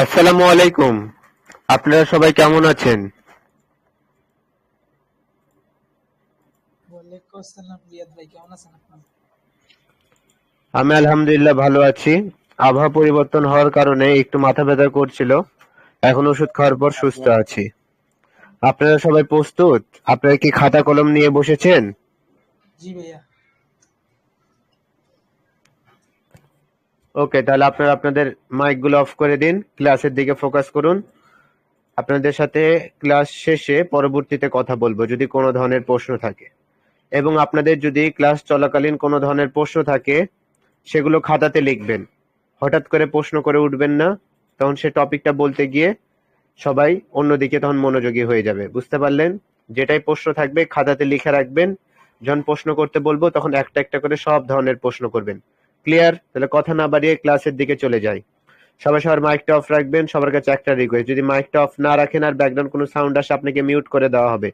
আসসালামু আলাইকুম। আপনারা সবাই কেমন আছেন? ওয়ালাইকুম আসসালাম রিয়াদ ভাই, কেমন আছেন আপনি? আমি আলহামদুলিল্লাহ ভালো আছি। আবহাওয়া পরিবর্তন হওয়ার কারণে একটু মাথা ব্যথা করছিল। এখন ওষুধ খাওয়ার পর সুস্থ আছি। আপনারা সবাই প্রস্তুত? আপনারা কি খাতা কলম নিয়ে বসেছেন? জি ভাইয়া। ওকে, তাহলে আপনারা আপনাদের মাইকগুলো অফ করে দিন, ক্লাসের দিকে ফোকাস করুন। আপনাদের সাথে ক্লাস শেষে পরবর্তীতে কথা বলবো যদি কোনো ধরনের প্রশ্ন থাকে, এবং আপনাদের যদি ক্লাস চলাকালীন কোনো ধরনের প্রশ্ন থাকে সেগুলো খাতাতে লিখবেন। হঠাৎ করে প্রশ্ন করে উঠবেন না, তখন সে টপিকটা বলতে গিয়ে সবাই অন্যদিকে তখন মনোযোগী হয়ে যাবে। বুঝতে পারলেন? যেটাই প্রশ্ন থাকবে খাতাতে লিখে রাখবেন। যখন প্রশ্ন করতে বলবো তখন একটা একটা করে সব ধরনের প্রশ্ন করবেন। ক্লিয়ার? তাহলে কথা না বাড়িয়ে ক্লাসের দিকে চলে যাই। সবাই সবার মাইকটা অফ রাখবেন। সবার কাছে একটা রিকোয়েস্ট, যদি মাইকটা অফ না রাখেন আর ব্যাকগ্রাউন্ড কোনো সাউন্ড আসে আপনাকে মিউট করে দেওয়া হবে।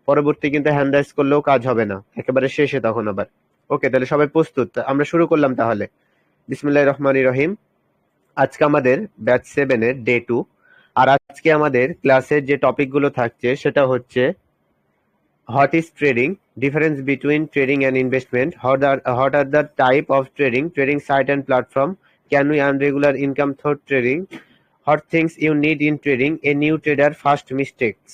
পরবর্তী কিন্তু হ্যান্ড রাইজ করলেও কাজ হবে না, একেবারে শেষে তখন আবার। ওকে, তাহলে সবাই প্রস্তুত? আমরা শুরু করলাম তাহলে। বিসমিল্লাহির রহমানির রহিম। আজকে আমাদের ব্যাচ 7 এর ডে 2। আর আজকে আমাদের ক্লাসের যে টপিকগুলো থাকছে সেটা হচ্ছে what is trading, difference between trading and investment, what are the type of trading, trading site and platform, can we earn regular income through trading, what things you need in trading, a new trader first mistakes.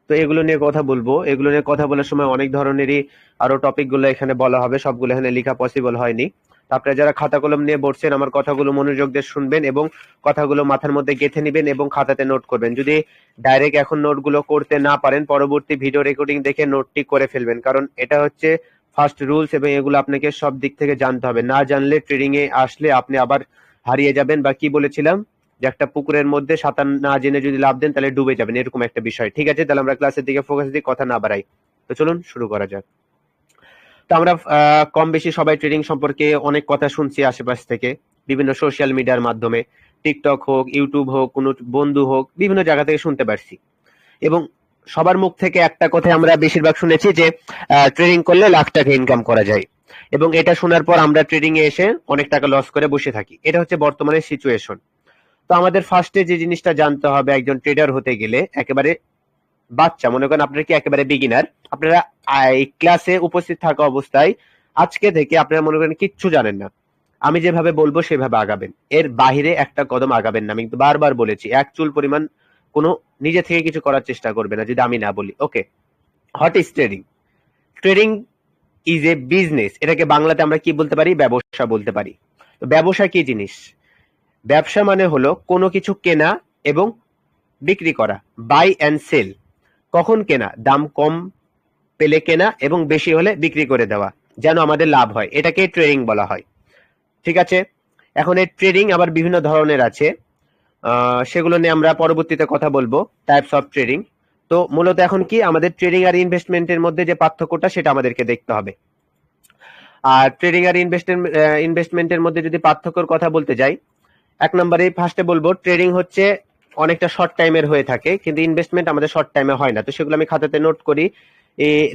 তো এগুলো নিয়ে কথা বলবো। এগুলো নিয়ে কথা বলার সময় অনেক ধরনেরই আরো টপিকগুলো এখানে বলা হবে, সবগুলো এখানে লেখা পসিবল হয়নি। তো আপনারা যারা খাতা কলম নিয়ে বসছেন আমার কথাগুলো মনোযোগ দিয়ে শুনবেন এবং কথাগুলো মাথার মধ্যে গেঁথে নেবেন এবং খাতাতে নোট করবেন। যদি ডাইরেক্ট এখন নোটগুলো করতে না পারেন পরবর্তী ভিডিও রেকর্ডিং দেখে নোটটি করে ফেলবেন, কারণ এটা হচ্ছে ফার্স্ট রুলস এবং এগুলো আপনাকে সব দিক থেকে জানতে হবে। না জানলে ট্রেডিং এ আসলে আপনি আবার হারিয়ে যাবেন, বা কি বলেছিলাম যে একটা পুকুরের মধ্যে সাঁতার না জেনে যদি লাফ দেন তাহলে ডুবে যাবেন, এরকম একটা বিষয়। ঠিক আছে, তাহলে আমরা ক্লাসের দিকে ফোকাস দিই, কথা না বাড়াই। তো চলুন শুরু করা যাক। তো আমরা কম বেশি সবাই ট্রেডিং সম্পর্কে অনেক কথা শুনছি আশেপাশ থেকে, বিভিন্ন সোশ্যাল মিডিয়ার মাধ্যমে, টিকটক হোক, ইউটিউব হোক, কোনো বন্ধু হোক, বিভিন্ন জায়গা থেকে শুনতে পারছি। এবং সবার মুখ থেকে একটা কথা আমরা বেশিরভাগ শুনেছি যে ট্রেডিং করলে লাখ টাকা ইনকাম করা যায়, এবং এটা শোনার পর আমরা ট্রেডিং এ এসে অনেক টাকা লস করে বসে থাকি। এটা হচ্ছে বর্তমানে সিচুয়েশন। তো আমাদের ফার্স্টে যে জিনিসটা জানতে হবে, একজন ট্রেডার হতে গেলে একেবারে বাচ্চা, মনে করেন আপনারা কি একেবারে বিগিনার, আপনারা এই ক্লাসে উপস্থিত থাকা অবস্থায় আজকে থেকে আপনারা মনে করেন কিচ্ছু জানেন না, আমি যেভাবে বলবো সেভাবে আগাবেন, এর বাহিরে একটা কদম আগাবেন না। আমি কিন্তু বারবার বলেছি, এক চুল পরিমাণ কোনো নিজে থেকে কিছু করার চেষ্টা করবে না যদি আমি না বলি। Okay, what is trading? Trading is a business. এটাকে বাংলাতে আমরা কি বলতে পারি? ব্যবসা বলতে পারি। তো ব্যবসা কি জিনিস? ব্যবসা মানে হলো কোনো কিছু কেনা এবং বিক্রি করা, বাই অ্যান্ড সেল। কখন কেনা? দাম কম পেলে কেনা এবং বেশি হলে বিক্রি করে দেওয়া, যেন আমাদের লাভ হয়, এটাকে ট্রেডিং বলা হয়। ঠিক আছে, এখন এই ট্রেডিং আবার বিভিন্ন ধরনের আছে, সেগুলো নিয়ে আমরা পরবর্তীতে কথা বলবো, টাইপস অফ ট্রেডিং। তো মূলত এখন কি আমাদের ট্রেডিং আর ইনভেস্টমেন্টের মধ্যে যে পার্থক্যটা সেটা আমাদেরকে দেখতে হবে। আর ট্রেডিং আর ইনভেস্টমেন্টের মধ্যে যদি পার্থক্যর কথা বলতে যাই, এক নম্বরে ফার্স্টে বলবো ট্রেডিং হচ্ছে অনেকটা শর্ট টাইমের হয়ে থাকে, কিন্তু ইনভেস্টমেন্ট আমাদের শর্ট টাইমে হয় না। তো সেগুলো আমি খাতাতে নোট করি,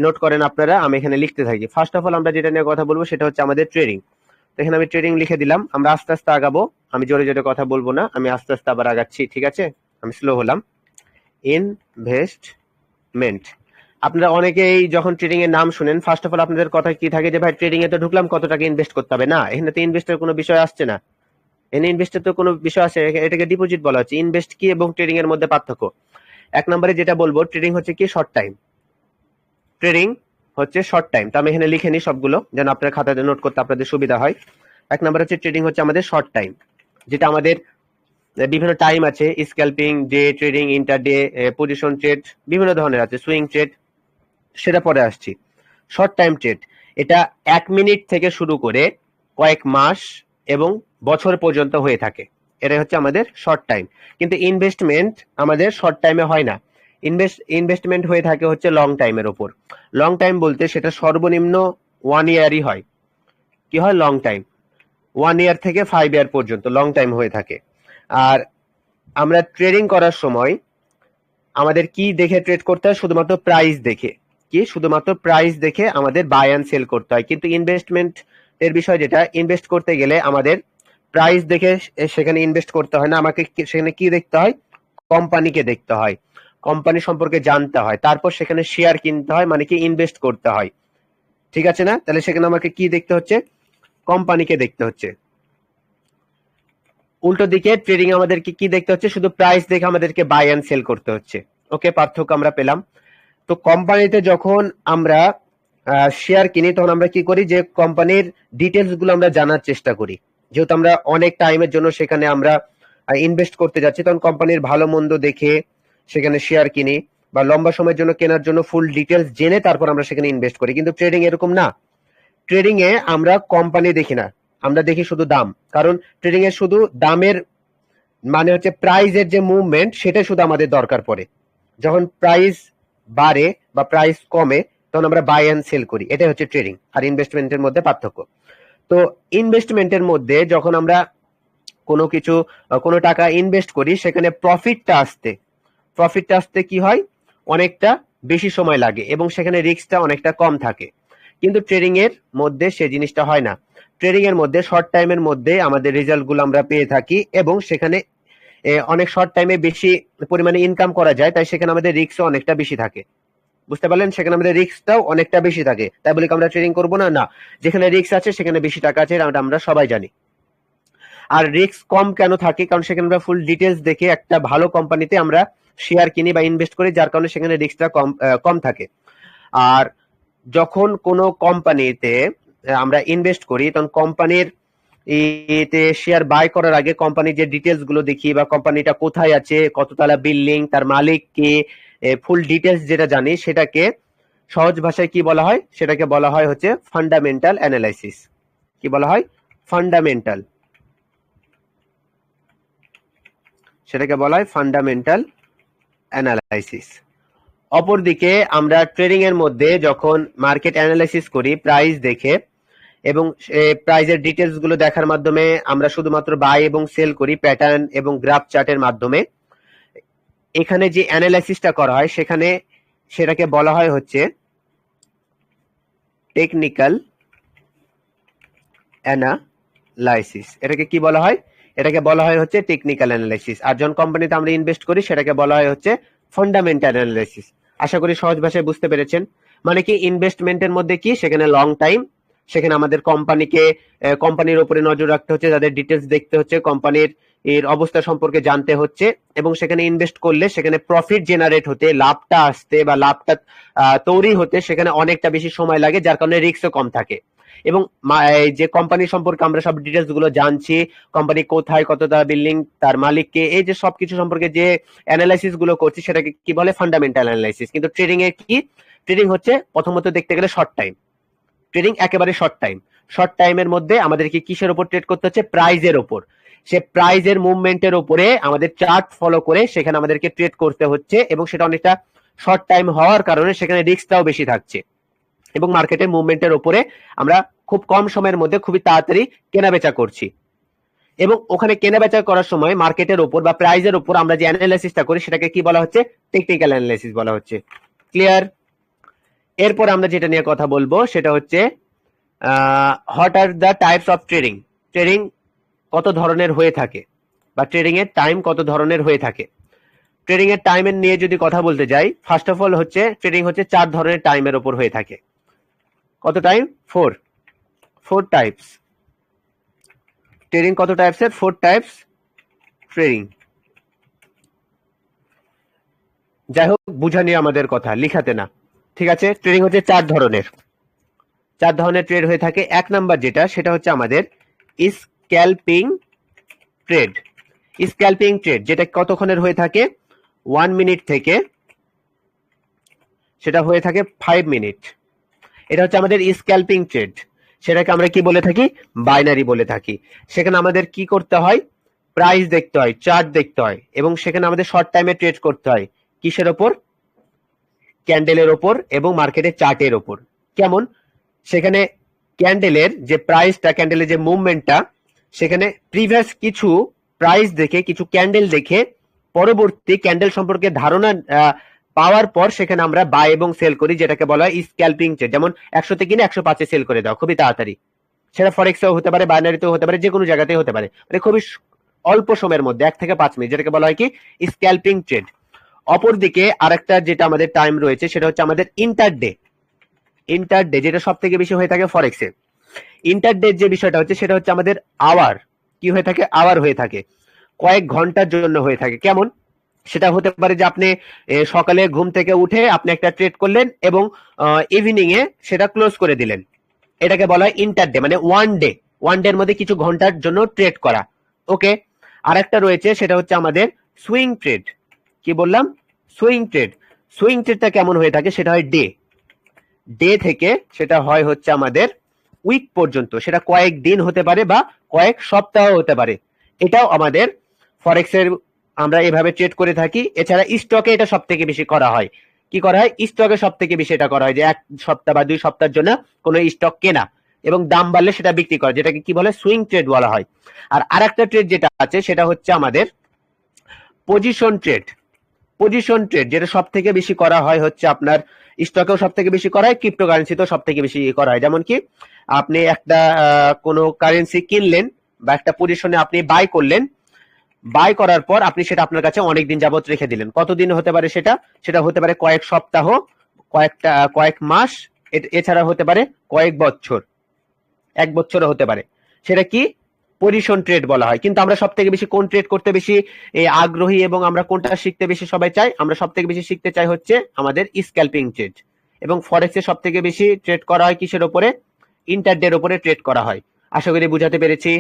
নোট করেন আপনারা, আমি এখানে লিখতে থাকি। ফার্স্ট অফ অল আমরা যেটা নিয়ে কথা বলবো সেটা হচ্ছে আমাদের ট্রেডিং। তো এখানে আমি ট্রেডিং লিখে দিলাম। আমরা আস্তে আস্তে আগাবো, আমি জোরে জোরে কথা বলবো না, আমি আস্তে আস্তে আবার আগাচ্ছি। ঠিক আছে, আমি স্লো হলাম। ইনভেস্টমেন্ট, আপনারা অনেকেই যখন ট্রেডিং এর নাম শুনেন ফার্স্ট অফ অল আপনাদের কথা কি থাকে যে ভাই ট্রেডিং এ তো ঢুকলাম, কত টাকা ইনভেস্ট করতে হবে। না, এখানে তো ইনভেস্টের কোনো বিষয় আসছে না, এনে ইনভেস্টের তো কোনো বিষয় আছে, এটাকে ডিপোজিট বলা হচ্ছে। ইনভেস্ট কি এবং ট্রেডিং এর মধ্যে পার্থক্য, এক নম্বরে যেটা বলবো, ট্রেডিং হচ্ছে কি শর্ট টাইম। ট্রেডিং হচ্ছে শর্ট টাইম। তো আমি এখানে লিখে নিই সবগুলো যেন আপনার খাতাতে নোট করতে আপনাদের সুবিধা হয়। এক নম্বর হচ্ছে ট্রেডিং হচ্ছে আমাদের শর্ট টাইম, যেটা আমাদের বিভিন্ন টাইম আছে, scalping, day trading, intraday, position trade, বিভিন্ন ধরনের আছে, সুইং ট্রেড, সেটা পরে আসছি। শর্ট টাইম ট্রেড এটা 1 মিনিট থেকে শুরু করে কয়েক মাস এবং বছর পর্যন্ত হয়ে থাকে, এটা হচ্ছে আমাদের শর্ট টাইম। কিন্তু ইনভেস্টমেন্ট আমাদের শর্ট টাইমে হয় না, ইনভেস্টমেন্ট হয়ে থাকে হচ্ছে লং টাইমের উপর। লং টাইম বলতে সেটা সর্বনিম্ন 1 ইয়ারই হয়। কি হয়? লং টাইম 1 ইয়ার থেকে 5 ইয়ার পর্যন্ত লং টাইম হয়ে থাকে। আর আমরা ট্রেডিং করার সময় আমাদের কি দেখে ট্রেড করতে হয়? শুধুমাত্র প্রাইস দেখে। কি? শুধুমাত্র প্রাইস দেখে আমাদের বাই অ্যান্ড সেল করতে হয়। কিন্তু ইনভেস্টমেন্ট এর বিষয় যেটা, ইনভেস্ট করতে গেলে আমাদের প্রাইস দেখে সেখানে ইনভেস্ট করতে হয় না, আমাকে সেখানে কি দেখতে হয়, কোম্পানিকে দেখতে হয়, কোম্পানি সম্পর্কে জানতে হয়, তারপর সেখানে শেয়ার কিনতে হয়, মানে কি ইনভেস্ট করতে হয়। ঠিক আছে না? তাহলে সেখানে আমাকে কি দেখতে হচ্ছে, কোম্পানিকে দেখতে হচ্ছে। উল্টো দিকে ট্রেডিং আমাদেরকে কি দেখতে হচ্ছে, শুধু প্রাইস দেখে আমাদেরকে বাই এন্ড সেল করতে হচ্ছে। ওকে, পার্থক্য আমরা পেলাম। তো কোম্পানিতে যখন আমরা শেয়ার কিনি তখন আমরা কি করি, যে কোম্পানির ডিটেলস গুলো আমরা জানার চেষ্টা করি। যেহেতু আমরা অনেক টাইমের জন্য সেখানে আমরা ইনভেস্ট করতে যাচ্ছি, তখন কোম্পানির ভালো মন্দ দেখে সেখানে শেয়ার কিনি, বা লম্বা সময়ের জন্য কেনার জন্য ফুল ডিটেলস জেনে তারপর আমরা সেখানে ইনভেস্ট করি। কিন্তু ট্রেডিং এরকম না। ট্রেডিং এ আমরা কোম্পানি দেখি না, আমরা দেখি শুধু দাম। কারণ ট্রেডিং এ শুধু দামের মানে হচ্ছে প্রাইসের যে মুভমেন্ট, সেটা শুধু আমাদের দরকার পড়ে। যখন প্রাইস বাড়ে বা প্রাইস কমে তখন আমরা বাই এন্ড সেল করি। এটাই হচ্ছে ট্রেডিং আর ইনভেস্টমেন্টের মধ্যে পার্থক্য। তো ইনভেস্টমেন্টের মধ্যে যখন আমরা কোনো কিছু কোনো টাকা ইনভেস্ট করি, সেখানে প্রফিটটা আসতে কি হয়, অনেকটা বেশি সময় লাগে এবং সেখানে রিস্কটা অনেকটা কম থাকে। কিন্তু ট্রেডিং এর মধ্যে সে জিনিসটা হয় না। ট্রেডিং এর মধ্যে শর্ট টাইমের মধ্যে আমাদের রেজাল্ট গুলো আমরা পেয়ে থাকি এবং সেখানে অনেক শর্ট টাইমে বেশি পরিমাণে ইনকাম করা যায়, তাই সেখানে আমাদের রিস্কও অনেকটা বেশি থাকে। বুঝতে পারলেন? সেখানে আমাদের রিস্কটাও অনেকটা বেশি থাকে। তাই বলি আমরা ট্রেডিং করবো না, না। যেখানে রিস্ক আছে সেখানে বেশি টাকা আছে, আমরা সবাই জানি। আর রিস্ক কম কেন থাকে, কারণ সেখানে আমরা ফুল ডিটেলস দেখে একটা ভালো কোম্পানিতে আমরা শেয়ার কিনি বা ইনভেস্ট করি, যার কারণে সেখানে রিস্কটা কম থাকে। আর যখন কোনো কোম্পানিতে আমরা ইনভেস্ট করি তখন কোম্পানির এতে শেয়ার বাই করার আগে কোম্পানির যে ডিটেলস গুলো দেখি, বা কোম্পানিটা কোথায় আছে, কততলা বিল্ডিং, তার মালিক কে, ফুল ডিটেলস যেটা জানি, সেটাকে সহজ ভাষায় কি বলা হয়, সেটাকে বলা হয় হচ্ছে ফান্ডামেন্টাল অ্যানালাইসিস। কি বলা হয়? ফান্ডামেন্টাল। সেটাকে বলা হয় ফান্ডামেন্টাল অ্যানালাইসিস। অপরদিকে আমরা ট্রেডিং এর মধ্যে যখন মার্কেট অ্যানালাইসিস করি প্রাইস দেখে, এবং প্রাইজের ডিটেলস গুলো দেখার মাধ্যমে আমরা শুধুমাত্র বাই এবং সেল করি প্যাটার্ন এবং গ্রাফ চার্টের মাধ্যমে। এখানে যে অ্যানালাইসিসটা করা হয় সেখানে সেটাকে বলা হয় হচ্ছে টেকনিক্যাল অ্যানালাইসিস। এটাকে কি বলা হয়? এটাকে বলা হয় হচ্ছে টেকনিক্যাল অ্যানালাইসিস। আর যখন কোম্পানিতে আমরা ইনভেস্ট করি সেটাকে বলা হয় হচ্ছে ফান্ডামেন্টাল অ্যানালাইসিস। আশা করি সহজ ভাষায় বুঝতে পেরেছেন। মানে কি, ইনভেস্টমেন্টের মধ্যে কি, সেখানে লং টাইম, সেখানে আমাদের কোম্পানির উপরে নজর রাখতে হচ্ছে, তাদের ডিটেলস দেখতে হচ্ছে, কোম্পানির এর অবস্থা সম্পর্কে জানতে হচ্ছে, এবং সেখানে ইনভেস্ট করলে সেখানে প্রফিট জেনারেট হতে, লাভটা আসতে বা লাভটা তৈরি হতে সেখানে অনেকটা বেশি সময় লাগে, যার কারণে রিস্কও কম থাকে। এবং যে কোম্পানি সম্পর্কে আমরা সব ডিটেলস গুলো জানছি, কোম্পানি কোথায়, কতটা বিল্ডিং, তার মালিককে, এই যে সবকিছু সম্পর্কে যে অ্যানালাইসিস গুলো করছি সেটাকে কি বলে, ফান্ডামেন্টাল অ্যানালাইসিস। কিন্তু ট্রেডিং এর কি, ট্রেডিং হচ্ছে প্রথমত দেখতে গেলে শর্ট টাইম। ট্রেডিং একেবারে শর্ট টাইম। শর্ট টাইমের মধ্যে আমাদেরকে কিসের উপর ট্রেড করতে হচ্ছে? প্রাইজের উপর। সে প্রাইজের মুভমেন্টের উপরে আমাদের চার্ট ফলো করে সেখানে আমাদেরকে ট্রেড করতে হচ্ছে, এবং সেটা অনেকটা শর্ট টাইম হওয়ার কারণে সেখানে রিস্কটাও বেশি থাকছে, এবং মার্কেটের মুভমেন্টের উপরে আমরা খুব কম সময়ের মধ্যে খুবই তাড়াতাড়ি কেনাবেচা করছি। এবং ওখানে কেনাবেচা করার সময় মার্কেটের উপর বা প্রাইজের উপর আমরা যে অ্যানালাইসিসটা করি সেটাকে কি বলা হচ্ছে? টেকনিক্যাল অ্যানালাইসিস বলা হচ্ছে। ক্লিয়ার? এরপর আমরা যেটা নিয়ে কথা বলবো সেটা হচ্ছে what are the types of trading. Trading কত ধরনের হয়ে থাকে, বা ট্রেডিং এর টাইম কত ধরনের হয়ে থাকে। ট্রেডিং এর টাইমের নিয়ে যদি কথা বলতে যাই, ফার্স্ট অফ অল হচ্ছে ট্রেডিং হচ্ছে 4 ধরনের টাইমের উপর হয়ে থাকে। কত টাইম? 4 টাইপস। ট্রেডিং কত টাইপসের? 4 টাইপস ট্রেডিং। যাই হোক, বুঝানি আমাদের কথা, লিখাতে না। ঠিক আছে? ট্রেডিং হচ্ছে 4 ধরনের। 4 ধরনের ট্রেড হয়ে থাকে। 1 নাম্বার যেটা, সেটা হচ্ছে আমাদের স্ক্যালপিং ট্রেড। স্ক্যালপিং ট্রেড যেটা কতক্ষণের হয়ে থাকে? 1 মিনিট থেকে সেটা হয়ে থাকে 5 মিনিট। এটা হচ্ছে আমাদের স্ক্যালপিং ট্রেড। সেটাকে আমরা কি বলে থাকি? বাইনারি বলে থাকি। সেখানে আমাদের কি করতে হয়? প্রাইস দেখতে হয়, চার্ট দেখতে হয়, এবং সেখানে আমাদের শর্ট টাইমে ট্রেড করতে হয়। কিসের ওপর? ক্যান্ডেলের ওপর এবং মার্কেটের চার্টের ওপর। কেমন? সেখানে ক্যান্ডেলের যে প্রাইসটা, ক্যান্ডেলের যে মুভমেন্টটা, সেখানে প্রিভিয়াস কিছু প্রাইস দেখে, কিছু ক্যান্ডেল দেখে পরবর্তী ক্যান্ডেল সম্পর্কে ধারণা পাওয়ার পর সেখানে আমরা বাই এবং সেল করি, যেটাকে বলা হয় স্ক্যালপিং ট্রেড। যেমন 100 তে কিনে 105-এ সেল করে দাও, খুবই তাড়াতাড়ি। সেটা ফরেক্সেও হতে পারে, বাইনারিতেও হতে পারে, যে কোনো জায়গাতেই হতে পারে, মানে খুবই অল্প সময়ের মধ্যে 1 থেকে 5 মিনিট, যেটাকে বলা হয় কি স্ক্যাল্পিং ট্রেড। অপরদিকে আরেকটা যেটা আমাদের টাইম রয়েছে সেটা হচ্ছে আমাদের ইন্টারডে। ইন্টারডে যেটা সব থেকে বেশি হয়ে থাকে ফরেক্সে। ইন্টারডে যে বিষয়টা হচ্ছে সেটা হচ্ছে আমাদের আওয়ার, কি হয়ে থাকে, আওয়ার হয়ে থাকে, কয়েক ঘন্টার জন্য হয়ে থাকে। কেমন? সেটা হতে পারে যে আপনি সকালে ঘুম থেকে উঠে আপনি একটা ট্রেড করলেন এবং ইভিনিং এ সেটা ক্লোজ করে দিলেন, এটাকে বলা হয় ইন্টারডে, মানে ওয়ান ডে এর মধ্যে কিছু ঘন্টার জন্য ট্রেড করা। ওকে, আরেকটা রয়েছে সেটা হচ্ছে আমাদের সুইং ট্রেড। কি বললাম? Swing trade. সুইং ট্রেডটা কেমন হয়ে থাকে? সেটা হয় ডে থেকে সেটা হয় হচ্ছে আমাদের উইক পর্যন্ত, সেটা কয়েক দিন হতে পারে বা কয়েক সপ্তাহ হতে পারে। এটাও আমাদের ফরেক্সের আমরা এভাবে ট্রেড করে থাকি। এছাড়া স্টকে এটা সব থেকে বেশি করা হয়। কি করা হয়? স্টকে সব থেকে বেশি এটা করা হয় যে 1 সপ্তাহ বা 2 সপ্তাহের জন্য কোনো স্টক কেনা এবং দাম বাড়লে সেটা বিক্রি করা, যেটাকে কি বলে সুইং ট্রেড বলা হয়। আর আরেকটা ট্রেড যেটা আছে সেটা হচ্ছে আমাদের পজিশন ট্রেড। পজিশন ট্রেড যেটা সব থেকে বেশি করা হয় হচ্ছে আপনার স্টকেও সব থেকে বেশি করা হয়, ক্রিপ্টোকারেন্সিতেও সব থেকে বেশি করা হয়। যেমন কি আপনি একটা কোনো কারেন্সি কিনলেন বা একটা পজিশনে আপনি বাই করলেন, বাই করার পর আপনি সেটা আপনার কাছে অনেক দিন যাবত রেখে দিলেন। কতদিন হতে পারে সেটা? সেটা হতে পারে কয়েক সপ্তাহ, কয়েক মাস, এছাড়া হতে পারে কয়েক বছর, 1 বছরও হতে পারে। সেটা কি পজিশন ট্রেড বলা হয়। কিন্তু আমরা সব থেকে বেশি কোন ট্রেড করতে বেশি আগ্রহী এবং আমরা কোনটা শিখতে বেশি সবাই চাই? আমরা সব থেকে বেশি শিখতে চাই হচ্ছে আমাদের স্ক্যাল্পিং ট্রেড। এবং ফরেক্সে সব থেকে বেশি ট্রেড করা হয় কিসের উপরে? ইন্টারডের উপরে ট্রেড করা হয়। আশা করি বুঝাতে পেরেছি।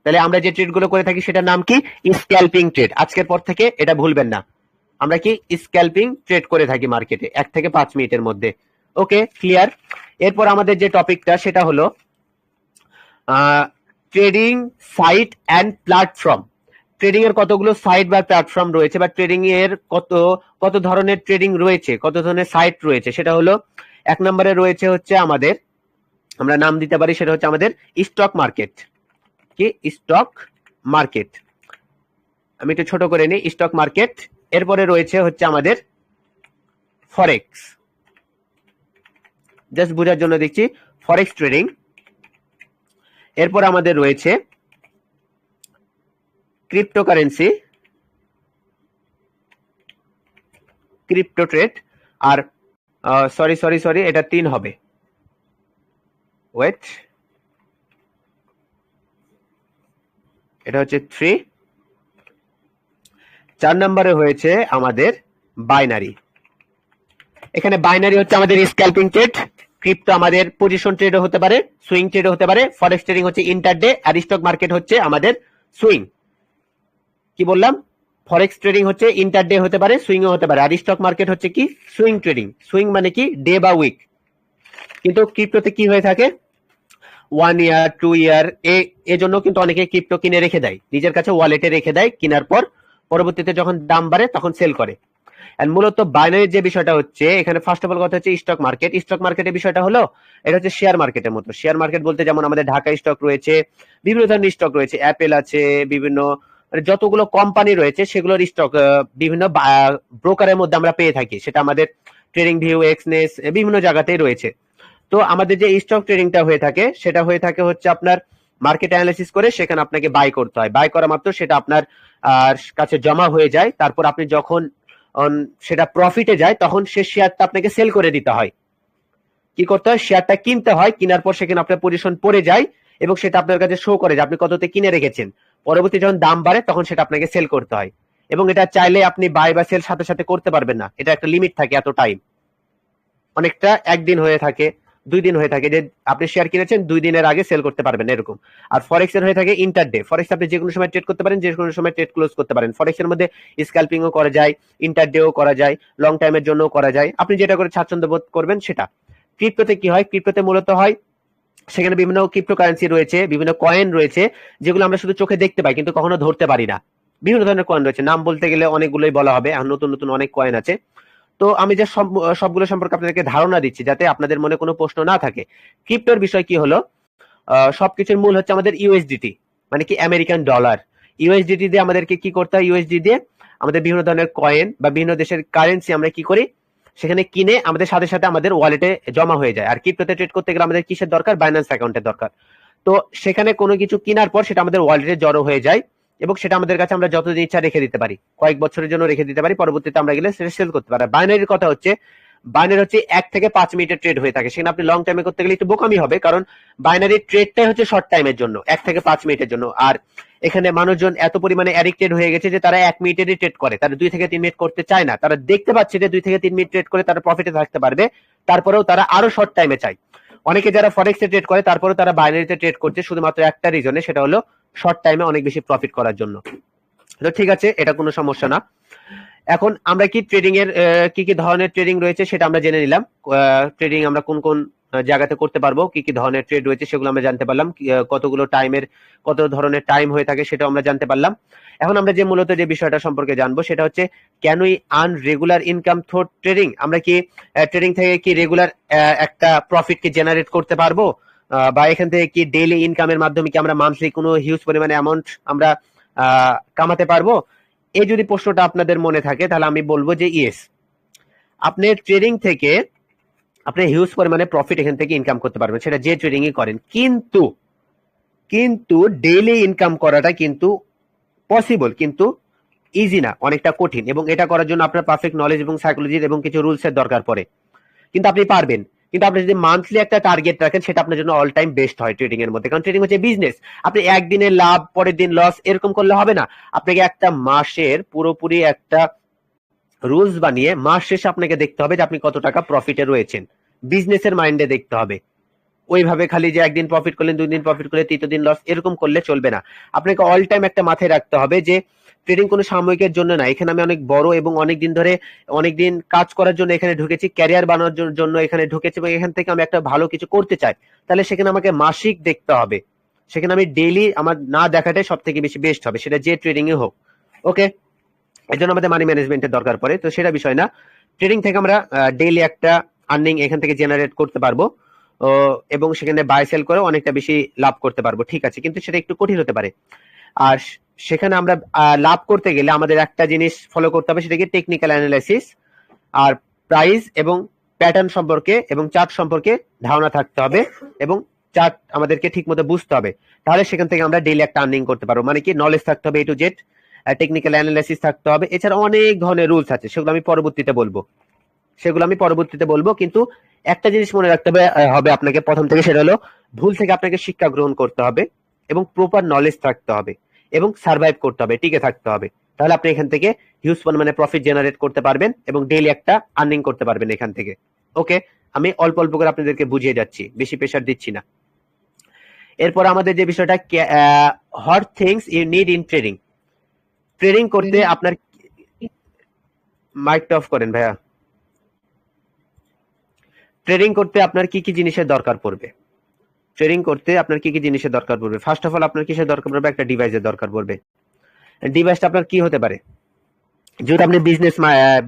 তাহলে আমরা যে ট্রেড গুলো করে থাকি সেটার নাম কি? Scalping trade. আজকের পর থেকে এটা ভুলবেন না, আমরা কি স্ক্যাল্পিং ট্রেড করে থাকি মার্কেটে 1 থেকে 5 মিনিটের মধ্যে। Okay, clear. এরপর আমাদের যে টপিকটা সেটা হলো trading site and platform. Trading এর কতগুলো সাইট বা প্ল্যাটফর্ম রয়েছে, বা ট্রেডিং এর কত ধরনের ট্রেডিং রয়েছে, কত ধরনের সাইট রয়েছে, সেটা হলো 1 নম্বরে রয়েছে হচ্ছে আমাদের, আমরা নাম দিতে পারি সেটা হচ্ছে আমাদের স্টক মার্কেট। কি? Stock market. আমি একটু ছোট করে নিই, স্টক মার্কেট। এরপরে রয়েছে হচ্ছে আমাদের ফরেক্স, জাস্ট বোঝার জন্য দেখছি, ফরেক্স ট্রেডিং। এরপর আমাদের রয়েছে ক্রিপ্টোকারেন্সি, ক্রিপ্টো ট্রেড। আর সরি এটা 3 হবে, ওয়েট, এটা হচ্ছে 3। 4 নম্বরে হয়েছে আমাদের বাইনারি। এখানে বাইনারি হচ্ছে আমাদের স্ক্যাল্পিং ট্রেড, ক্রিপ্টো আমাদের পজিশন ট্রেডও হতে পারে, সুইং ট্রেডও হতে পারে, ফরেক্স ট্রেডিং হচ্ছে ইন্টারডে, আর স্টক মার্কেট হচ্ছে আমাদের সুইং। কি বললাম? ফরেক্স ট্রেডিং হচ্ছে ইন্টারডে হতে পারে, সুইংও হতে পারে, আর স্টক মার্কেট হচ্ছে কি সুইং ট্রেডিং। সুইং মানে কি ডে বা উইক। কিন্তু ক্রিপ্টোতে কি হয়ে থাকে 1 ইয়ার 2 ইয়ার, এজন্য কিন্তু অনেকে ক্রিপ্টো কিনে রেখে দেয়, নিজের কাছে ওয়ালেটে রেখে দেয়, কেনার পর পরবর্তীতে যখন দাম বাড়ে তখন সেল করে। এন্ড মূলত বাইনারির যে বিষয়টা হচ্ছে, এখানে ফার্স্ট অফ অল কথা হচ্ছে স্টক মার্কেট। স্টক মার্কেটের বিষয়টা হলো এটা হচ্ছে শেয়ার মার্কেটের মতো। শেয়ার মার্কেট বলতে যেমন আমাদের ঢাকা স্টক রয়েছে, বিভিন্ন ধরনের স্টক রয়েছে, অ্যাপেল আছে, বিভিন্ন যতগুলো কোম্পানি রয়েছে সেগুলোর স্টক বিভিন্ন ব্রোকারের মধ্যে আমরা পেয়ে থাকি। সেটা আমাদের ট্রেডিং ভিউ, এক্সনেস, বিভিন্ন জায়গাতেই রয়েছে। তো আমাদের যে স্টক ট্রেডিংটা হয়ে থাকে সেটা হয়ে থাকে হচ্ছে আপনার মার্কেট অ্যানালাইসিস করে সেখানে আপনাকে বাই করতে হয়। বাই করা মাত্র সেটা আপনার কাছে জমা হয়ে যায়। তারপর আপনি যখন সেটা প্রফিটে যায় তখন সে শেয়ারটা আপনাকে সেল করে দিতে হয়। কি করতে হয়? শেয়ারটা কিনতে হয়, কেনার পর সেখানে আপনার পজিশন পড়ে যায় এবং সেটা আপনার কাছে শো করে যে আপনি কততে কিনে রেখেছেন। পরবর্তী যখন দাম বাড়ে তখন সেটা আপনাকে সেল করতে হয়, এবং এটা চাইলে আপনি বাই বা সেল সাথে সাথে করতে পারবেন না, এটা একটা লিমিট থাকে, এত টাইম। অনেকটা 1 দিন হয়ে থাকে, 2 দিন হয়ে থাকে, যে আপনি শেয়ার কিনেছেন 2 দিনের আগে সেল করতে পারবেন এরকম। আর ফরেক্স এর হয়ে থাকে ইন্টারডে। ফরেক্স আপনি যে কোনো সময় ট্রেড করতে পারেন, যে কোনো সময় ট্রেড ক্লোজ করতে পারেন। ফরেক্স এর মধ্যে স্ক্যাল্পিংও করা যায়, ইন্টারডেও করা যায়, লং টাইমের জন্যও করা যায়, আপনি যেটা করে স্বাচ্ছন্দ্য বোধ করবেন সেটা। ক্রিপ্টোতে কি হয়? ক্রিপ্টোতে মূলত হয় সেখানে বিভিন্ন ক্রিপ্টোকারেন্সি রয়েছে, বিভিন্ন কয়েন রয়েছে, যেগুলো আমরা শুধু চোখে দেখতে পাই কিন্তু কখনো ধরতে পারি না। বিভিন্ন ধরনের কয়েন রয়েছে, নাম বলতে গেলে অনেকগুলোই বলা হবে, আর নতুন নতুন অনেক কয়েন আছে। তো আমি যে সবগুলো সম্পর্কে আপনাদেরকে ধারণা দিচ্ছি যাতে আপনাদের মনে কোনো প্রশ্ন না থাকে। ক্রিপ্টোর বিষয় কি হলো, সবকিছুর মূল হচ্ছে আমাদের ইউএসডিটি, মানে কি আমেরিকান ডলার। ইউএসডিটি দিয়ে আমাদেরকে কি করতে হয়? ইউএসডি দিয়ে আমাদের বিভিন্ন ধরনের কয়েন বা বিভিন্ন দেশের কারেন্সি আমরা কি করি, সেখানে কিনে আমাদের সাথে সাথে আমাদের ওয়ালেটে জমা হয়ে যায়। আর ক্রিপ্টোতে ট্রেড করতে গেলে আমাদের কিসের দরকার? বাইন্যান্স অ্যাকাউন্টের দরকার। তো সেখানে কোনো কিছু কেনার পর সেটা আমাদের ওয়ালেটে জড়ো হয়ে যায় এবং সেটা আমাদের কাছে আমরা যতদিন ইচ্ছা রেখে দিতে পারি, কয়েক বছরের জন্য রেখে দিতে পারি, পরবর্তীতে আমরা গেলে সেটা সেল করতে পারি। বাইনারির কথা হচ্ছে, বাইনারি হচ্ছে 1 থেকে 5 মিনিটের ট্রেড হয়ে থাকে, সেখানে আপনি লং টাইমে করতে গেলে একটু বোকামি হবে, কারণ বাইনারি ট্রেডটাই হচ্ছে শর্ট টাইমের জন্য, 1 থেকে 5 মিনিটের জন্য। আর এখানে মানুষজন এত পরিমাণে অ্যাডিক্টেড হয়ে গেছে যে তারা 1 মিনিটেরই ট্রেড করে, তারা 2 থেকে 3 মিনিট করতে চায় না। তারা দেখতে পাচ্ছে যে 2 থেকে 3 মিনিট ট্রেড করে তারা প্রফিটে থাকতে পারবে, তারপরেও তারা আরো শর্ট টাইমে চায়। অনেকে যারা ফরেক্সে ট্রেড করে তারপরেও তারা বাইনারিতে ট্রেড করছে শুধুমাত্র একটা রিজনে, সেটা হলো শর্ট টাইমে অনেক বেশি প্রফিট করার জন্য। তো ঠিক আছে, এটা কোনো সমস্যা না। এখন আমরা কি ট্রেডিং এর কি কি ধরনের ট্রেডিং রয়েছে সেটা আমরা জেনে নিলাম। ট্রেডিং আমরা কোন কোন জায়গাতে করতে পারবো, কি কি ধরনের ট্রেড রয়েছে সেগুলো আমরা জানতে পারলাম, কতগুলো টাইমের কত ধরনের টাইম হয়ে থাকে সেটাও আমরা জানতে পারলাম। এখন আমরা যে মূলত যে বিষয়টা সম্পর্কে জানবো সেটা হচ্ছে, can we earn regular income through trading? আমরা কি ট্রেডিং থেকে কি রেগুলার একটা প্রফিট কি জেনারেট করতে পারবো, বা এখান থেকে কি ডেইলি ইনকামের মাধ্যমে কি আমরা মান্থলি কোনো হিউজ পরিমাণে অ্যামাউন্ট আমরা কামাতে পারবো? এই যদি প্রশ্নটা আপনাদের মনে থাকে তাহলে আমি বলবো যে ইয়েস, আপনি ট্রেডিং থেকে আপনি হিউজ পরিমাণে প্রফিট এখান থেকে ইনকাম করতে পারবেন, সেটা যে ট্রেডিংই করেন। কিন্তু কিন্তু ডেইলি ইনকাম করাটা কিন্তু পসিবল, কিন্তু ইজি না, অনেকটা কঠিন, এবং এটা করার জন্য আপনার পারফেক্ট নলেজ এবং সাইকোলজি এবং কিছু রুলস এর দরকার পড়ে। কিন্তু আপনি পারবেন, কিন্তু আপনি যদি মান্থলি একটা টার্গেট রাখেন সেটা আপনার জন্য অল টাইম বেস্ট হয় ট্রেডিং এর মধ্যে, কারণ ট্রেডিং হচ্ছে বিজনেস। আপনি একদিনের লাভ পরের দিন লস এরকম করলে হবে না, আপনাকে একটা মাসের পুরোপুরি একটা রুলস বানিয়ে মাস শেষে আপনাকে দেখতে হবে যে আপনি কত টাকা প্রফিটে রয়েছেন, বিজনেসের মাইন্ডে দেখতে হবে। ওইভাবে খালি যে একদিন প্রফিট করলেন, 2 দিন প্রফিট করলে, তৃতীয় দিন লস, এরকম করলে চলবে না। আপনাকে অল টাইম একটা মাথায় রাখতে হবে যে ট্রেডিং কোনো সাময়িকের জন্য না, এখানে আমি অনেক বড় এবং অনেকদিন ধরে অনেকদিন কাজ করার জন্য এখানে ঢুকেছি, ক্যারিয়ার বানানোর জন্য এখানে ঢুকেছি, এবং এখান থেকে আমি একটা ভালো কিছু করতে চাই, তাহলে সেখানে আমাকে মাসিক দেখতে হবে, সেখানে আমি ডেইলি আমার না দেখাটাই সব থেকে বেশি বেস্ট হবে, সেটা যে ট্রেডিং এ হোক। ওকে, এর জন্য আমাদের মানি ম্যানেজমেন্টের দরকার পড়ে, তো সেটা বিষয় না। ট্রেডিং থেকে আমরা ডেইলি একটা আর্নিং এখান থেকে জেনারেট করতে পারবো, এবং সেখানে বাই সেল করে অনেকটা বেশি লাভ করতে পারবো, ঠিক আছে, কিন্তু সেটা একটু কঠিন হতে পারে। আর সেখানে আমরা লাভ করতে গেলে আমাদের একটা জিনিস ফলো করতে হবে, সেটা কি টেকনিক্যাল অ্যানালাইসিস আর প্রাইস এবং প্যাটার্ন সম্পর্কে এবং চার্ট সম্পর্কে ধারণা থাকতে হবে, এবং চার্ট আমাদেরকে ঠিক মতো বুঝতে হবে, তাহলে সেখান থেকে আমরা ডেইলি একটা আর্নিং করতে পারবো। মানে কি, নলেজ থাকতে হবে এ টু জেড, টেকনিক্যাল অ্যানালাইসিস থাকতে হবে, এছাড়া অনেক ধরনের রুলস আছে, সেগুলো আমি পরবর্তীতে বলবো। কিন্তু একটা জিনিস মনে রাখতে হবে আপনাকে প্রথম থেকে, সেটা হলো ভুল থেকে আপনাকে শিক্ষা গ্রহণ করতে হবে এবং প্রপার নলেজ থাকতে হবে এবং সার্ভাইভ করতে হবে, টিকে থাকতে হবে, তাহলে আপনি এখান থেকে হিউজ পরিমাণে প্রফিট জেনারেট করতে পারবেন এবং ডেইলি একটা আর্নিং করতে পারবেন এখান থেকে। ওকে, আমি অল্প অল্প করে আপনাদেরকে বুঝিয়ে যাচ্ছি, বেশি প্রেশার দিচ্ছি না। এরপর আমাদের যে বিষয়টা, what things you need in trading. Trading করতে আপনার, মাইকটা অফ করেন ভাইয়া। ট্রেডিং করতে আপনার কি কি জিনিসের দরকার পড়বে? ট্রেডিং করতে আপনার কি কি জিনিসের দরকার পড়বে? ফার্স্ট অফ অল আপনার কিসের দরকার পড়বে? একটা ডিভাইসের দরকার পড়বে। ডিভাইসটা আপনার কি হতে পারে? যেহেতু আপনি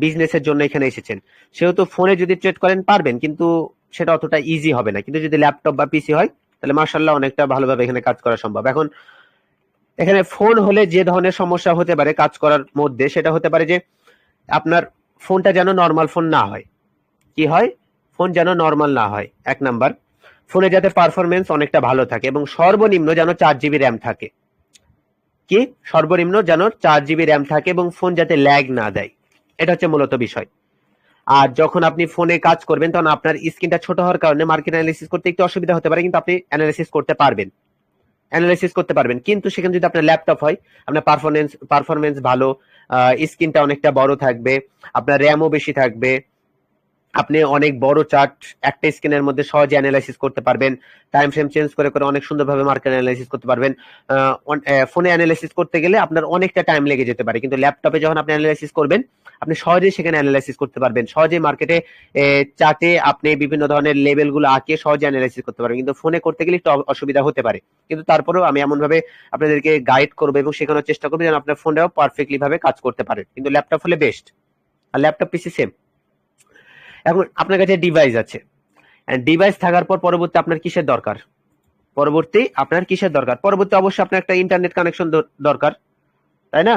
বিজনেসের জন্য এখানে এসেছেন, সেহেতু ফোনে যদি ট্রেড করেন পারবেন, কিন্তু সেটা অতটা ইজি হবে না। কিন্তু যদি ল্যাপটপ বা পিসি হয় তাহলে মাশাআল্লাহ অনেকটা ভালোভাবে এখানে কাজ করা সম্ভব। এখন এখানে ফোন হলে যে ধরনের সমস্যা হতে পারে কাজ করার মধ্যে, সেটা হতে পারে যে আপনার ফোনটা যেন নর্মাল ফোন না হয়। কি হয়? ফোন যেন নর্মাল না হয়, এক নাম্বার। ফোনে যাতে পারফরমেন্স অনেকটা ভালো থাকে এবং সর্বনিম্ন যেন 4 জিবি র্যাম থাকে। কি? সর্বনিম্ন যেন 4 জিবি র্যাম থাকে এবং ফোন যাতে ল্যাগ না দেয়, এটা হচ্ছে মূলত বিষয়। আর যখন আপনি ফোনে কাজ করবেন তখন আপনার স্ক্রিনটা ছোট হওয়ার কারণে মার্কেট অ্যানালাইসিস করতে একটু অসুবিধা হতে পারে, কিন্তু আপনি অ্যানালাইসিস করতে পারবেন। কিন্তু সেখানে যদি আপনার ল্যাপটপ হয়, আপনার পারফরমেন্স ভালো, স্ক্রিনটা অনেকটা বড় থাকবে, আপনার র্যামও বেশি থাকবে, আপনি অনেক বড় চার্ট একটা স্ক্রিনের মধ্যে সহজে অ্যানালাইসিস করতে পারবেন, টাইম ফ্রেম চেঞ্জ করে করে অনেক সুন্দরভাবে মার্কেট অ্যানালাইসিস করতে পারবেন। ফোনে অ্যানালাইসিস করতে গেলে আপনার অনেকটা টাইম লেগে যেতে পারে, কিন্তু ল্যাপটপে যখন আপনি অ্যানালাইসিস করবেন আপনি সহজেই সেখানে অ্যানালাইসিস করতে পারবেন, সহজেই মার্কেটে চার্টে আপনি বিভিন্ন ধরনের লেভেলগুলো আঁকে সহজে অ্যানালাইসিস করতে পারবেন। কিন্তু ফোনে করতে গেলে একটু অসুবিধা হতে পারে, কিন্তু তারপরেও আমি এমন ভাবে আপনাদেরকে গাইড করবো এবং শেখানোর চেষ্টা করবো যেন আপনার ফোনটাও পারফেক্টলি ভাবে কাজ করতে পারে। কিন্তু ল্যাপটপ হলে বেস্ট, আর ল্যাপটপ পিসি সেম। এখন আপনার কাছে ডিভাইস আছে, ডিভাইস থাকার পর পরবর্তী আপনার কিসের দরকার? পরবর্তী অবশ্যই আপনার একটা ইন্টারনেট কানেকশন দরকার, তাই না?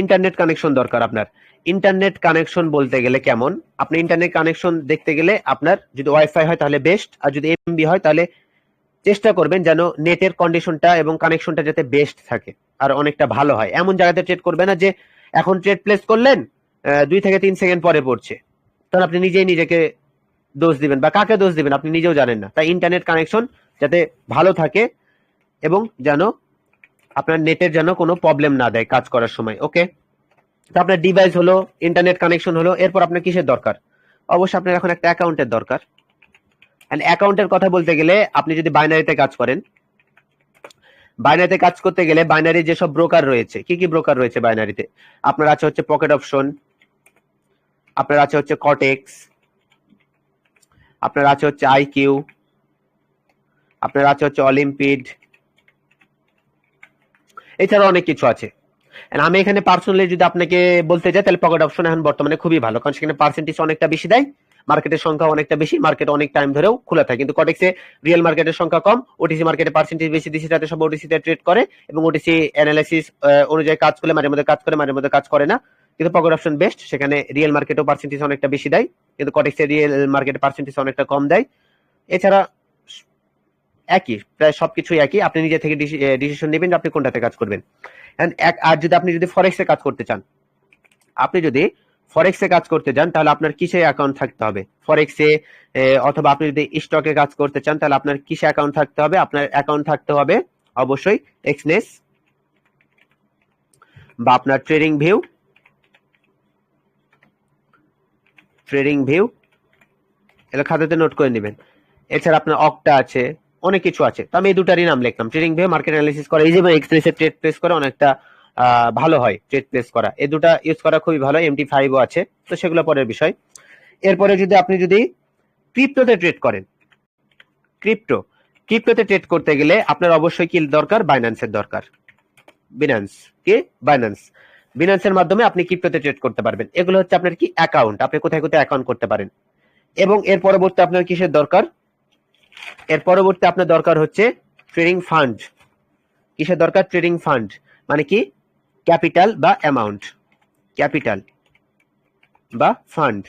ইন্টারনেট কানেকশন দরকার আপনার। ইন্টারনেট কানেকশন বলতে গেলে কেমন? আপনি ইন্টারনেট কানেকশন দেখতে গেলে আপনার যদি ওয়াইফাই হয় তাহলে বেস্ট, আর যদি এমবি হয় তাহলে চেষ্টা করবেন যেন নেটের কন্ডিশনটা এবং কানেকশনটা যাতে বেস্ট থাকে আর অনেকটা ভালো হয়। এমন জায়গাতে ট্রেড করবে না যে এখন ট্রেড প্লেস করলেন 2 থেকে 3 সেকেন্ড পরে পড়ছে, তখন আপনি নিজেই নিজেকে দোষ দিবেন বা কাকে দোষ দিবেন আপনি নিজেও জানেন না। তাই ইন্টারনেট কানেকশন যাতে ভালো থাকে এবং যেন আপনার নেটের যেন কোনো প্রবলেম না দেয় কাজ করার সময়। ওকে, তো আপনার ডিভাইস হলো, ইন্টারনেট কানেকশন হলো, এরপর আপনার কিসের দরকার? অবশ্যই আপনার এখন একটা অ্যাকাউন্টের দরকার। এন্ড অ্যাকাউন্টের কথা বলতে গেলে আপনি যদি বাইনারিতে কাজ করেন, বাইনারিতে কাজ করতে গেলে বাইনারি যেসব ব্রোকার রয়েছে, কি কি ব্রোকার রয়েছে বাইনারিতে? আপনার আছে হচ্ছে পকেট অপশন, আপনার আছে হচ্ছে কটেক্স, আপনার আছে হচ্ছে আইকিউ, আপনার আছে হচ্ছে অলিম্পিড, এছাড়া অনেক কিছু আছে। And আমি এখানে পার্সোনালি যদি আপনাকে বলতে যাই তাহলে পকেট অপশন এখন বর্তমানে খুবই ভালো, কারণ সেখানে পার্সেন্টেজ অনেকটা বেশি দেয়, মার্কেটের সংখ্যা অনেকটা বেশি, মার্কেট অনেক টাইম ধরেও খোলা থাকে। কিন্তু কটেক্সে রিয়েল মার্কেটের সংখ্যা কম, ওটিসি মার্কেটে পার্সেন্টেজ বেশি দিচ্ছে, যাতে সব ওটিসি তে ট্রেড করে এবং ওটিসি অ্যানালাইসিস অনুযায়ী কাজ করলে মাঝে মধ্যে কাজ করে, মাঝে মধ্যে কাজ করে না। কিন্তু পকেট অপশন বেস্ট, সেখানে রিয়েল মার্কেটেও পার্সেন্টেজ অনেকটা বেশি দেয়, কিন্তু কটেক্সে রিয়েল মার্কেটে পার্সেন্টেজ অনেকটা কম দেয়। এছাড়া একই, প্রায় সবকিছুই একই, আপনি নিজে থেকে ডিসিশন নেবেন যে আপনি কোনটাতে কাজ করবেন। আর যদি আপনি যদি ফরেক্সে কাজ করতে চান, আপনি যদি ফরেক্সে কাজ করতে চান তাহলে আপনার কিসে অ্যাকাউন্ট থাকতে হবে ফরেক্সে, অথবা আপনি যদি স্টকে কাজ করতে চান তাহলে আপনার কিসে অ্যাকাউন্ট থাকতে হবে? আপনার অ্যাকাউন্ট থাকতে হবে অবশ্যই এক্সনেস বা আপনার ট্রেডিং ভিউ, এগুলো খাতাতে নোট করে নেবেন। এছাড়া আপনার অক্টা আছে, অনেক কিছু আছে। তো আমি এই দুটারই নাম লিখলাম, ট্রেডিং ভিউ, মার্কেট অ্যানালিসিস করা ইজি এবং এক্সপ্রেসে ট্রেড প্লেস করা অনেকটা ভালো হয়। ট্রেড প্লেস করা এই দুটা ইউজ করা খুবই ভালো, MT5ও আছে, তো সেগুলো পরের বিষয়। এরপরে যদি আপনি যদি ক্রিপ্টোতে ট্রেড করেন, ক্রিপ্টোতে ট্রেড করতে গেলে আপনার অবশ্যই কি দরকার? বাইন্যান্সের দরকার। বিনান্সের মাধ্যমে আপনি ক্রিপ্টোতে ট্রেড করতে পারবেন। এগুলো হচ্ছে আপনার কি অ্যাকাউন্ট, আপনি কোথায় কোথায় অ্যাকাউন্ট করতে পারেন। এবং এর পরবর্তী আপনার কিসের দরকার? এর পরবর্তী আপনার দরকার হচ্ছে ট্রেডিং ফান্ড। কিসের দরকার? ট্রেডিং ফান্ড মানে কি? ক্যাপিটাল বা অ্যামাউন্ট, ক্যাপিটাল বা ফান্ড,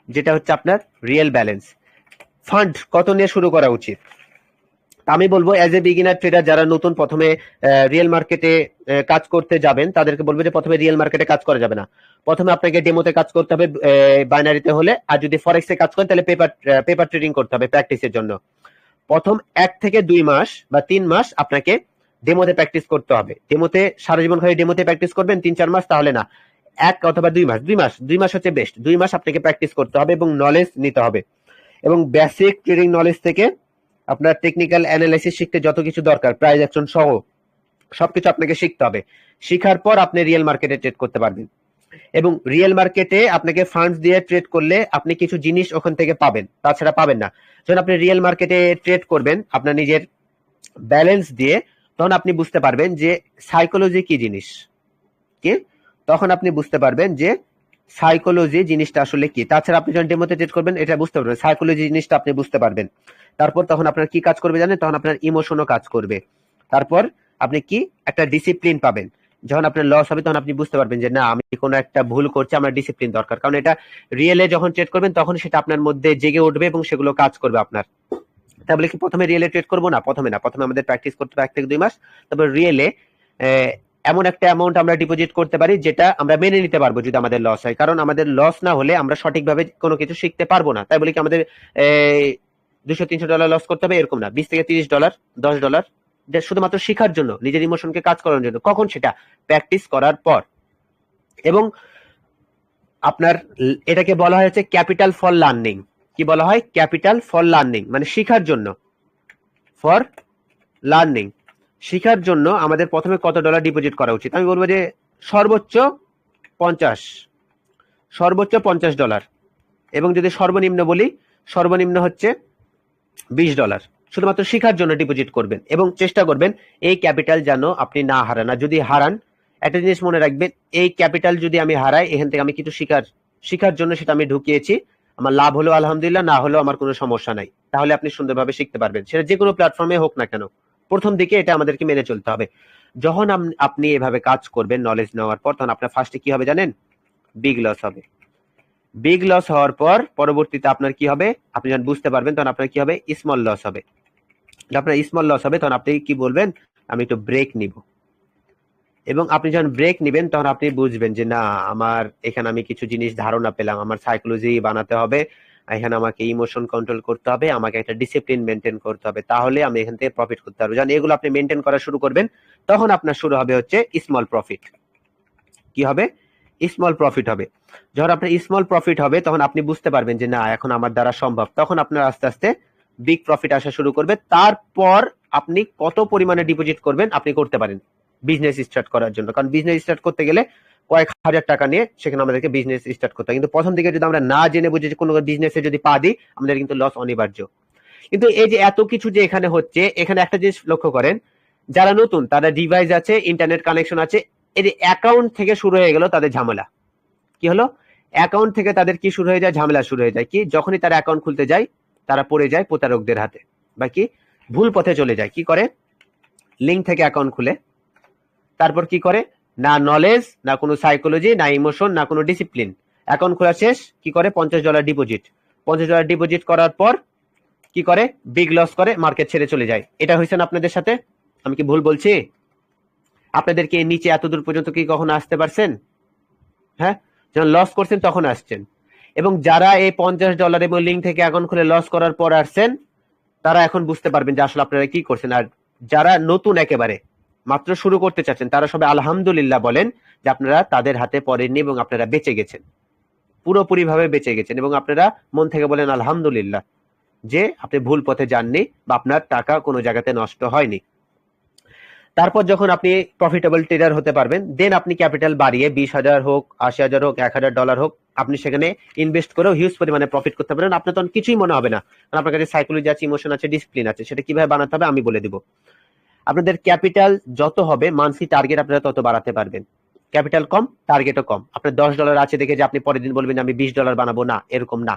যেটা হচ্ছে আপনার রিয়েল ব্যালেন্স। ফান্ড কত নিয়ে শুরু করা উচিত? আমি বলবো এজ এ বিগিনার ট্রেডার, যারা নতুন প্রথমে রিয়েল মার্কেটে কাজ করতে যাবেন, তাদেরকে বলবো যে প্রথমে রিয়েল মার্কেটে কাজ করা যাবে না, প্রথমে আপনাকে ডেমোতে কাজ করতে হবে বাইনারিতে হলে। আর যদি ফরেক্সে কাজ করেন তাহলে পেপার ট্রেডিং করতে হবে প্র্যাকটিসের জন্য। প্রথম 1 থেকে 2 মাস বা 3 মাস আপনাকে ডেমোতে প্র্যাকটিস করতে হবে। ডেমোতে সারা জীবন খালি ডেমোতে প্র্যাকটিস করবেন 3-4 মাস, তাহলে না, 1 অথবা 2 মাস হচ্ছে বেস্ট। 2 মাস আপনাকে প্র্যাকটিস করতে হবে এবং নলেজ নিতে হবে, এবং বেসিক ট্রেডিং নলেজ থেকে আপনার টেকনিক্যাল অ্যানালাইসিস শিখতে যত কিছু দরকার, প্রাইস অ্যাকশন সহ সবকিছু আপনাকে শিখতে হবে। শিখার পর আপনি রিয়েল মার্কেটে ট্রেড করতে পারবেন, এবং রিয়েল মার্কেটে আপনাকে ফান্ডস দিয়ে ট্রেড করলে আপনি কিছু জিনিস ওখান থেকে পাবেন, তাছাড়া পাবেন না। যখন আপনি রিয়েল মার্কেটে ট্রেড করবেন আপনার নিজের ব্যালেন্স দিয়ে, তখন আপনি বুঝতে পারবেন যে সাইকোলজি কি জিনিস, কি তখন আপনি বুঝতে পারবেন যে সাইকোলজি জিনিসটা আসলে কি। তাছাড়া আপনি যখন ডেমোতে ট্রেড করবেন এটা বুঝতে পারবেন, সাইকোলজি জিনিসটা আপনি বুঝতে পারবেন। তারপর তখন আপনার কি কাজ করবে জানেন? তখন আপনার ইমোশনও কাজ করবে। তারপর আপনি কি একটা ডিসিপ্লিন পাবেন। যখন আপনার লস হবে তখন আপনি বুঝতে পারবেন যে না, আমি কোনো একটা ভুল করছি, আমার ডিসিপ্লিন দরকার। কারণ এটা রিয়েলে যখন ট্রেড করবেন তখন সেটা আপনার মধ্যে জেগে উঠবে এবং সেগুলো কাজ করবে আপনার। তাহলে কি প্রথমে রিয়েলে ট্রেড করবো না? প্রথমে না, প্রথমে আমাদের প্র্যাকটিস করতে হবে 1 থেকে 2 মাস। তারপর রিয়েলে এমন একটা অ্যামাউন্ট আমরা ডিপোজিট করতে পারি যেটা আমরা মেনে নিতে পারবো যদি আমাদের লস হয়। কারণ আমাদের লস না হলে আমরা সঠিকভাবে কোনো কিছু শিখতে পারবো না। তাই বলি কি আমাদের $200-300 লস করতে হবে এরকম না, $20-30, $10 শুধুমাত্র শেখার জন্য, নিজের ইমোশনকে কাজ করার জন্য। কখন? সেটা প্র্যাকটিস করার পর। এবং আপনার এটাকে বলা হয়েছে ক্যাপিটাল ফর লার্নিং। কি বলা হয়? ক্যাপিটাল ফর লার্নিং, মানে শেখার জন্য, ফর লার্নিং। শেখার জন্য আমাদের প্রথমে কত ডলার ডিপোজিট করা উচিত? আমি বলবো যে সর্বোচ্চ $50, এবং যদি সর্বনিম্ন বলি, সর্বনিম্ন হচ্ছে $20 শুধুমাত্র শেখার জন্য ডিপোজিট করবেন, এবং চেষ্টা করবেন এই ক্যাপিটাল যেন আপনি না হারান। আর যদি হারান, একটা জিনিস মনে রাখবেন, এই ক্যাপিটাল যদি আমি হারাই, এখান থেকে আমি কিছু শিখার জন্য সেটা আমি ঢুকিয়েছি, আমার লাভ হলো আলহামদুলিল্লাহ, না হলেও আমার কোনো সমস্যা নাই। তাহলে আপনি সুন্দরভাবে শিখতে পারবেন, সেটা যে কোনো প্ল্যাটফর্মে হোক না কেন। প্রথম দিকে এটা আমাদেরকে মেনে চলতে হবে। যখন আপনি এভাবে কাজ করবেন নলেজ নেওয়ার পর, তখন আপনার ফার্স্টে কি হবে জানেন? বিগ লস হবে। বিগ লস হওয়ার পর পরবর্তীতে আপনার কি হবে? আপনি যখন বুঝতে পারবেন তখন আপনার কি হবে? স্মল লস হবে। আপনার স্মল লস হবে, তখন আপনি কি বলবেন, আমি একটু ব্রেক নিব। এবং আপনি যখন ব্রেক নিবেন তখন আপনি বুঝবেন যে না, আমার এখানে আমি কিছু জিনিস ধারণা পেলাম, আমার সাইকোলজি বানাতে হবে, এখানে আমাকে ইমোশন কন্ট্রোল করতে হবে, আমাকে একটা ডিসিপ্লিন মেনটেন করতে হবে, তাহলে আমি এখান থেকে প্রফিট করতে পারবো। যখন এগুলো আপনি মেনটেন করা শুরু করবেন তখন আপনার শুরু হবে হচ্ছে স্মল প্রফিট। কি হবে? স্মল প্রফিট হবে। যখন আপনার স্মল প্রফিট হবে তখন আপনি বুঝতে পারবেন যে না, এখন আমার দ্বারা সম্ভব, তখন আপনার আস্তে আস্তে বিগ প্রফিট আসা শুরু করবে। তারপর আপনি কত পরিমাণে ডিপোজিট করবেন আপনি করতে পারেন বিজনেস স্টার্ট করার জন্য, কারণ বিজনেস স্টার্ট করতে গেলে কয়েক হাজার টাকা নিয়ে সেখানে আমাদেরকে বিজনেস স্টার্ট করতে হয়। কিন্তু প্রথম দিকে যদি আমরা না জেনে বুঝে কোনো বিজনেসে যদি পা দিই, আমাদের কিন্তু লস অনিবার্য। কিন্তু এই যে এত কিছু যে এখানে হচ্ছে, এখানে একটা জিনিস লক্ষ্য করেন, যারা নতুন তারা ডিভাইস আছে, ইন্টারনেট কানেকশন আছে, এই যে অ্যাকাউন্ট থেকে শুরু হয়ে গেল তাদের ঝামেলা। কি হলো? অ্যাকাউন্ট থেকে তাদের কি শুরু হয়ে যায়? ঝামেলা শুরু হয়ে যায়। কি? যখনই তারা অ্যাকাউন্ট খুলতে যায় তারা পড়ে যায় প্রতারকদের হাতে, বা কি ভুল পথে চলে যায়। কি করে? লিঙ্ক থেকে অ্যাকাউন্ট খুলে, তারপর কি করে, না নলেজ, না কোনো সাইকোলজি, না ইমোশন, না কোনো ডিসিপ্লিন, অ্যাকাউন্ট খোলা শেষ, কি করে, $50 ডিপোজিট। $50 ডিপোজিট করার পর কি করে? বিগ লস করে মার্কেট ছেড়ে চলে যায়। এটা হয়েছে না আপনাদের সাথে? আমি কি ভুল বলছি? আপনাদেরকে নিচে এত দূর পর্যন্ত কি কখনো আসতে পারছেন? হ্যাঁ, যখন লস করছেন তখন আসছেন। এবং যারা এই $50 এবং লিঙ্ক থেকে অ্যাকাউন্ট খুলে লস করার পর আসছেন, তারা এখন বুঝতে পারবেন যে আসলে আপনারা কি করছেন। আর যারা নতুন একেবারে মাত্র শুরু করতে চাচ্ছেন, তারা সবাই আলহামদুলিল্লাহ বলেন যে আপনারা তাদের হাতে পড়েননি এবং আপনারা বেঁচে গেছেন, পুরোপুরি ভাবে বেঁচে গেছেন। এবং আপনারা মন থেকে বলেন আলহামদুলিল্লাহ যে আপনি ভুল পথে যাননি বা আপনার টাকা কোনো জায়গাতে নষ্ট হয়নি। তারপর যখন আপনি প্রফিটেবল ট্রেডার হতে পারবেন, দেন আপনি ক্যাপিটাল বাড়িয়ে 20,000 হোক, 80,000 হোক, $1,000 হোক, আপনি সেখানে ইনভেস্ট করেও হিউজ পরিমাণে প্রফিট করতে পারেন। আপনার তখন কিছুই মনে হবে না, কারণ আপনার কাছে সাইকোলজি আছে, ইমোশন আছে, ডিসিপ্লিন আছে। সেটা কিভাবে বানাতে হবে আমি বলে দিব। আপনাদের ক্যাপিটাল যত হবে, মান্থলি টার্গেট আপনারা তত বাড়াতে পারবেন। ক্যাপিটাল কম, টার্গেটও কম। আপনার $10 আছে দেখে যে আপনি পরের দিন বলবেন আমি $20 বানাবো, না, এরকম না,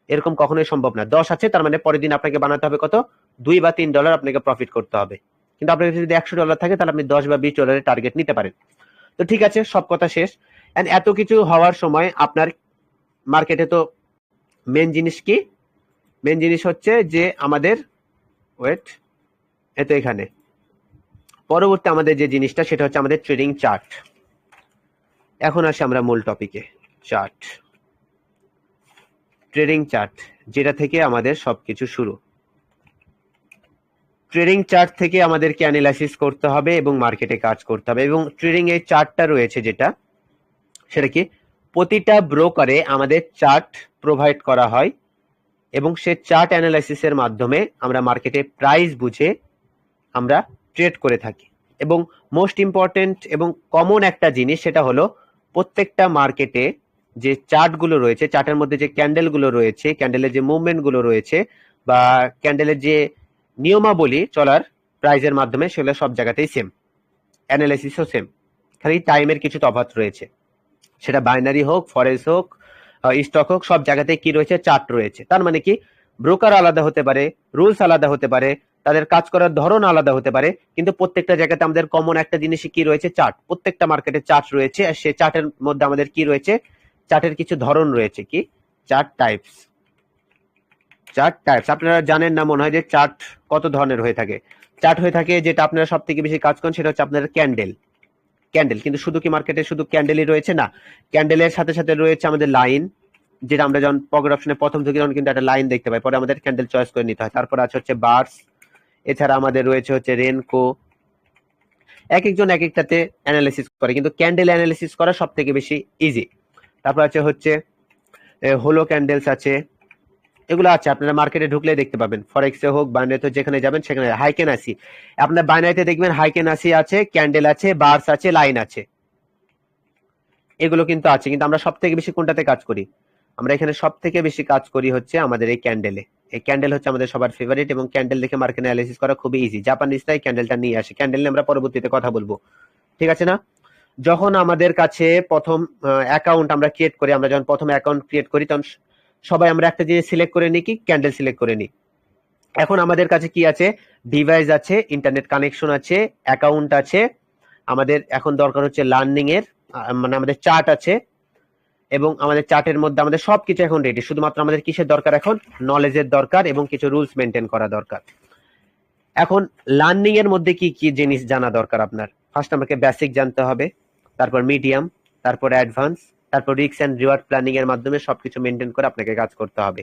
এরকম কখনোই সম্ভব না। 10 আছে তার মানে পরের দিন আপনাকে বানাতে হবে কত? $2 বা $3 আপনাকে প্রফিট করতে হবে। কিন্তু আপনার কাছে যদি $100 থাকে তাহলে আপনি $10 বা $20 টার্গেট নিতে পারেন। তো ঠিক আছে, সব কথা শেষ। এন্ড এত কিছু হওয়ার সময় আপনার মার্কেটে তো মেন জিনিস কি? মেন জিনিস হচ্ছে যে আমাদের ওয়েট, এত এখানে পরবর্তী আমাদের যে জিনিসটা সেটা হচ্ছে আমাদের ট্রেডিং চার্ট। এখন আসি আমরা মূল টপিকে, চার্ট, ট্রেডিং চার্ট, যেটা থেকে আমাদের সবকিছু শুরু। ট্রেডিং চার্ট থেকে আমাদেরকে অ্যানালাইসিস করতে হবে এবং মার্কেটে কাজ করতে হবে। এবং ট্রেডিং এর চার্টটা রয়েছে যেটা, সেটা কি, প্রতিটা ব্রোকারে আমাদের চার্ট প্রোভাইড করা হয় এবং সে চার্ট অ্যানালাইসিসের মাধ্যমে আমরা মার্কেটে প্রাইস বুঝে আমরা ট্রেড করে থাকি। এবং মোস্ট ইম্পর্টেন্ট এবং কমন একটা জিনিস, সেটা হলো প্রত্যেকটা মার্কেটে যে চার্টগুলো রয়েছে, চার্টের মধ্যে যে ক্যান্ডেলগুলো রয়েছে, ক্যান্ডেলের যে মুভমেন্টগুলো রয়েছে বা ক্যান্ডেলের যে নিয়মাবলী চলার প্রাইজের মাধ্যমে, সেগুলো সব জায়গাতেই সেম, অ্যানালাইসিসও সেম, খালি টাইমের কিছু তফাৎ রয়েছে। সেটা বাইনারি হোক, ফরেক্স হোক, স্টক হোক, সব জায়গাতেই কি রয়েছে? চার্ট রয়েছে। তার মানে কি, ব্রোকার আলাদা হতে পারে, রুলস আলাদা হতে পারে, তাদের কাজ করার ধরন আলাদা হতে পারে, কিন্তু প্রত্যেকটা জায়গাতে আমাদের কমন একটা জিনিসই কি রয়েছে? চার্ট। প্রত্যেকটা মার্কেটে চার্ট রয়েছে, আর সেই চার্টের মধ্যে আমাদের কি রয়েছে? চার্টের কিছু ধরন রয়েছে। কি? Chart types. চার্ট টাইপস আপনারা জানেন না মনে হয় যে চার্ট কত ধরনের হয়ে থাকে। চার্ট হয়ে থাকে, যেটা আপনারা সব থেকে বেশি কাজ করেন সেটা হচ্ছে আপনার ক্যান্ডেল। ক্যান্ডেল কিন্তু শুধু কি মার্কেটে শুধু ক্যান্ডেলই রয়েছে? না, ক্যান্ডেলের সাথে সাথে রয়েছে আমাদের লাইন, যেটা আমরা যখন পকেট অপশনে প্রথম ঢুকি তখন কিন্তু একটা লাইন দেখতে পাই, পরে আমাদের ক্যান্ডেল চয়েস করে নিতে হয়। তারপর আছে হচ্ছে বার্স, এছাড়া আমাদের রয়েছে হচ্ছে রেনকো। এক একজন এক একটাতে অ্যানালিসিস করে, কিন্তু ক্যান্ডেল অ্যানালিসিস করা সব থেকে বেশি ইজি। তারপর আছে হচ্ছে হোলো ক্যান্ডেলস আছে, এগুলো আছে, আপনারা মার্কেটে ঢুকলে দেখতে পাবেন। ফরেক্সে হোক, বাইনারিতে, যেখানে যাবেন সেখানে হাইকেন আসি, আপনার বাইনারিতে দেখবেন হাইকেন আসি আছে, ক্যান্ডেল আছে, বার্স আছে, লাইন আছে, এগুলো কিন্তু আছে। কিন্তু আমরা সব থেকে বেশি কোনটাতে কাজ করি? আমরা এখানে সব থেকে বেশি কাজ করি হচ্ছে আমাদের এই ক্যান্ডেলে। এই ক্যান্ডেল হচ্ছে আমাদের সবার ফেভারিট এবং ক্যান্ডেল দেখে মার্কেট অ্যানালাইসিস করা খুবই ইজি। জাপানিজ তাই ক্যান্ডেলটা নিয়ে আসে, ক্যান্ডেল নিয়ে আমরা পরবর্তীতে কথা বলবো, ঠিক আছে না? যখন আমাদের কাছে প্রথম অ্যাকাউন্ট আমরা ক্রিয়েট করি, আমরা যখন প্রথম অ্যাকাউন্ট ক্রিয়েট করি তখন সবাই আমরা একটা জিনিস সিলেক্ট করে নিই, কি? ক্যান্ডেল সিলেক্ট করে নিই। এখন আমাদের কাছে কি আছে? ডিভাইস আছে, ইন্টারনেট কানেকশন আছে, অ্যাকাউন্ট আছে, আমাদের এখন দরকার হচ্ছে লার্নিং এর, মানে আমাদের চার্ট আছে, এবং আমাদের চার্টের মধ্যে আমাদের সবকিছু এখন রেডি। শুধুমাত্র আমাদের কিসের দরকার? এখন নলেজের দরকার এবং কিছু রুলস মেনটেন করা দরকার। এখন লার্নিং এর মধ্যে কি কি জিনিস জানা দরকার আপনার? ফার্স্ট আমাকে বেসিক জানতে হবে, তারপর মিডিয়াম, তারপর অ্যাডভান্স, তারপর রিস্ক এন্ড রিওয়ার্ড প্ল্যানিং এর মাধ্যমে সবকিছু মেনটেন করে আপনাকে কাজ করতে হবে।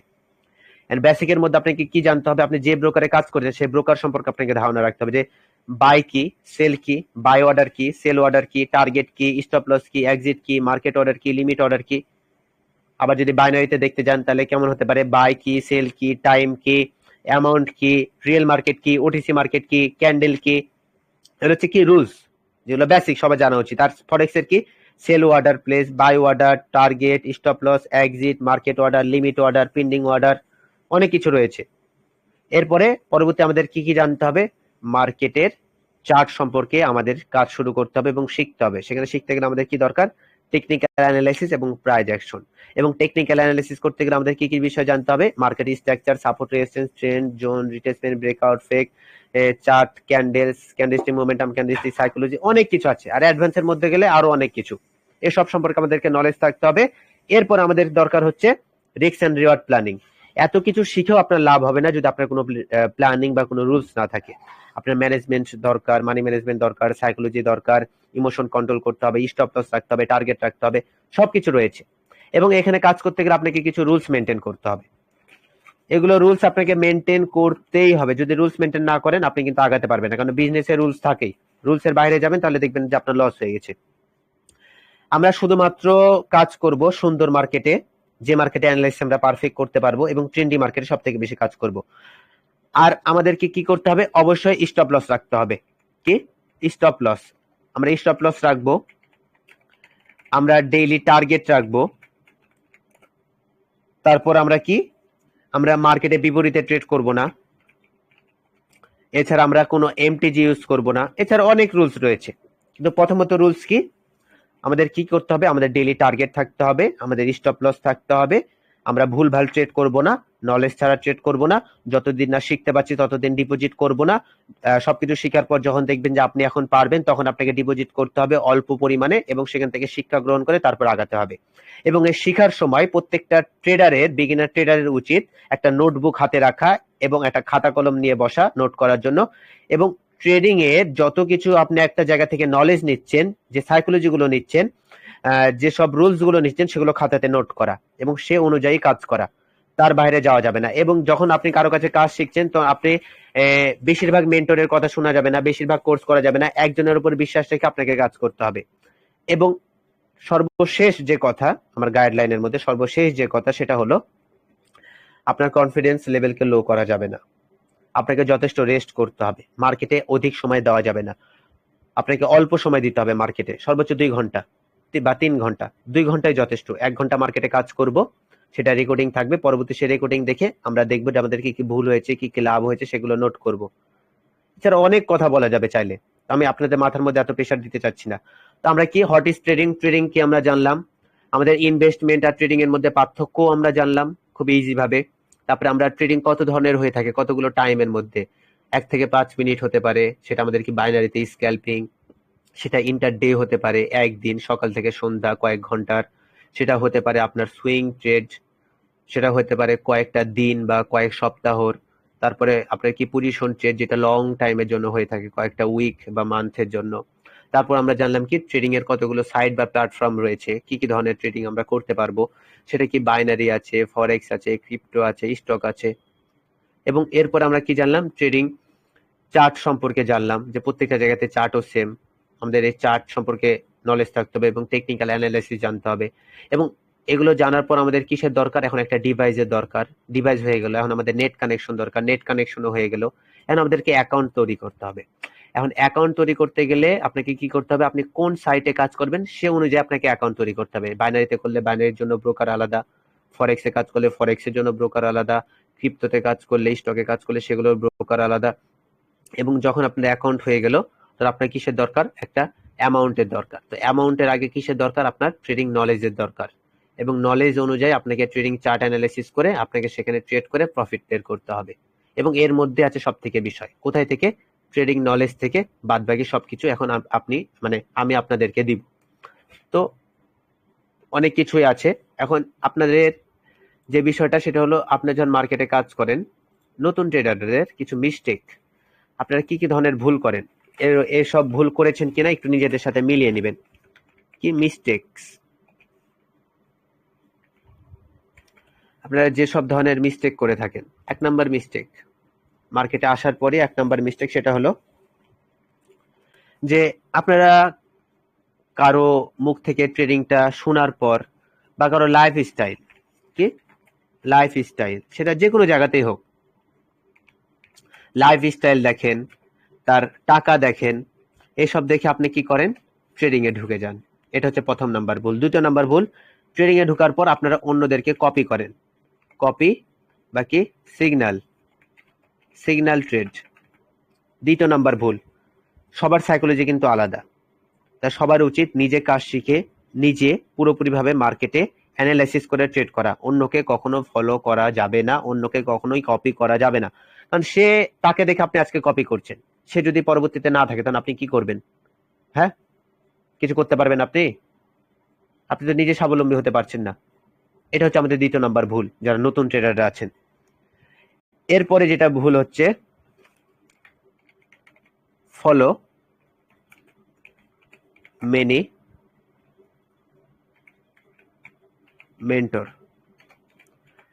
এন্ড বেসিক এর মধ্যে আপনাকে কি জানতে হবে? আপনি যে ব্রোকারে কাজ করছেন সেই ব্রোকার সম্পর্কে আপনাকে ধারণা রাখতে হবে, যে বাই কি, সেল কি, বাই অর্ডার কি, সেল অর্ডার কি, টার্গেট কি, স্টপ লস কি, এক্সিট কি, মার্কেট অর্ডার কি, লিমিট অর্ডার কি। আবার যদি বাইনারিতে দেখতে যান তাহলে কেমন হতে পারে, বাই কি, সেল কি, টাইম কি, অ্যামাউন্ট কি, রিয়েল মার্কেট কি, ওটিসি মার্কেট কি, ক্যান্ডেল কি। এর হচ্ছে কি রুলস, যেগুলো বেসিক সবাই জানা উচিত। আর ফরেক্স এর কি, sell order, place, buy order, target, stop loss, exit, market order, limit order, pending order, অনেক কিছু রয়েছে। এরপরে পরবর্তী আমাদের কি কি জানতে হবে? মার্কেটের চার্ট সম্পর্কে আমাদের কাজ শুরু করতে হবে এবং শিখতে হবে। সেখানে শিখতে গেলে আমাদের কি দরকার? টেকনিক্যাল অ্যানালাইসিস এবং প্রাইস অ্যাকশন। এবং টেকনিক্যাল অ্যানালাইসিস করতে গেলে আমাদের কি কি বিষয় জানতে হবে? Market structure, support, resistance, trend, zone, retracement, breakout, fake, chart, candles, candlestick momentum, candlestick psychology, অনেক কিছু আছে। আর অ্যাডভান্সের মধ্যে গেলে আরো অনেক কিছু। এসব সম্পর্কে আমাদেরকে নলেজ থাকতে হবে। এরপর আমাদের দরকার হচ্ছে রিস্ক এন্ড রিওয়ার্ড প্ল্যানিং। এত কিছু শিখেও আপনার লাভ হবে না যদি আপনার কোনো প্ল্যানিং বা কোনো রুলস না থাকে। আপনার ম্যানেজমেন্ট দরকার, মানি ম্যানেজমেন্ট দরকার, সাইকোলজি দরকার, ইমোশন কন্ট্রোল করতে হবে, স্টপ লস রাখতে হবে, টার্গেট রাখতে হবে, সবকিছু রয়েছে। এবং এখানে কাজ করতে গেলে আপনাকে কিছু রুলস মেনটেন করতে হবে। এগুলো রুলস আপনাকে মেনটেন করতেই হবে। যদি রুলস মেনটেন না করেন আপনি কিন্তু আগাতে পারবেন না, কারণ বিজনেসের রুলস থাকেই। রুলসের বাইরে যাবেন তাহলে দেখবেন যে আপনার লস হয়ে গেছে। আমরা শুধুমাত্র কাজ করব সুন্দর মার্কেটে, যে মার্কেটে অ্যানালাইসিস আমরা পারফেক্ট করতে পারবো, এবং ট্রেন্ডি মার্কেটে সব থেকে বেশি কাজ করব। আর আমাদেরকে কি করতে হবে? অবশ্যই স্টপ লস রাখতে হবে। কি? Stop loss. আমরা স্টপ লস রাখবো, আমরা ডেইলি টার্গেট রাখবো। তারপর আমরা কি, আমরা মার্কেটে বিপরীতে ট্রেড করব না। এছাড়া আমরা কোনো এমটিজি ইউজ করব না। এছাড়া অনেক রুলস রয়েছে, কিন্তু প্রথমত রুলস কি? আমাদের কি করতে হবে? আমাদের ডেইলি টার্গেট থাকতে হবে, আমাদের স্টপ লস থাকতে হবে, আমরা ভুলভাল ট্রেড করব না, নলেজ ছাড়া ট্রেড করব না, যতদিন না শিখতে পারছি ততদিন ডিপোজিট করব না। সবকিছু শিখার পর যখন দেখবেন যে আপনি এখন পারবেন, তখন আপনাকে ডিপোজিট করতে হবে অল্প পরিমাণে, এবং সেখান থেকে শিক্ষা গ্রহণ করে তারপর আগাতে হবে। এবং এই শিখার সময় প্রত্যেকটা ট্রেডারের, বিগিনার ট্রেডারের উচিত একটা নোটবুক হাতে রাখা এবং একটা খাতা কলম নিয়ে বসা নোট করার জন্য। এবং ট্রেডিং এর যত কিছু আপনি একটা জায়গা থেকে নলেজ নিচ্ছেন, যে সাইকোলজি গুলো নিচ্ছেন, যেসব রুলস গুলো নিচ্ছেন, সেগুলো খাতাতে নোট করা এবং সে অনুযায়ী কাজ করা। তার বাইরে যাওয়া যাবে না। এবং যখন আপনি কারো কাছে কাজ শিখছেন, তো আপনি বেশিরভাগ মেন্টরের কথা শোনা যাবে না, বেশিরভাগ কোর্স করা যাবে না। একজনের উপর বিশ্বাস রেখে আপনাকে কাজ করতে হবে। এবং সর্বশেষ যে কথা, আমার গাইডলাইনের মধ্যে সর্বশেষ যে কথা, সেটা হলো আপনার কনফিডেন্স লেভেলকে লো করা যাবে না। আপনাকে যথেষ্ট রেস্ট করতে হবে। মার্কেটে অধিক সময় দেওয়া যাবে না। আপনাকে অল্প সময় দিতে হবে মার্কেটে, সর্বোচ্চ 2 ঘন্টা বা 3 ঘন্টা। 2 ঘন্টাই যথেষ্ট। 1 ঘন্টা মার্কেটে কাজ করব, সেটা রেকর্ডিং থাকবে। পরবর্তী সেই রেকর্ডিং দেখে আমরা দেখবো যে আমাদের কি কি ভুল হয়েছে, কি কি লাভ হয়েছে, সেগুলো নোট করব। এছাড়া অনেক কথা বলা যাবে চাইলে, আমি আপনাদের মাথার মধ্যে এত প্রেশার দিতে চাচ্ছি না। তো আমরা কি, হোয়াট ইজ ট্রেডিং, ট্রেডিং কি আমরা জানলাম। আমাদের ইনভেস্টমেন্ট আর ট্রেডিং এর মধ্যে পার্থক্য আমরা জানলাম খুব ইজি ভাবে। তারপরে আমরা ট্রেডিং কত ধরনের হয়ে থাকে, কতগুলো টাইমের মধ্যে, 1 থেকে 5 মিনিট হতে পারে, সেটা আমাদের কি বাইনারিতে স্ক্যালপিং, সেটা ইন্টার ডে হতে পারে, একদিন সকাল থেকে সন্ধ্যা কয়েক ঘন্টার, সেটা হতে পারে আপনার সুইং ট্রেড, সেটা হতে পারে কয়েকটা দিন বা কয়েক সপ্তাহর। তারপরে আপনার কি পজিশন ট্রেড, যেটা লং টাইমের জন্য হয়ে থাকে, কয়েকটা উইক বা মান্থের জন্য। তারপর আমরা জানলাম কি ট্রেডিং এর কতগুলো সাইট বা প্ল্যাটফর্ম রয়েছে, কি কি ধরনের ট্রেডিং আমরা করতে পারবো। সেটা কি বাইনারি আছে, ফরেক্স আছে, ক্রিপ্টো আছে, স্টক আছে। এবং এরপর আমরা কি জানলাম? ট্রেডিং চার্ট সম্পর্কে জানলাম, যে প্রত্যেকটা জায়গাতে চার্টও সেম। আমাদের এই চার্ট সম্পর্কে নলেজ থাকতে হবে এবং টেকনিক্যাল অ্যানালাইসিস জানতে হবে। এবং এগুলো জানার পর আমাদের কিসের দরকার? এখন একটা ডিভাইসের দরকার। ডিভাইস হয়ে গেল, এখন আমাদের নেট কানেকশন দরকার, নেট কানেকশনও হয়ে গেল। এখন আমাদেরকে অ্যাকাউন্ট তৈরি করতে হবে। এখন অ্যাকাউন্ট তৈরি করতে গেলে আপনাকে কি করতে হবে? আপনি কোন সাইটে কাজ করবেন সে অনুযায়ী আপনাকে অ্যাকাউন্ট তৈরি করতে হবে। বাইনারিতে করলে বাইনারির জন্য ব্রোকার আলাদা, ফরেক্সে কাজ করলে ফরেক্সের জন্য ব্রোকার আলাদা, ক্রিপ্টোতে কাজ করলে, স্টকে কাজ করলে সেগুলোর ব্রোকার আলাদা। এবং যখন আপনার অ্যাকাউন্ট হয়ে গেল, তো আপনার কিসের দরকার? একটা অ্যামাউন্টের দরকার। তো অ্যামাউন্টের আগে কিসের দরকার? আপনার ট্রেডিং নলেজের দরকার। এবং নলেজ অনুযায়ী আপনাকে ট্রেডিং চার্ট অ্যানালাইসিস করে আপনাকে সেখানে ট্রেড করে প্রফিট বের করতে হবে। এবং এর মধ্যে আছে সব থেকে বিষয়, কোথায় থেকে? ট্রেডিং নলেজ থেকে। বাদ বাকি সবকিছু এখন আপনি, মানে আমি আপনাদেরকে দিব। তো অনেক কিছুই আছে। এখন আপনাদের যে বিষয়টা, সেটা হলো আপনি যখন মার্কেটে কাজ করেন, নতুন ট্রেডারদের কিছু মিস্টেক আপনারা কি কি ধরনের ভুল করেন, এসব ভুল করেছেন কিনা একটু নিজেদের সাথে মিলিয়ে নেবেন। কি মিস্টেকস, আপনারা যেসব ধরনের মিস্টেক করে থাকেন। 1 নাম্বার মিস্টেক, মার্কেটে আসার পরে 1 নাম্বার মিস্টেক সেটা হলো যে আপনারা কারো মুখ থেকে ট্রেডিংটা শোনার পর বা কারো লাইফস্টাইল, কি লাইফস্টাইল সেটা যে কোনো জায়গাতেই হোক, লাইফস্টাইল দেখেন, তার টাকা দেখেন, এসব দেখে আপনি কি করেন, ট্রেডিং এ ঢুকে যান। এটা হচ্ছে প্রথম নাম্বার ভুল। দ্বিতীয় নাম্বার ভুল, ট্রেডিং এ ঢোকার পর আপনারা অন্যদেরকে কপি করেন, কপি বা কি সিগন্যাল ট্রেড। দ্বিতীয় নাম্বার ভুল, সবার সাইকোলজি কিন্তু আলাদা, তা সবার উচিত নিজে কাজ শিখে নিজে পুরোপুরিভাবে মার্কেটে অ্যানালাইসিস করে ট্রেড করা। অন্যকে কখনো ফলো করা যাবে না, অন্যকে কখনোই কপি করা যাবে না। কারণ সে, তাকে দেখে আপনি আজকে কপি করছেন, সে যদি পরবর্তীতে না থাকে তখন আপনি কি করবেন? হ্যাঁ, কিছু করতে পারবেন আপনি? আপনি তো নিজে স্বাবলম্বী হতে পারছেন না। এটা হচ্ছে আমাদের দ্বিতীয় নাম্বার ভুল যারা নতুন ট্রেডাররা আছেন। এরপরে যেটা ভুল হচ্ছে, ফলো মেনি মেন্টর।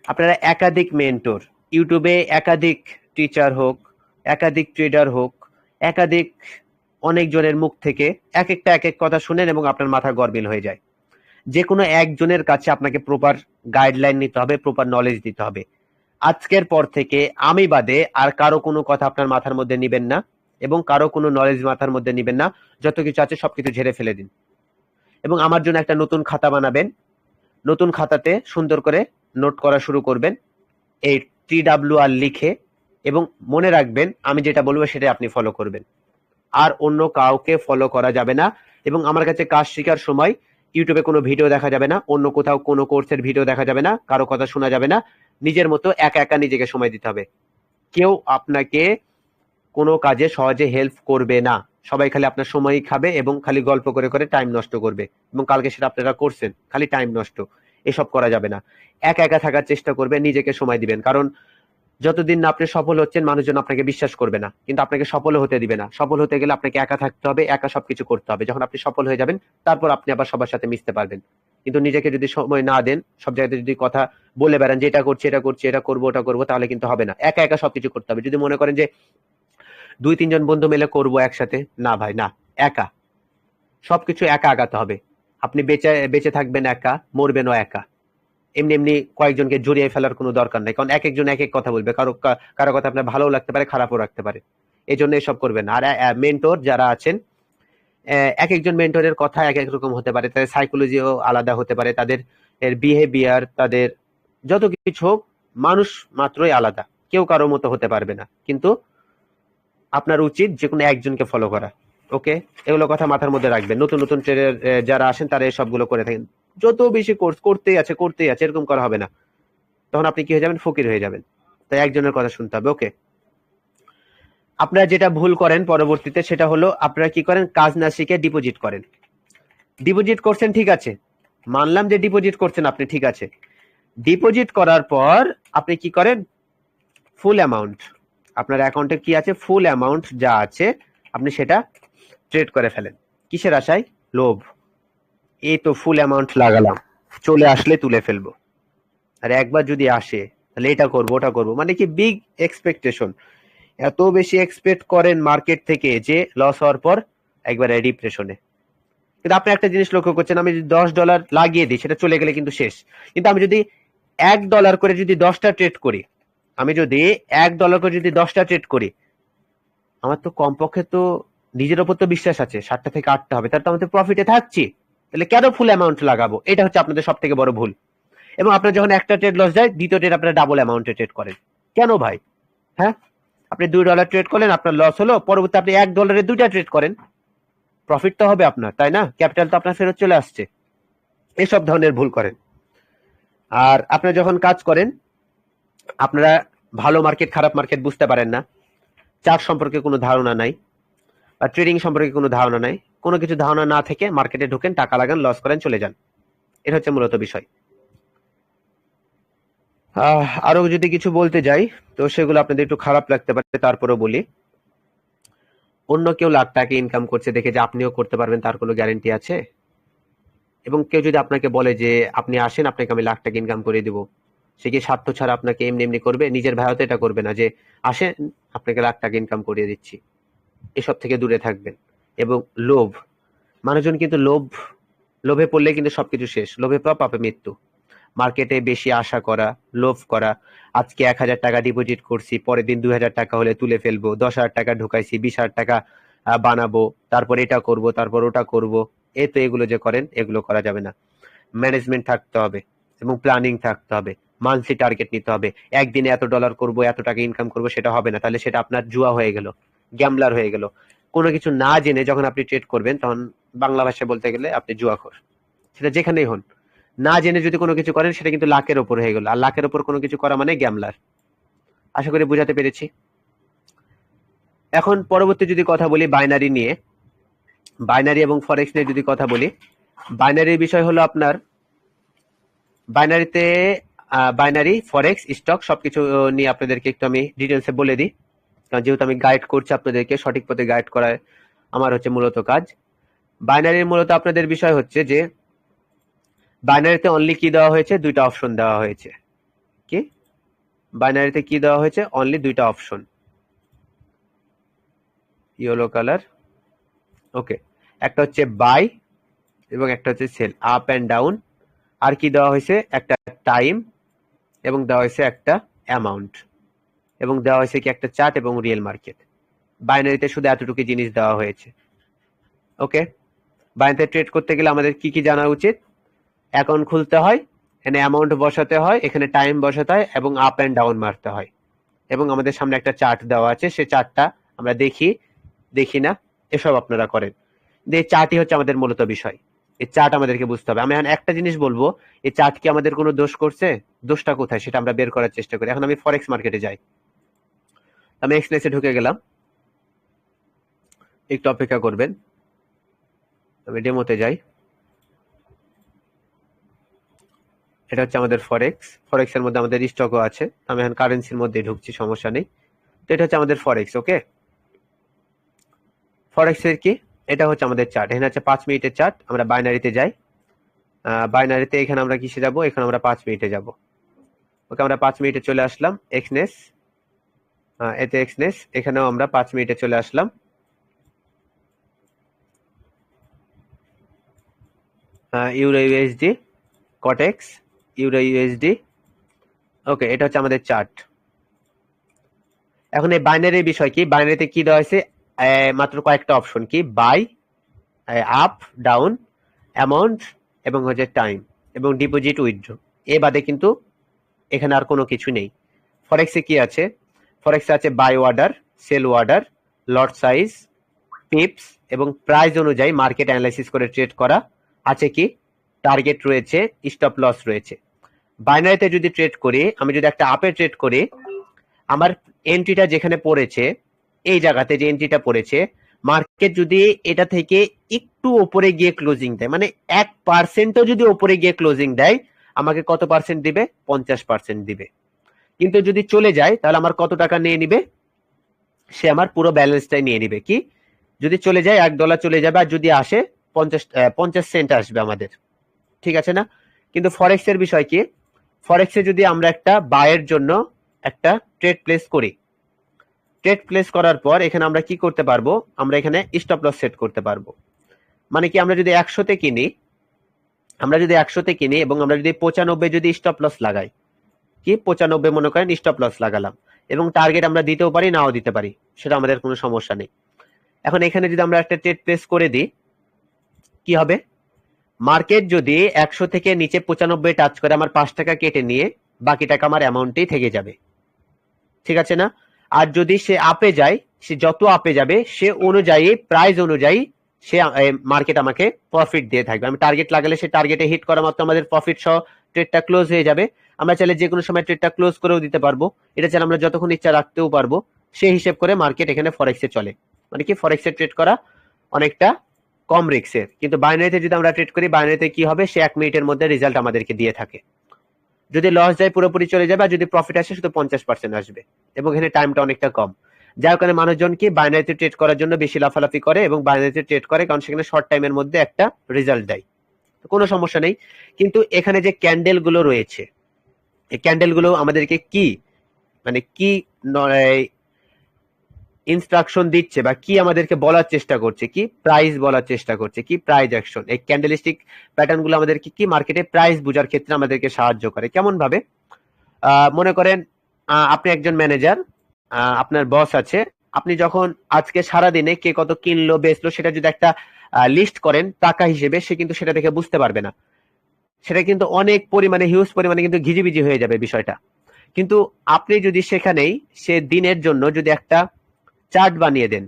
আপনারা একাধিক মেন্টর, ইউটিউবে একাধিক টিচার হোক, একাধিক ট্রেডার হোক, একাধিক অনেকজনের মুখ থেকে এক একটা এক এক কথা শুনেন এবং আপনার মাথা গরমিল হয়ে যায়। যে কোনো একজনের কাছে আপনাকে প্রপার গাইডলাইন নিতে হবে, প্রপার নলেজ দিতে হবে। আজকের পর থেকে আমি বাদে আর কারো কোনো কথা আপনার মাথার মধ্যে নিবেন না এবং কারো কোনো নলেজ মাথার মধ্যে নিবেন না। যত কিছু আছে সবকিছু ঝেড়ে ফেলে দিন এবং আমার জন্য একটা নতুন খাতা বানাবেন। নতুন খাতাতে সুন্দর করে নোট করা শুরু করবেন, এই TWR লিখে, এবং মনে রাখবেন আমি যেটা বলবো সেটা আপনি ফলো করবেন, আর অন্য কাউকে ফলো করা যাবে না। এবং আমার কাছে কাজ শেখার সময় ইউটিউবে কোনো ভিডিও দেখা যাবে না, অন্য কোথাও কোনো কোর্সের ভিডিও দেখা যাবে না, কারো কথা শোনা যাবে না। নিজের মতো একা একা নিজেকে সময় দিতে হবে। কেউ আপনাকে কোনো কাজে সহজে হেল্প করবে না, সবাই খালি আপনার সময় খাবে এবং খালি গল্প করে করে টাইম নষ্ট করবে, এবং কালকে সেটা আপনারা করছেন, খালি টাইম নষ্ট। এসব করা যাবে না। একা একা থাকার চেষ্টা করবেন, নিজেকে সময় দিবেন। কারণ যতদিন না আপনি সফল হচ্ছেন মানুষজন আপনাকে বিশ্বাস করবে না, কিন্তু আপনাকে সফল হতে দিবে না। সফল হতে গেলে আপনাকে একা থাকতে হবে, একা সবকিছু করতে হবে। যখন আপনি সফল হয়ে যাবেন তারপর আপনি আবার সবার সাথে মিশতে পারবেন। কিন্তু নিজেকে যদি সময় না দেন, সব জায়গাতে যদি কথা বলে বেড়ান যে এটা করছি এটা করছি এটা করবো ওটা করবো, তাহলে কিন্তু হবে না। একা একা সবকিছু করতে হবে। যদি মনে করেন যে 2-3 জন বন্ধু মিলে করবো একসাথে, না ভাই না, একা সবকিছু একা আগাতে হবে। আপনি বেঁচে বেঁচে থাকবেন একা, মরবেনও একা। এমনি এমনি কয়েকজনকে জড়িয়ে ফেলার কোনো দরকার নাই, কারণ এক একজন এক এক কথা বলবে, কারো কথা আপনার ভালোও লাগতে পারে, খারাপও রাখতে পারে। এই জন্য এসব করবেন না। আর মেন্টর যারা আছেন, এক একজন মেন্টরের কথা এক এক রকম হতে পারে, তাদের সাইকোলজিও আলাদা হতে পারে, তাদের বিহেভিয়ার, তাদের যত কিছু হোক, মানুষ মাত্রই আলাদা, কেউ কারোর মতো হতে পারবে না। কিন্তু আপনার উচিত যে কোনো একজনকে ফলো করা। ওকে, এগুলো কথা মাথার মধ্যে রাখবেন। নতুন নতুন ট্রেডার যারা আসেন তারা সবগুলো করে থাকেন। যত বেশি কোর্স করতেই আছে, এরকম করা হবে না। তখন আপনি কি হয়ে যাবেন, ফকির হয়ে যাবেন। তাই একজনের কথা শুনতে হবে। ওকে, আপনারা যেটা ভুল করেন পরবর্তীতে সেটা হলো আপনারা কি করেন, কাজ না শিখে ডিপোজিট করেন। ডিপোজিট করছেন, ঠিক আছে, মানলাম যে ডিপোজিট করছেন আপনি, ঠিক আছে। ডিপোজিট করার পর আপনি কি করেন, ফুল অ্যামাউন্ট, আপনার অ্যাকাউন্টে কি আছে, ফুল অ্যামাউন্ট যা আছে আপনি সেটা ট্রেড করে ফেলেন। কিসের আশায়? লোভ। এই তো ফুল অ্যামাউন্ট লাগালাম, চলে আসলে তুলে ফেলবো। আর একবার যদি আসে তাহলে এটা করবো ওটা করবো, মানে কি বিগ এক্সপেকটেশন। এত বেশি এক্সপেক্ট করেন মার্কেট থেকে যে লস হওয়ার পর একবারে ডিপ্রেশনে। কিন্তু আপনি একটা জিনিস লক্ষ্য করছেন, আমি যদি $10 লাগিয়ে দিই সেটা চলে গেলে কিন্তু শেষ। কিন্তু আমি যদি $1 করে যদি 10টা ট্রেড করি, আমি যদি $1 করে যদি 10টা ট্রেড করি, আমার তো কমপক্ষে তো নিজের ওপর তো বিশ্বাস আছে, 7টা থেকে 8টা হবে, তার তো আমাদের প্রফিটে থাকছি। তাহলে কেন ফুল অ্যামাউন্ট লাগাবো? এটা হচ্ছে আপনাদের সব থেকে বড় ভুল। এবং আপনার যখন একটা ট্রেড লস যায়, দ্বিতীয় ট্রেড আপনারা ডাবল অ্যামাউন্টে ট্রেড করেন। কেন ভাই? হ্যাঁ, আপনি $2 ট্রেড করলেন, আপনার লস হলো, পরবর্তী আপনি $1 2টা ট্রেড করেন, প্রফিট তো হবে আপনার, তাই না? ক্যাপিটাল তো আপনার ফেরত চলে আসছে। এসব ধরনের ভুল করেন। আর আপনারা যখন কাজ করেন, আপনারা ভালো মার্কেট খারাপ মার্কেট বুঝতে পারেন না, চার্ট সম্পর্কে কোনো ধারণা নাই, বা ট্রেডিং সম্পর্কে কোনো ধারণা নাই, কোনো কিছু ধারণা না থেকে মার্কেটে ঢোকেন, টাকা লাগান, লস করেন, চলে যান। এটা হচ্ছে মূলত বিষয়। আরো যদি কিছু বলতে যাই তো সেগুলো আপনাদের একটু খারাপ লাগতে পারে, তারপরেও বলি। অন্য কেউ লাখ টাকা ইনকাম করছে দেখে যে আপনিও করতে পারবেন তার কোনো গ্যারান্টি আছে? এবং কেউ যদি আপনাকে বলে যে আপনি আসেন, আপনাকে আমি লাখ টাকা ইনকাম করে দিব, সে কি স্বার্থ ছাড়া আপনাকে এমনি এমনি করবে? নিজের ভাইও তো এটা করবে না যে আসেন আপনাকে লাখ টাকা ইনকাম করিয়ে দিচ্ছি। এসব থেকে দূরে থাকবেন। এবং লোভ, মানুষজন কিন্তু লোভে পড়লে কিন্তু সবকিছু শেষ। লোভে পাওয়া পাপে মৃত্যু। মার্কেটে বেশি আশা করা, লোভ করা, আজকে 1,000 টাকা ডিপোজিট করছি, পরের দিন 2,000 টাকা হলে তুলে ফেলবো, 10,000 টাকা ঢুকাইছি, 20,000 টাকা বানাবো, তারপর এটা করব, তারপর ওটা করব। এই তো এগুলো যে করেন, এগুলো করা যাবে না। ম্যানেজমেন্ট থাকতে হবে এবং প্ল্যানিং থাকতে হবে। মান্থলি টার্গেট নিতে হবে। একদিনে এত ডলার করব, এত টাকা ইনকাম করব, সেটা হবে না। তাহলে সেটা আপনার জুয়া হয়ে গেল, গ্যাম্বলার হয়ে গেল। কোনো কিছু না জেনে যখন আপনি ট্রেড করবেন, তখন বাংলা ভাষায় বলতে গেলে আপনি জুয়াখোর। সেটা যেখানেই হন, না জেনে যদি কোনো কিছু করেন সেটা কিন্তু লাখের ওপর হয়ে গেল। আর লাখের ওপর কোনো কিছু করা মানে গ্যাম্বলার। আশা করি বুঝাতে পেরেছি। এখন পরবর্তী যদি কথা বলি বাইনারি নিয়ে, বাইনারি এবং ফরেক্স নিয়ে যদি কথা বলি, বাইনারির বিষয় হলো আপনার বাইনারিতে বাইনারি, ফরেক্স, স্টক সবকিছু নিয়ে আপনাদেরকে একটু আমি ডিটেলসে বলে দিই। কারণ যেহেতু আমি গাইড করছি আপনাদেরকে, সঠিক পথে গাইড করায় আমার হচ্ছে মূলত কাজ। বাইনারির মূলত আপনাদের বিষয় হচ্ছে যে বাইনারিতে অনলি কি দেওয়া হয়েছে? দুইটা অপশন দেওয়া হয়েছে। কি বাইনারিতে কি দেওয়া হয়েছে? অনলি দুইটা অপশন, ইয়েলো কালার। ওকে, একটা হচ্ছে বাই এবং একটা হচ্ছে সেল, আপ অ্যান্ড ডাউন। আর কি দেওয়া হয়েছে? একটা টাইম এবং দেওয়া হয়েছে একটা অ্যামাউন্ট এবং দেওয়া হয়েছে কি একটা চার্ট এবং রিয়েল মার্কেট। বাইনারিতে শুধু এতটুকু জিনিস দেওয়া হয়েছে। ওকে, বাইনারিতে ট্রেড করতে গেলে আমাদের কি কি জানা উচিত? অ্যাকাউন্ট খুলতে হয়, এখানে অ্যামাউন্ট বসাতে হয়, এখানে টাইম বসাতে হয় এবং আপ অ্যান্ড ডাউন মারতে হয়। এবং আমাদের সামনে একটা চার্ট দেওয়া আছে, সেই চার্টটা আমরা দেখি না, এসব আপনারা করেন। এই চার্টই হচ্ছে আমাদের মূলত বিষয়। এই চার্ট আমাদেরকে বুঝতে হবে। আমি এখন একটা জিনিস বলবো, এই চার্ট কি আমাদের কোনো দোষ করছে? দোষটা কোথায় সেটা আমরা বের করার চেষ্টা করি। এখন আমি ফরেক্স মার্কেটে যাই, আমি এক্সপ্রেসে ঢুকে গেলাম, একটু অপেক্ষা করবেন, আমি ডেমোতে যাই। এটা হচ্ছে আমাদের ফরেক্স। ফরেক্সের মধ্যে আমাদের স্টকও আছে, আমি এখন কারেন্সির মধ্যে ঢুকছি, সমস্যা নেই। তো এটা হচ্ছে আমাদের ফরেক্স। ওকে, ফরেক্সের কি, এটা হচ্ছে আমাদের চার্ট। এখানে হচ্ছে 5 মিনিটের চার্ট। আমরা বাইনারিতে যাই, বাইনারিতে এখানে আমরা কিসে যাব? এখানে আমরা 5 মিনিটে যাব। ওকে, আমরা 5 মিনিটে চলে আসলাম। এক্সনেস, এতে এক্সনেস, এখানেও আমরা 5 মিনিটে চলে আসলাম। ইউরো ইউএসডি, কটেক্স, ইউরো ইউএসডি। ওকে, এটা হচ্ছে আমাদের চার্ট। এখন এই বাইনারির বিষয় কি? বাইনারিতে কি দেওয়া হয়েছে? মাত্র কয়েকটা অপশন, কি বাই, আপ, ডাউন, অ্যামাউন্ট এবং হচ্ছে টাইম এবং ডিপোজিট, উইথড্র। এ বাদে কিন্তু এখানে আর কোনো কিছু নেই। ফরেক্সে কি আছে? ফরেক্সে আছে buy order, sell order, lot size, pips এবং প্রাইস অনুযায়ী মার্কেট অ্যানালাইসিস করে ট্রেড করা। আছে কি টার্গেট রয়েছে, স্টপ লস রয়েছে। বাইনারিতে যদি ট্রেড করি, আমি যদি একটা আপে ট্রেড করি, আমার এন্ট্রিটা যেখানে পড়েছে, এই জায়গাতে যে এন্ট্রিটা পড়েছে, মার্কেট যদি এটা থেকে একটু উপরে গিয়ে ক্লোজিং দেয়, মানে 1%ও যদি উপরে গিয়ে ক্লোজিং দেয়, আমাকে কত পার্সেন্ট দিবে? 50% দিবে। কিন্তু যদি চলে যায় তাহলে আমার কত টাকা নিয়ে নিবে? সে আমার পুরো ব্যালেন্সটাই নিয়ে নিবে। কি, যদি চলে যায় $1 চলে যাবে, আর যদি আসে 50 সেন্ট আসবে আমাদের। ঠিক আছে না? কিন্তু ফরেক্সের বিষয় কি? ফরেক্সে যদি আমরা একটা বায়ের জন্য একটা ট্রেড প্লেস করি, ট্রেড প্লেস করার পর এখানে আমরা কি করতে পারবো? আমরা এখানে স্টপ লস সেট করতে পারবো। মানে কি, আমরা যদি 100-তে কিনি, এবং আমরা যদি 95 যদি স্টপ লস লাগাই, কি 95 মনে করেন স্টপ লস লাগালাম, এবং টার্গেট আমরা দিতেও পারি, নাও দিতে পারি, সেটা আমাদের কোনো সমস্যা নেই। এখন এখানে যদি আমরা একটা ট্রেড প্লেস করে দিই, কি হবে? মার্কেট যদি 100 থেকে নিচে 95 টাচ করে, আমার 5 টাকা কেটে নিয়ে বাকি টাকা আমার অ্যামাউন্টেই থেকে যাবে। ঠিক আছে না? আর যদি সে আপে যায়, সে যত আপে যাবে সে অনুযায়ী, প্রাইস অনুযায়ী সে মার্কেট আমাকে প্রফিট দিয়ে থাকবে। আমি টার্গেট লাগালে সে টার্গেটে হিট করা মাত্র আমাদের প্রফিট সহ ট্রেডটা ক্লোজ হয়ে যাবে। আমরা চাইলে যে কোনো সময় ট্রেডটা ক্লোজ করেও দিতে পারবো, এটা চাইলে আমরা যতক্ষণ ইচ্ছা রাখতেও পারবো। সেই হিসেব করে মার্কেট এখানে ফরেক্সে চলে। মানে কি, ফরেক্সে ট্রেড করা অনেকটা কম রিস্কের। কিন্তু বাইনারিতে যদি আমরা ট্রেড করি, বাইনারিতে কি হবে? সে 1 মিনিটের মধ্যে রেজাল্ট আমাদেরকে দিয়ে থাকে। যদি লস যায় পুরোপুরি চলে যাবে, আর যদি প্রফিট আসে শুধু 50% আসবে, এবং এখানে টাইমটা অনেকটা কম। যার কারণে মানুষজন কি বাইনারিতে ট্রেড করার জন্য বেশি লাফালাফি করে এবং বাইনারিতে ট্রেড করে, কারণ সেখানে শর্ট টাইমের মধ্যে একটা রেজাল্ট দেয়, কোনো সমস্যা নেই। কিন্তু এখানে যে ক্যান্ডেল গুলো রয়েছে, এই ক্যান্ডেল গুলো আমাদেরকে কি মানে কি ইনস্ট্রাকশন দিচ্ছে বা কি আমাদেরকে বলার চেষ্টা করছে, কি প্রাইস বলার চেষ্টা করছে, কি প্রাইস অ্যাকশন। এই ক্যান্ডেলিস্টিক প্যাটার্ন গুলো আমাদেরকে কি মার্কেটে প্রাইস বোঝার ক্ষেত্রে আমাদেরকে সাহায্য করে। কেমন ভাবে? মনে করেন আপনি একজন ম্যানেজার, আপনার বস আছে, আপনি যখন আজকে সারা দিনে কে কত কিনলো বেচলো সেটা যদি একটা লিস্ট করেন টাকা হিসেবে, সে কিন্তু সেটা দেখে বুঝতে পারবে না, সেটা কিন্তু অনেক পরিমাণে হিউজ পরিমাণে কিন্তু ঘিজিবিজি হয়ে যাবে বিষয়টা। কিন্তু আপনি যদি সেখানেই সে দিনের জন্য যদি একটা চার্ট বানিয়ে দেন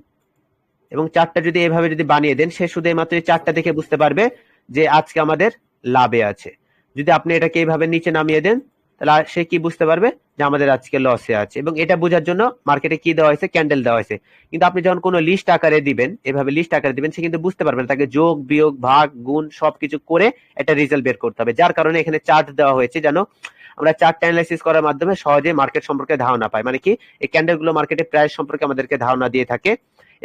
এবং চার্টটা যদি এভাবে যদি বানিয়ে দেন, সে শুধু মাত্র এই চার্টটা দেখে বুঝতে পারবে যে আজকে আমাদের লাভে আছে। যদি আপনি এটাকে এইভাবে নিচে নামিয়ে দেন, তাহলে সে কি বুঝতে পারবে যে আমাদের আজকে লসে আছে। এবং এটা বোঝার জন্য মার্কেটে কি দেওয়া হয়েছে, ক্যান্ডেল দেওয়া হয়েছে। কিন্তু আপনি যখন কোনো লিস্ট আকারে দিবেন, এভাবে লিস্ট আকারে দিবেন, সে কিন্তু বুঝতে পারবে না, তাকে যোগ বিয়োগ ভাগ গুণ সবকিছু করে একটা রেজাল্ট বের করতে হবে। যার কারণে এখানে চার্ট দেওয়া হয়েছে, যেন আমরা চার্ট অ্যানালাইসিস করার মাধ্যমে সহজে মার্কেট সম্পর্কে ধারণা পাই। মানে কি, এই ক্যান্ডেল গুলো মার্কেটে প্রাইস সম্পর্কে আমাদেরকে ধারণা দিয়ে থাকে।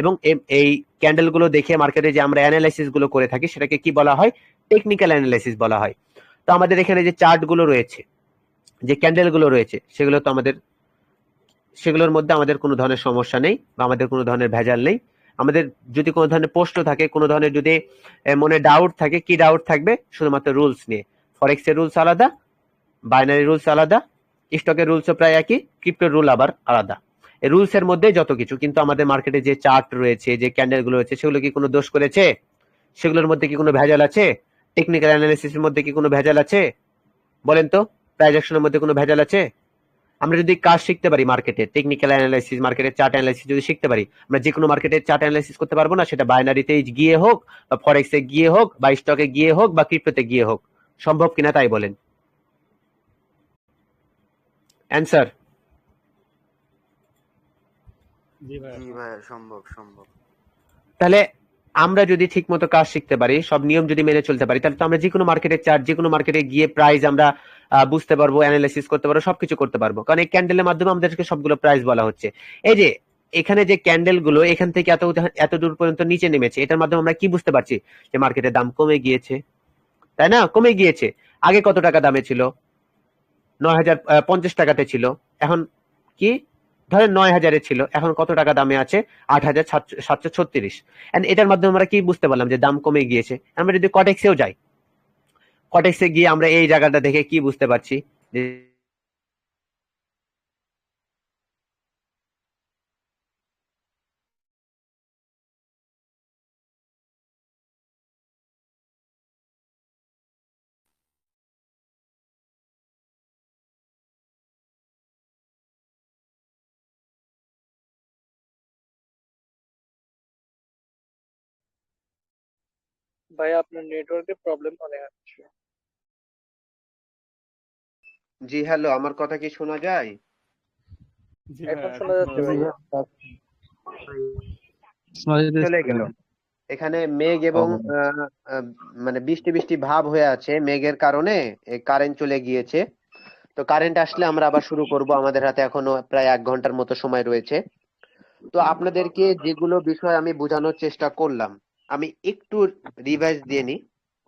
এবং এই ক্যান্ডেল গুলো দেখে মার্কেটে যে আমরা অ্যানালাইসিস গুলো করে থাকি সেটাকে কি বলা হয়, টেকনিক্যাল অ্যানালাইসিস বলা হয়। তো আমাদের এখানে যে চার্ট গুলো রয়েছে, যে ক্যান্ডেল গুলো রয়েছে, সেগুলো তো আমাদের, সেগুলোর মধ্যে আমাদের কোনো ধরনের সমস্যা নেই বা আমাদের কোনো ধরনের ভেজাল নেই। আমাদের যদি কোনো ধরনের প্রশ্ন থাকে, কোনো ধরনের যদি মনে ডাউট থাকে, কি ডাউট থাকবে, শুধুমাত্র রুলস নিয়ে। ফরেক্স এর রুলস আলাদা, বাইনারি রুলস আলাদা, স্টকের রুলসও প্রায় একই, ক্রিপ্টোর রুল আবার আলাদা। এই রুলস এর মধ্যে যত কিছু। কিন্তু আমাদের মার্কেটে যে চার্ট রয়েছে, যে ক্যান্ডেল গুলো রয়েছে, সেগুলো কি কোনো দোষ করেছে? সেগুলোর মধ্যে কি কোনো ভেজাল আছে? টেকনিক্যাল অ্যানালিসিসের মধ্যে কি কোনো ভেজাল আছে? বলেন তো, প্রাইস অ্যাকশনের মধ্যে কোনো ভেজাল আছে? আমরা যদি কাজ শিখতে পারি মার্কেটে, টেকনিক্যাল অ্যানালাইসিস, মার্কেটের চার্ট অ্যানালাইসিস যদি শিখতে পারি, আমরা যে কোনো মার্কেটের চার্ট অ্যানালাইসিস করতে পারবো না? সেটা বাইনারিতে গিয়ে হোক, বা ফরেক্সে গিয়ে হোক, বা স্টকে গিয়ে হোক, বা ক্রিপ্টোতে গিয়ে হোক। সম্ভব কিনা তাই বলেন। অ্যান্সার? জি ভাইয়া সম্ভব সম্ভব। তাহলে আমরা যদি ঠিক মতো কাজ শিখতে পারি, সব নিয়ম যদি মেনে চলতে পারি, তাহলে তো আমরা যে কোনো মার্কেটের চার্ট, যে কোনো মার্কেটে গিয়ে প্রাইস আমরা বুঝতে পারবো, অ্যানালাইসিস করতে পারবো, সবকিছু করতে পারবো। কারণ এই ক্যান্ডেলের মাধ্যমে আমাদেরকে সবগুলো প্রাইস বলা হচ্ছে। এই যে এখানে যে ক্যান্ডেল গুলো এখান থেকে এত দূর পর্যন্ত নিচে নেমেছে, এটার মাধ্যমে আমরা কি বুঝতে পারছি? যে মার্কেটের দাম কমে গিয়েছে, তাই না? কমে গিয়েছে। আগে কত টাকা দামে ছিল? 9,050 টাকাতে ছিল। এখন কি, ধরেন 9,000-এ ছিল, এখন কত টাকা দামে আছে? 8,736। এটার মাধ্যমে আমরা কি বুঝতে পারলাম? যে দাম কমে গিয়েছে। আমরা যদি কটেক্সেও যাই, কটেক্সে গিয়ে আমরা এই জায়গাটা দেখে কি বুঝতে পারছি? যে ভাই আপনার নেটওয়ার্কের প্রবলেম মনে হচ্ছে। জি হ্যালো, আমার কথা কি শোনা যায়? জি এখন শোনা যাচ্ছে ভাইয়া। চলে গেল। এখানে মেঘ এবং মানে বৃষ্টি বৃষ্টি ভাব হয়ে আছে, মেঘের কারণে কারেন্ট চলে গিয়েছে। তো কারেন্ট আসলে আমরা আবার শুরু করব। আমাদের হাতে এখনো প্রায় 1 ঘন্টার মতো সময় রয়েছে। তো আপনাদেরকে যেগুলো বিষয় আমি বোঝানোর চেষ্টা করলাম, আমি একটু রিভাইজ দিয়ে নিই,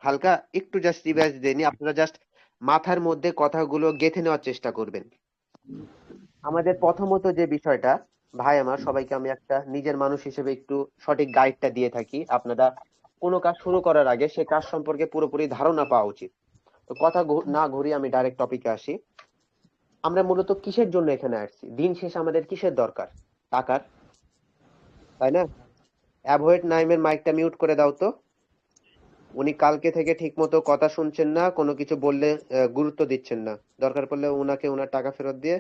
হালকা একটু জাস্ট রিভাইজ দিয়ে নিই। আপনারা জাস্ট মাথার মধ্যে কথাগুলো গেঁথে নেওয়ার চেষ্টা করবেন। আমাদের প্রথমত যে বিষয়টা, ভাই আমার সবাইকে আমি একটা নিজের মানুষ হিসেবে একটু সঠিক গাইডটা দিয়ে থাকি। আপনারা কোনো কাজ শুরু করার আগে সে কাজ সম্পর্কে পুরোপুরি ধারণা পাওয়া উচিত। তো কথা না ঘুরিয়ে আমি ডাইরেক্ট টপিকে আসি। আমরা মূলত কিসের জন্য এখানে আসছি? দিন শেষে আমাদের কিসের দরকার? টাকার, তাই না? অ্যাভয়েড নাইমের মাইকটা মিউট করে দাও তো। উনি কালকে থেকে ঠিক মতো কথা শুনছেন না, কোনো কিছু বললে গুরুত্ব দিচ্ছেন না। দরকার পড়লে উনাকে ওনার টাকা ফেরত দিয়ে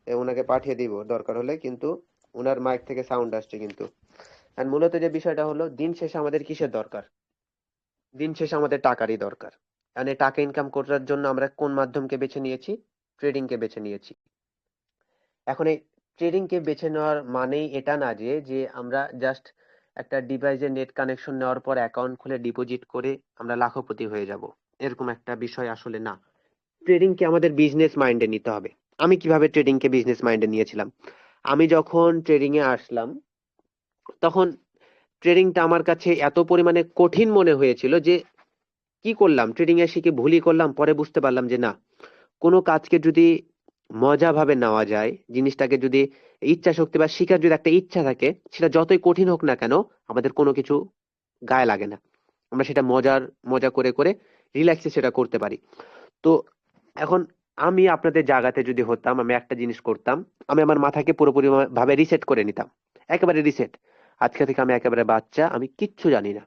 ওনাকে পাঠিয়ে দিব দরকার হলে, কিন্তু ওনার মাইক থেকে সাউন্ড আসছে কিন্তু। আর মূলত যে বিষয়টা হলো, দিন শেষে আমাদের কিসের দরকার? দিন শেষে আমাদের টাকারই দরকার। মানে টাকা ইনকাম করার জন্য আমরা কোন মাধ্যমকে বেছে নিয়েছি? ট্রেডিং কে বেছে নিয়েছি। এখন এই ট্রেডিং কে বেছে নেওয়ার মানেই এটা না যে যে আমরা জাস্ট একটা ডিভাইসে নেট কানেকশন নেওয়ার পর অ্যাকাউন্ট খুলে ডিপোজিট করে আমরা লাখপতি হয়ে যাব, এরকম একটা বিষয় আসলে না। ট্রেডিং কে আমাদের বিজনেস মাইন্ডে নিতে হবে। আমি কিভাবে ট্রেডিং কে বিজনেস মাইন্ডে নিয়েছিলাম? আমি যখন ট্রেডিং এ আসলাম তখন ট্রেডিংটা আমার কাছে এত পরিমাণে কঠিন মনে হয়েছিল যে কি করলাম, ট্রেডিং এ শিখে ভুলই করলাম। পরে বুঝতে পারলাম যে না, কোনো কাজকে যদি মজা ভাবে নেওয়া যায়, জিনিসটাকে যদি ইচ্ছা শক্তি বা শিখার যদি একটা ইচ্ছা থাকে, সেটা যতই কঠিন হোক না কেন আমাদের কোনো কিছু গায়ে লাগে না। আমরা সেটা মজা করে করে রিল্যাক্সে সেটা করতে পারি। তো এখন আমি আপনাদের জায়গাতে যদি হতাম, আমি একটা জিনিস করতাম, আমি আমার মাথাকে পুরোপুরি ভাবে রিসেট করে নিতাম, একেবারে রিসেট। আজকে থেকে আমি একেবারে বাচ্চা, আমি কিচ্ছু জানি না।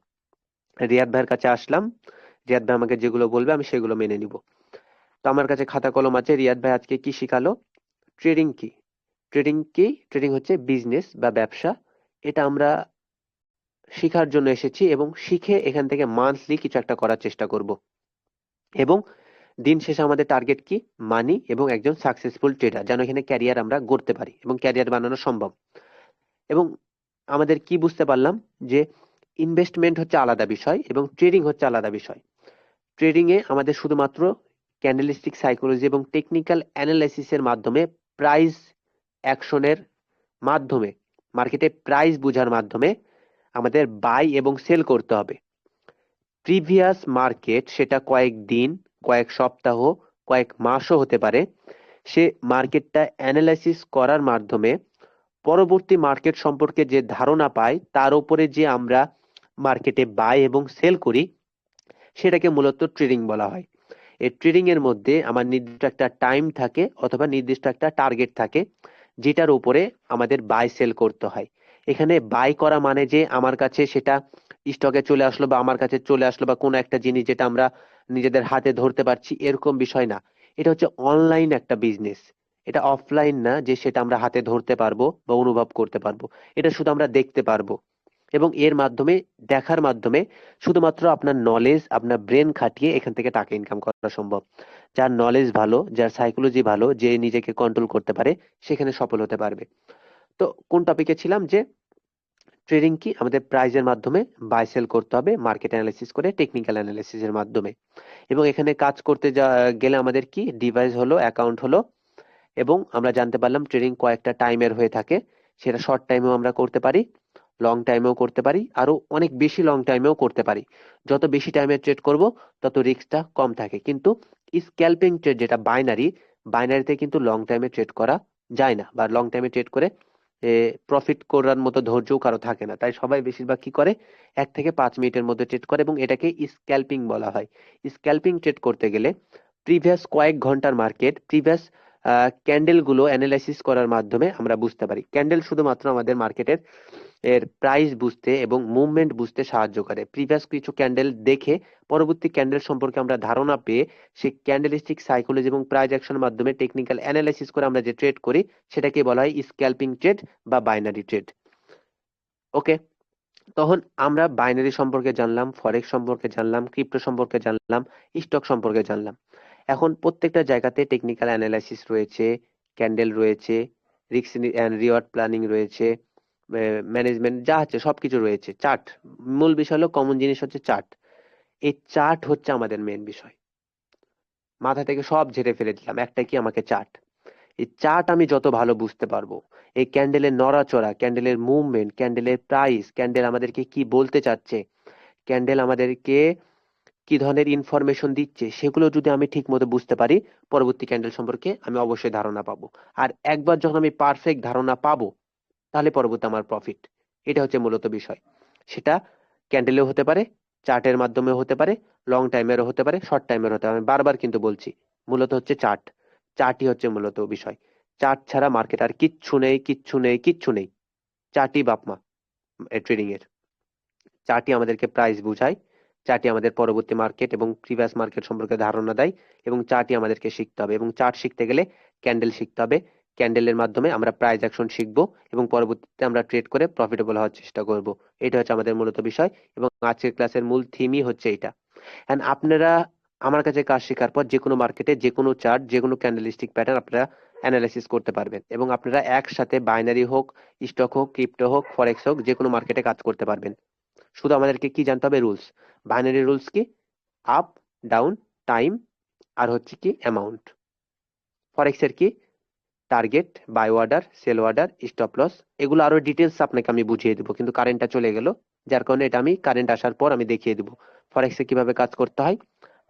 রিয়াদ ভাইয়ের কাছে আসলাম, রিয়াদ ভাই আমাকে যেগুলো বলবে আমি সেগুলো মেনে নিব। তো আমার কাছে খাতা কলম আছে, রিয়াদ ভাই আজকে কি শিখালো, ট্রেডিং কি, ট্রেডিং হচ্ছে বিজনেস বা ব্যবসা। এটা আমরা শিখার জন্য এসেছি এবং শিখে এখান থেকে মান্থলি কিছু একটা করার চেষ্টা করব। এবং দিন শেষে আমাদের টার্গেট কি, মানি এবং একজন সাকসেসফুল ট্রেডার, যেন এখানে ক্যারিয়ার আমরা গড়তে পারি এবং ক্যারিয়ার বানানো সম্ভব। এবং আমাদের কি বুঝতে পারলাম যে ইনভেস্টমেন্ট হচ্ছে আলাদা বিষয় এবং ট্রেডিং হচ্ছে আলাদা বিষয়। ট্রেডিং এ আমাদের শুধুমাত্র ক্যান্ডেলিস্টিক সাইকোলজি এবং টেকনিক্যাল অ্যানালাইসিসের মাধ্যমে, প্রাইস অ্যাকশনের মাধ্যমে, মার্কেটে প্রাইস বোঝার মাধ্যমে আমাদের বাই এবং সেল করতে হবে। প্রিভিয়াস মার্কেট, সেটা কয়েক দিন, কয়েক সপ্তাহ, কয়েক মাসও হতে পারে, সে মার্কেটটা অ্যানালাইসিস করার মাধ্যমে পরবর্তী মার্কেট সম্পর্কে যে ধারণা পাই, তার উপরে যে আমরা মার্কেটে বাই এবং সেল করি, সেটাকে মূলত ট্রেডিং বলা হয়। এই ট্রেডিং এর মধ্যে আমার নির্দিষ্ট একটা টাইম থাকে অথবা নির্দিষ্ট একটা টার্গেট থাকে, যেটার উপরে আমাদের বাই সেল করতে হয়। এখানে বাই করা মানে যে আমার কাছে সেটা স্টকে চলে আসলো বা আমার কাছে চলে আসলো বা কোনো একটা জিনিস যেটা আমরা নিজেদের হাতে ধরতে পারছি, এরকম বিষয় না। এটা হচ্ছে অনলাইন একটা বিজনেস। এটা অফলাইন না যে সেটা আমরা হাতে ধরতে পারবো বা অনুভব করতে পারবো। এটা শুধু আমরা দেখতে পারবো এবং এর মাধ্যমে, দেখার মাধ্যমে শুধুমাত্র আপনার নলেজ, আপনার ব্রেন খাটিয়ে এখান থেকে টাকা ইনকাম করা সম্ভব। যার নলেজ ভালো, যার সাইকোলজি ভালো, যে নিজেকে কন্ট্রোল করতে পারে, সেখানে সফল হতে পারবে। তো কোন টপিকে ছিলাম, যে ট্রেডিং কি, আমাদের প্রাইজের মাধ্যমে বাই সেল করতে হবে মার্কেট অ্যানালাইসিস করে, টেকনিক্যাল অ্যানালাইসিসের মাধ্যমে। এবং এখানে কাজ করতে গেলে আমাদের কি ডিভাইস হলো, অ্যাকাউন্ট হলো। এবং আমরা জানতে পারলাম ট্রেডিং কয়েকটা টাইমের হয়ে থাকে, সেটা শর্ট টাইমেও আমরা করতে পারি, লং টাইমেও করতে পারি, আরো অনেক বেশি লং টাইমেও করতে পারি। যত বেশি টাইমে ট্রেড করব তত রিস্কটা কম থাকে। কিন্তু স্ক্যালপিং ট্রেড, যেটা বাইনারিতে কিন্তু লং টাইমে ট্রেড করা যায় না, বা লং টাইমে ট্রেড করে প্রফিট করার মতো ধৈর্যও কারো থাকে না। তাই সবাই বেশিরভাগ কি করে, 1 থেকে 5 মিনিটের মধ্যে ট্রেড করে এবং এটাকে স্ক্যালপিং বলা হয়। স্ক্যালপিং ট্রেড করতে গেলে প্রিভিয়াস কয়েক ঘন্টার মার্কেট, প্রিভিয়াস ক্যান্ডেল গুলো অ্যানালাইসিস করার মাধ্যমে আমরা বুঝতে পারি। ক্যান্ডেল শুধুমাত্র আমাদের মার্কেটের এর প্রাইস বুঝতে এবং মুভমেন্ট বুঝতে সাহায্য করে। প্রিভিয়াস কিছু ক্যান্ডেল দেখে পরবর্তী ক্যান্ডেল সম্পর্কে আমরা ধারণা পেয়ে সেই ক্যান্ডেলিস্টিক সাইকোলজি এবং প্রাইস অ্যাকশনের মাধ্যমে টেকনিক্যাল অ্যানালাইসিস করে আমরা যে ট্রেড করি, সেটাকে বলা হয় স্ক্যালপিং ট্রেড বা বাইনারি ট্রেড। ওকে, তখন আমরা বাইনারি সম্পর্কে জানলাম, ফরেক্স সম্পর্কে জানলাম, ক্রিপ্টো সম্পর্কে জানলাম, স্টক সম্পর্কে জানলাম। এখন প্রত্যেকটা জায়গাতে টেকনিক্যাল অ্যানালাইসিস রয়েছে, ক্যান্ডেল রয়েছে, রিস্ক এন্ড রিওয়ার্ড প্ল্যানিং রয়েছে, ম্যানেজমেন্ট যা আছে সবকিছু রয়েছে। চার্ট, মূল বিষয় হলো, কমন জিনিস হচ্ছে চার্ট। এই চার্ট হচ্ছে আমাদের মেন বিষয়। মাথা থেকে সব ঝেড়ে ফেলে দিলাম, একটা কি, আমাকে চার্ট। এই চার্ট আমি যত ভালো বুঝতে পারবো, এই ক্যান্ডেলের নড়াচড়া, ক্যান্ডেলের মুভমেন্ট, ক্যান্ডেলের প্রাইস, ক্যান্ডেল আমাদেরকে কি বলতে চাচ্ছে, ক্যান্ডেল আমাদেরকে কি ধরনের ইনফরমেশন দিচ্ছে, সেগুলো যদি আমি ঠিক মতো বুঝতে পারি, পরবর্তী ক্যান্ডেল সম্পর্কে আমি অবশ্যই ধারণা পাবো। আর একবার যখন আমি পারফেক্ট ধারণা পাবো, তাহলে পরবর্তী আমার প্রফিট। এটা হচ্ছে মূলত বিষয়। সেটা ক্যান্ডেলেও হতে পারে, চার্টের মাধ্যমে হতে পারে, লং টাইমেরও হতে পারে, শর্ট টাইমের হতে পারে। আমি বারবার কিন্তু বলছি, মূলত হচ্ছে চার্ট। চার্টই হচ্ছে মূলত বিষয়। চার্ট ছাড়া মার্কেট আর কিচ্ছু নেই, কিচ্ছু নেই, কিচ্ছু নেই। চার্টই বাপমা ট্রেডিং এর। চার্টই আমাদেরকে প্রাইস বুঝায়, চার্টই আমাদের পরবর্তী মার্কেট এবং প্রিভিয়াস মার্কেট সম্পর্কে ধারণা দেয়, এবং চার্টই আমাদেরকে শিখতে হবে। এবং চার্ট শিখতে গেলে ক্যান্ডেল শিখতে হবে। ক্যান্ডেলের মাধ্যমে আমরা প্রাইস অ্যাকশন শিখবো এবং পরবর্তীতে আমরা ট্রেড করে প্রফিটেবল হওয়ার চেষ্টা করব। এটা হচ্ছে আমাদের মূলত বিষয় এবং আজকের ক্লাসের মূল থিমই হচ্ছে এটা। এন্ড আপনারা আমার কাছে কাজ শেখার পর যে কোনো মার্কেটে যে কোনো চার্ট, যে কোনো ক্যান্ডেলিস্টিক প্যাটার্ন আপনারা অ্যানালাইসিস করতে পারবেন এবং আপনারা একসাথে বাইনারি হোক, স্টক হোক, ক্রিপ্টো হোক, ফরেক্স হোক, যে কোনো মার্কেটে কাজ করতে পারবেন। শুধু আমাদেরকে কি জানতে হবে, রুলস। বাইনারি রুলস কি, আপ, ডাউন, টাইম, আর হচ্ছে কি অ্যামাউন্ট। ফরেক্স এর কি, target, buy order, sell order, stop loss, এগুলো আরো ডিটেলস আপনাকে আমি বুঝিয়ে দেবো, কিন্তু কারেন্টটা চলে গেল, যার কারণে এটা আমি কারেন্ট আসার পর আমি দেখিয়ে দেবো ফরেক্সে কিভাবে কাজ করতে হয়,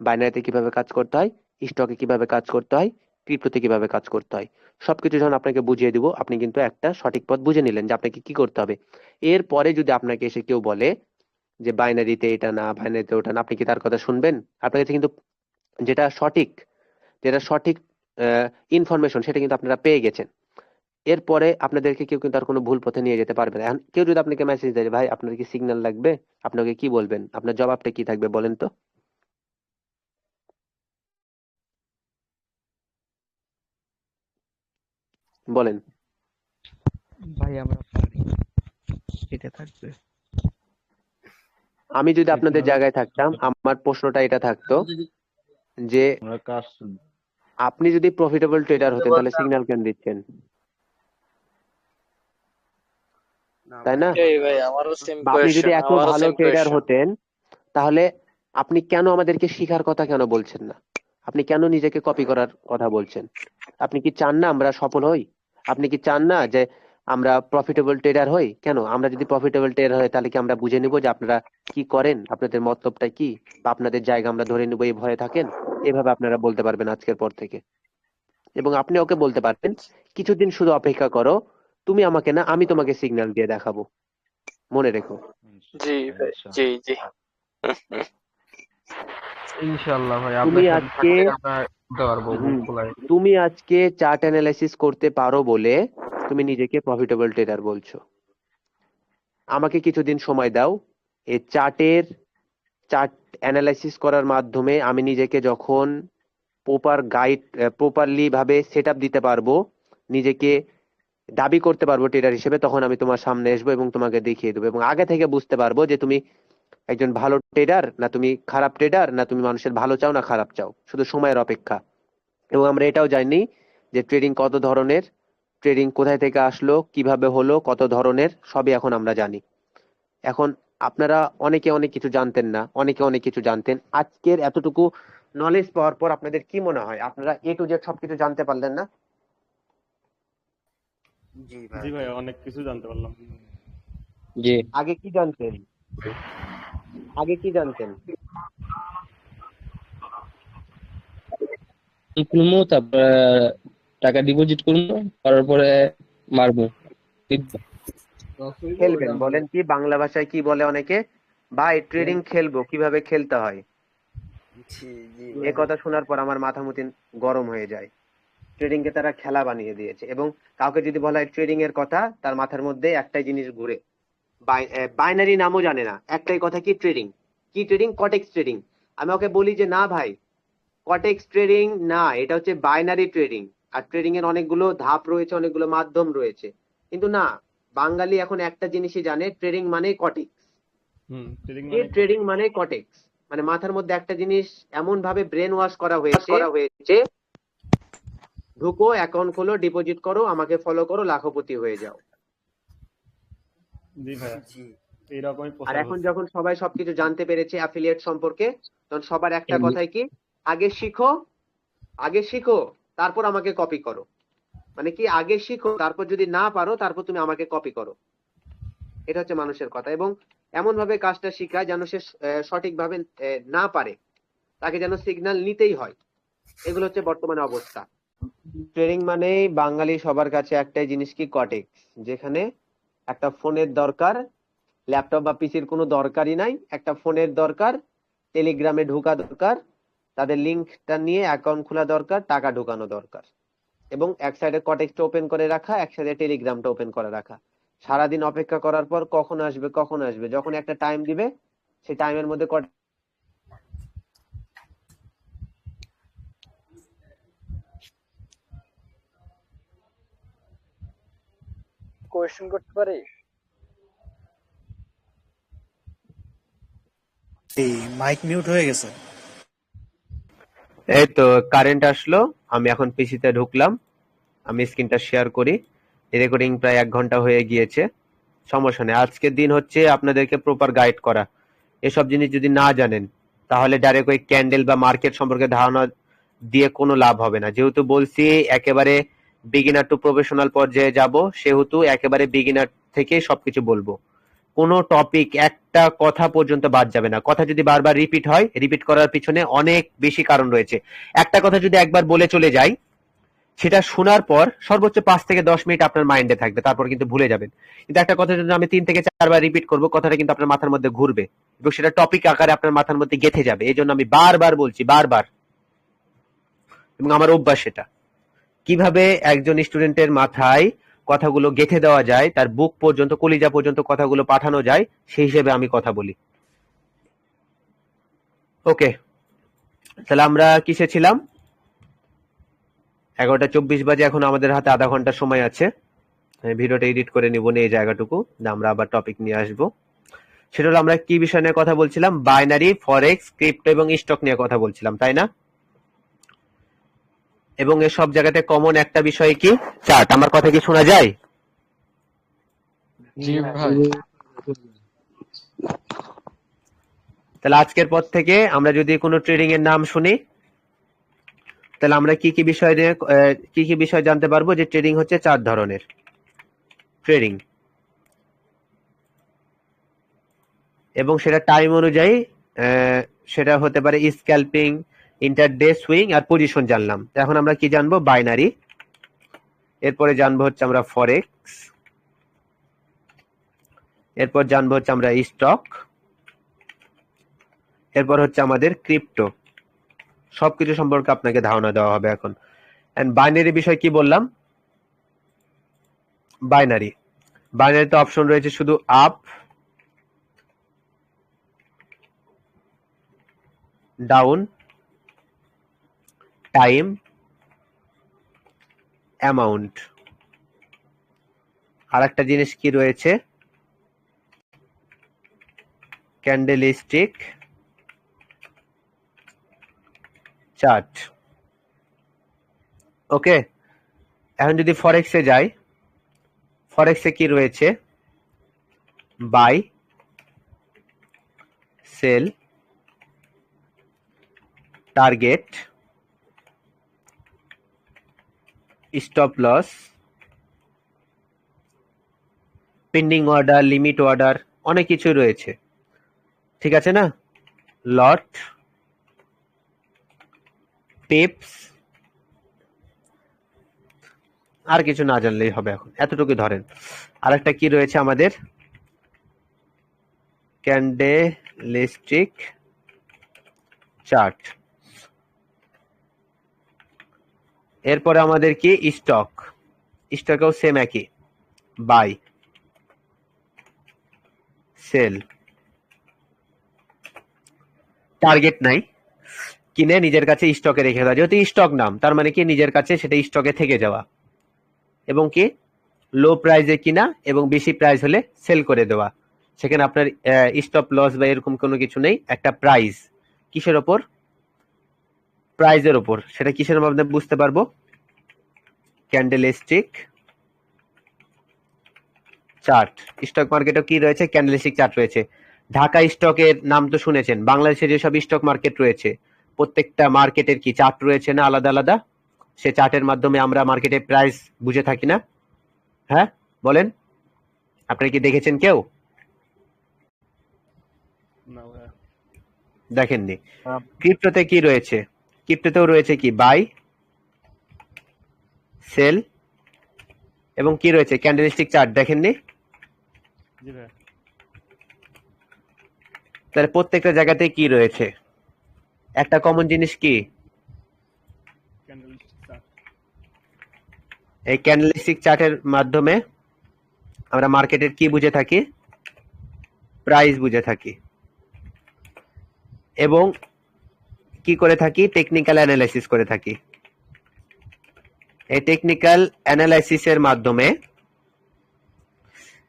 বাইনারিতে কিভাবে কাজ করতে হয়, স্টকে কিভাবে কাজ করতে হয়, ক্রিপ্টোতে কিভাবে কাজ করতে হয়। সবকিছু যখন আপনাকে বুঝিয়ে দিব, আপনি কিন্তু একটা সঠিক পথ বুঝে নিলেন যে আপনাকে কি করতে হবে। এরপরে যদি আপনাকে এসে কেউ বলে যে বাইনারিতে এটা না, বাইনারিতে ওটা না, আপনি কি তার কথা শুনবেন? আপনার কাছে কিন্তু যেটা সঠিক, যেটা সঠিক ইনফরমেশন, সেটা কিন্তু আপনারা পেয়ে গেছেন। এরপরে আপনাদেরকে কেউ কিন্তু আর কোনো ভুল পথে নিয়ে যেতে পারবে না। এখন কেউ যদি আপনাকে মেসেজ দেয়, ভাই আপনার কি সিগন্যাল লাগবে, আপনাকে কি বলবেন? আপনার জবাবটা কি থাকবে বলেন তো? বলেন। ভাই আমরা পারি, এটা থাকবে। আমি যদি আপনাদের জায়গায় থাকতাম, আমার প্রশ্নটা এটা থাকতো যে আপনি যদি প্রফিটেবল ট্রেডার হতেন, তাহলে সিগন্যাল কেন দিচ্ছেন? তাই না? এই ভাই আমারও সেম বা আপনি যদি কোয়েশ্চেন, এত আমারও ভালো সেম ট্রেডার কোয়েশ্চেন। হতেন, তাহলে আপনি কেন আমাদেরকে শেখার কথা কেন বলছেন না? আপনি কেন নিজেকে কপি করার কথা বলছেন? আপনি কি চান না আমরা সফল হই? আপনি কি চান না যে আমরা প্রফিটেবল ট্রেডার হই? কেন? আমরা যদি প্রফিটেবল ট্রেডার হই, তাহলে কি আমরা বুঝে নিব যে আপনারা কি করেন, আপনাদের মতলবটা কি, বা আপনাদের জায়গা আমরা ধরে নিব এই ভয়ে থাকেন? এভাবে আপনারা বলতে পারবেন আজকের পর থেকে। এবং আপনি ওকে বলতে পারবেন, কিছুদিন শুধু অপেক্ষা করো, তুমি আমাকে না, আমি তোমাকে সিগন্যাল দিয়ে দেখাবো। মনে রেখো। জি ভাই, জি জি। ইনশাআল্লাহ ভাই, তুমি আপনার সাথে আজকে থাকলে আমরা করতে পারবো মুখ হুম, খোলায়। তুমি আজকে চার্ট অ্যানালাইসিস করতে পারো বলে তুমি নিজেকে প্রফিটেবল ট্রেডার বলছো। আমাকে কিছুদিন সময় দাও, এই চার্ট অ্যানালাইসিস করার মাধ্যমে আমি নিজেকে যখন প্রপারলি ভাবে সেট আপ দিতে পারবো, নিজেকে দাবি করতে পারবো ট্রেডার হিসেবে, তখন আমি তোমার সামনে আসবো এবং তোমাকে দেখিয়ে দেবো, এবং আগে থেকে বুঝতে পারবো যে তুমি একজন ভালো ট্রেডার না তুমি খারাপ ট্রেডার, না তুমি মানুষের ভালো চাও না খারাপ চাও, শুধু সময়ের অপেক্ষা। এবং আমরা এটাও জানি যে ট্রেডিং কত ধরনের, ট্রেডিং কোথায় থেকে আসলো, কিভাবে হলো, কত ধরনের, সবই এখন আমরা জানি। এখন আপনারা অনেকে অনেক কিছু জানতেন না, অনেকে অনেক কিছু জানতেন। আজকের এতটুকু নলেজ পাওয়ার পর আপনাদের কি মনে হয়, আপনারা এ টু জেড সবকিছু জানতে পারলেন না? জি ভাই, অনেক কিছু জানতে পারলাম। জি আগে কি জানতেন? আগে কি জানতেন? করবো, তারপরে টাকা ডিপোজিট করবো, করার পরে মারবো। খেলবেন বলেন কি, বাংলা ভাষায় কি বলে অনেকে, ভাই ট্রেডিং খেলবো, কিভাবে খেলতে হয়, এ কথা শোনার পর আমার মাথা মুতি গরম হয়ে যায়। ট্রেডিং কে তারা খেলা বানিয়ে দিয়েছে, এবং কাউকে যদি বলা হয় ট্রেডিং এর কথা, তার মাথার মধ্যে একটাই জিনিস ঘুরে, বাইনারি নামও জানে না, একটাই কথা, কি ট্রেডিং, কি ট্রেডিং, কটেক্স ট্রেডিং। আমি ওকে বলি যে না ভাই, কটেক্স ট্রেডিং না, এটা হচ্ছে বাইনারি ট্রেডিং। আর ট্রেডিং এর অনেকগুলো ধাপ রয়েছে, অনেকগুলো মাধ্যম রয়েছে, কিন্তু না, বাঙালি এখন একটা জিনিসই জানে, ট্রেডিং মানে কটেক্স। ট্রেডিং মানে কটেক্স, মানে মাথার মধ্যে একটা জিনিস এমন ভাবে ব্রেন ওয়াশ করা হয়েছে, ঢুকো, অ্যাকাউন্ট খোলো, ডিপোজিট করো, আমাকে ফলো করো, লাখপতি হয়ে যাও। জি ভাই, এইরকমই আর প্রচার এখন হচ্ছে। যখন সবাই সবকিছু জানতে পেরেছে অ্যাফিলিয়েট সম্পর্কে, তখন সবার একটা এমনি- কথাই কি, আগে শিখো তারপর আমাকে কপি করো। মানে কি, আগে শিখো, তারপর যদি না পারো, তারপর তুমি আমাকে কপি করো। এটা হচ্ছে মানুষের কথা। এবং এমন ভাবে কাজটা শিখায় যেন সে সঠিকভাবে না পারে, তাকে যেন সিগন্যাল নিতেই হয়। এগুলো হচ্ছে বর্তমানে অবস্থা। ট্রেডিং মানে বাঙালি সবার কাছে একটাই জিনিস, কি কটেক্স, যেখানে একটা ফোনের দরকার, ল্যাপটপ বা পিসির কোনো দরকারই নাই, একটা ফোনের দরকার, টেলিগ্রামে ঢোকা দরকার, তাদের লিঙ্কটা নিয়ে অ্যাকাউন্ট খোলা দরকার, টাকা ঢোকানো দরকার, এবং এক সাইডে কটেক্সটা ওপেন করে রাখা, এক সাইডে টেলিগ্রামটা ওপেন করে রাখা। সারাদিন অপেক্ষা করার পর কখন আসবে কখন আসবে, যখন একটা টাইম দিবে, সেই টাইমের মধ্যে কোয়েশ্চেন করতে পারি? এই মাইক মিউট হয়ে গেছে। এই তো কারেন্ট আসলো, আমি এখন পিসিতে ঢুকলাম, আমি স্ক্রিনটা শেয়ার করি। রেকর্ডিং প্রায় 1 ঘন্টা হয়ে গিয়েছে, সমস্যা নেই। আজকের দিন হচ্ছে আপনাদেরকে প্রপার গাইড করা। এসব জিনিস যদি না জানেন, তাহলে ডাইরেক্ট ওই ক্যান্ডেল বা মার্কেট সম্পর্কে ধারণা দিয়ে কোনো লাভ হবে না। যেহেতু বলছি একেবারে বিগিনার টু প্রফেশনাল পর্যায়ে যাব, সেহেতু একেবারে বিগিনার থেকে সবকিছু বলবো। কোনো টপিক একটা কথা পর্যন্ত বাদ যাবে না। কথা যদি বারবার রিপিট হয়, রিপিট করার পিছনে অনেক বেশি কারণ রয়েছে। একটা কথা যদি একবার বলে চলে যাই, সেটা শোনার পর সর্বোচ্চ 5 থেকে 10 মিনিট আপনার মাইন্ডে থাকবে, তারপর কিন্তু ভুলে যাবেন। কিন্তু একটা কথা যদি আমি 3 থেকে 4 বার রিপিট করবো, কথাটা কিন্তু আপনার মাথার মধ্যে ঘুরবে এবং সেটা টপিক আকারে আপনার মাথার মধ্যে গেঁথে যাবে। এই জন্য আমি বারবার বলছি, বারবার, এবং আমার অভ্যাস সেটা। কিভাবে একজন স্টুডেন্টের মাথায় কথাগুলো গেঁথে দেওয়া যায়, তার বুক পর্যন্ত, কলিজা পর্যন্ত কথাগুলো পাঠানো যায়, সেই হিসেবে আমি কথা বলি। ওকে, তাহলে আমরা কিসে ছিলাম? 11:24 বাজে। এখন আমাদের হাতে আধা ঘন্টা সময় আছে। ভিডিওটা এডিট করে নিব এই জায়গাটুকু, আমরা আবার টপিক নিয়ে আসবো। সেটা হলো আমরা কি বিষয় নিয়ে কথা বলছিলাম? বাইনারি, ফরেক্স, ক্রিপ্টো এবং স্টক নিয়ে কথা বলছিলাম, তাই না? এবং এর সব জায়গাতে কমন একটা বিষয় কি? চার্ট। আমার কথা কি শোনা যায়? জি ভাই। তাহলে আজকের পর থেকে আমরা যদি কোনো ট্রেডিং এর নাম শুনি, তাহলে আমরা কি কি বিষয় নিয়ে কি কি বিষয় জানতে পারবো? যে ট্রেডিং হচ্ছে 4 ধরনের ট্রেডিং, এবং সেটা টাইম অনুযায়ী সেটা হতে পারে স্ক্যালপিং, ইন্টারডে, সুইং আর পজিশন জানলাম। তো এখন আমরা কি জানবো? বাইনারি। এরপরে জানবো হচ্ছে আমরা ফরেক্স, এরপর জানবো হচ্ছে আমরা স্টক, এরপর হচ্ছে আমাদের ক্রিপ্টো। সবকিছু সম্পর্কে আপনাকে ধারণা দেওয়া হবে এখন। এন্ড বাইনারি বিষয় কি বললাম? বাইনারি, বাইনারিতে অপশন রয়েছে শুধু আপ, ডাউন, টাইম, অ্যামাউন্ট। আর একটা জিনিস কি রয়েছে? Candlestick chart. ওকে, এখন যদি ফরেক্সে যাই, ফরেক্সে কি রয়েছে? Buy, sell, target, stop loss, pending order, limit order, অনেক কিছু রয়েছে, ঠিক আছে না? লট, পেপস, আর কিছু না জানলেই হবে, এখন এতটুকু ধরেন। আর একটা কি রয়েছে আমাদের? Candlestick chart. এরপরে আমাদের কি? স্টক। স্টকেও সেম একই, বাই, সেল, টার্গেট নাই, কিনে নিজের কাছে স্টকে রেখে দেওয়া। যেহেতু স্টক নাম, তার মানে কি নিজের কাছে সেটা স্টকে থেকে যাওয়া, এবং কি লো প্রাইসে কিনা এবং বেশি প্রাইস হলে সেল করে দেওয়া। সেখানে আপনার স্টপ লস বা এরকম কোনো কিছু নেই। একটা প্রাইস, কিসের ওপর? প্রাইজের ওপর। সেটা কিসের মাধ্যমে বুঝতে পারবো? Candlestick chart. স্টক মার্কেটে কি রয়েছে? ক্যান্ডেলস্টিক চার্ট রয়েছে। ঢাকা স্টকের নাম তো শুনেছেন। বাংলাদেশে যেসব স্টক মার্কেট রয়েছে, প্রত্যেকটা মার্কেটের কি চার্ট রয়েছে না আলাদা আলাদা? সে চার্টের মাধ্যমে আমরা মার্কেটের প্রাইস বুঝে থাকি না? হ্যাঁ বলেন, আপনারা কি দেখেছেন কেউ? না ভাইয়া। দেখেননি। ক্রিপ্টোতে কি রয়েছে? ক্রিপ্টোতেও রয়েছে কি? বাই, সেল, এবং কি রয়েছে? Candlestick chart. দেখেননি? জি ভাইয়া। তাহলে প্রত্যেকটা জায়গাতে কি রয়েছে? একটা কমন জিনিস কি? Candlestick chart. এই ক্যান্ডেলস্টিক চার্টের মাধ্যমে আমরা মার্কেটের কি বুঝে থাকি? প্রাইস বুঝে থাকি, এবং কি করে থাকি? টেকনিক্যাল অ্যানালাইসিস করে থাকি। এই টেকনিক্যাল অ্যানালাইসিসের মাধ্যমে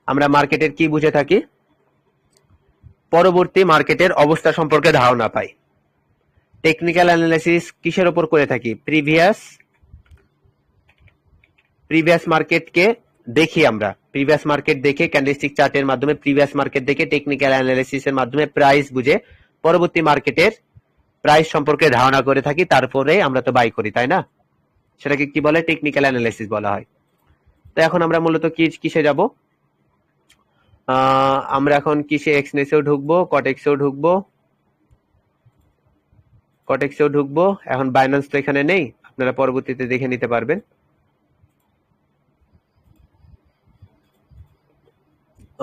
আমরা মার্কেটের কি বুঝে থাকি? পরবর্তী মার্কেটের অবস্থা সম্পর্কে ধারণা পাই। টেকনিক্যাল অ্যানালাইসিস কিসের উপর করে থাকি? প্রিভিয়াস মার্কেটকে দেখি আমরা। প্রিভিয়াস মার্কেট দেখে ক্যান্ডেলস্টিক চার্টের মাধ্যমে, প্রিভিয়াস মার্কেট দেখে টেকনিক্যাল অ্যানালাইসিসের মাধ্যমে প্রাইস বুঝে পরবর্তী মার্কেটের প্রাইস সম্পর্কে ধারণা করে থাকি, তারপরে আমরা তো বাই করি, তাই না? সেটাকে কি বলে? টেকনিক্যাল অ্যানালাইসিস বলা হয়। তো এখন আমরা মূলত কিসে যাব? আমরা এখন কিসে এক্সনেসেও ঢুকবো, কটেক্সেও ঢুকবো। এখন বাইন্যান্স তো এখানে নেই, আপনারা পরবর্তীতে দেখে নিতে পারবেন।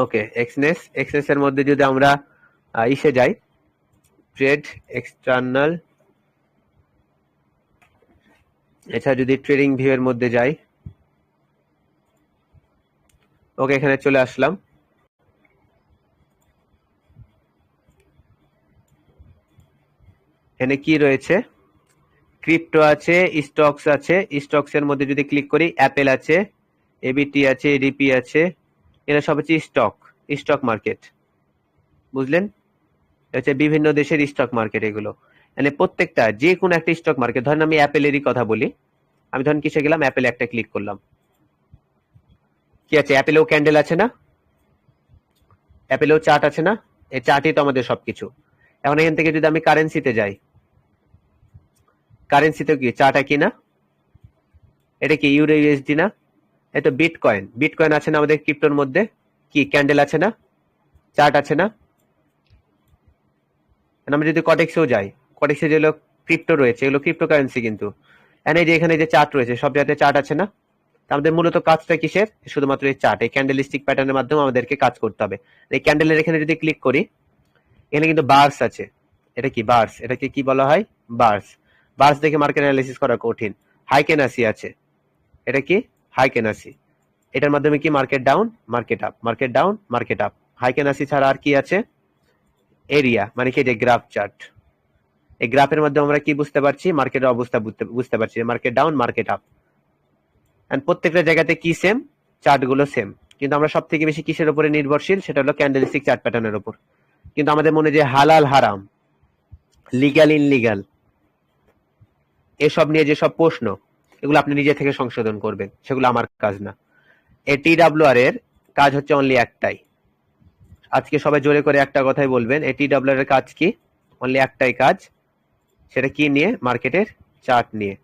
ওকে, এক্সনেস এর মধ্যে যদি আমরা ইসে যাই, ট্রেড এক্সটার্নাল, এছাড়া যদি ট্রেডিং ভিউ এর মধ্যে যাই, ওকে এখানে চলে আসলাম। এখানে কি রয়েছে? ক্রিপ্টো আছে, স্টকস আছে। স্টকস এর মধ্যে যদি ক্লিক করি, অ্যাপেল আছে, এবিটি আছে, এডিপি আছে, এরা সব হচ্ছে স্টক মার্কেট। বুঝলেন? হচ্ছে বিভিন্ন দেশের স্টক মার্কেট এগুলো। মানে প্রত্যেকটা যে কোনো একটা স্টক মার্কেট, ধরেন আমি অ্যাপেলেরই কথা বলি, আমি ধরেন কিসে গেলাম, অ্যাপেলে একটা ক্লিক করলাম। কি আছে? অ্যাপেলেও ক্যান্ডেল আছে না, অ্যাপেলেও চার্ট আছে না, এই চার্টই তো আমাদের সবকিছু। এখন এখান থেকে যদি আমি কারেন্সিতে যাই, কারেন্সিতে কি চার্ট কি না? এটা কি ইউরো ইউএসডি না? এই তো বিটকয়েন আছে না আমাদের ক্রিপ্টোর মধ্যে? কি ক্যান্ডেল আছে না, চার্ট আছে না? আমরা যদি কটেক্সেও যাই, কটেক্সে যেগুলো ক্রিপ্টো রয়েছে এগুলো ক্রিপ্টোকারেন্সি, কিন্তু এখানে যে চার্ট রয়েছে সব জায়গাতে চার্ট আছে না? আমাদের মূলত কাজটা কিসের? শুধুমাত্র এই চার্ট, এই ক্যান্ডেলিস্টিক প্যাটার্নের মাধ্যমে আমাদেরকে কাজ করতে হবে। এই ক্যান্ডেলের এখানে যদি ক্লিক করি, এখানে কিন্তু বার্স আছে। এটা কি বার্স? এটাকে কি বলা হয়? বার্স দেখে মার্কেট অ্যানালাইসিস করা কঠিন। হাইকেনাসি আছে, এটা কি? হাইকেনাসি। এটার মাধ্যমে কি market down, market up, market down, market up. হাইকেনাসি ছাড়া আর কি আছে? এরিয়া, মানে কি? যে গ্রাফ চার্ট, এই গ্রাফের মাধ্যমে আমরা কি বুঝতে পারছি? মার্কেটের অবস্থা বুঝতে পারছি, market down, market up. And প্রত্যেকটা জায়গাতে কি সেম? চার্ট গুলো সেম। কিন্তু আমরা সব থেকে বেশি কিসের উপরে নির্ভরশীল? সেটা হলো ক্যান্ডেলস্টিক চার্ট প্যাটার্নের উপর। কিন্তু আমাদের মনে যে হালাল হারাম, লিগ্যাল ইনলিগ্যাল, এসব নিয়ে যেসব প্রশ্ন, এগুলো আপনি নিজে থেকে সংশোধন করবেন, সেগুলো আমার কাজ না। এই TWR এর কাজ হচ্ছে অনলি একটাই। আজকে সবাই জোরে করে একটা কথাই বলবেন, এই TWR এর কাজ কি? অনলি একটাই কাজ। সেটা কি নিয়ে? মার্কেটের চার্ট নিয়ে।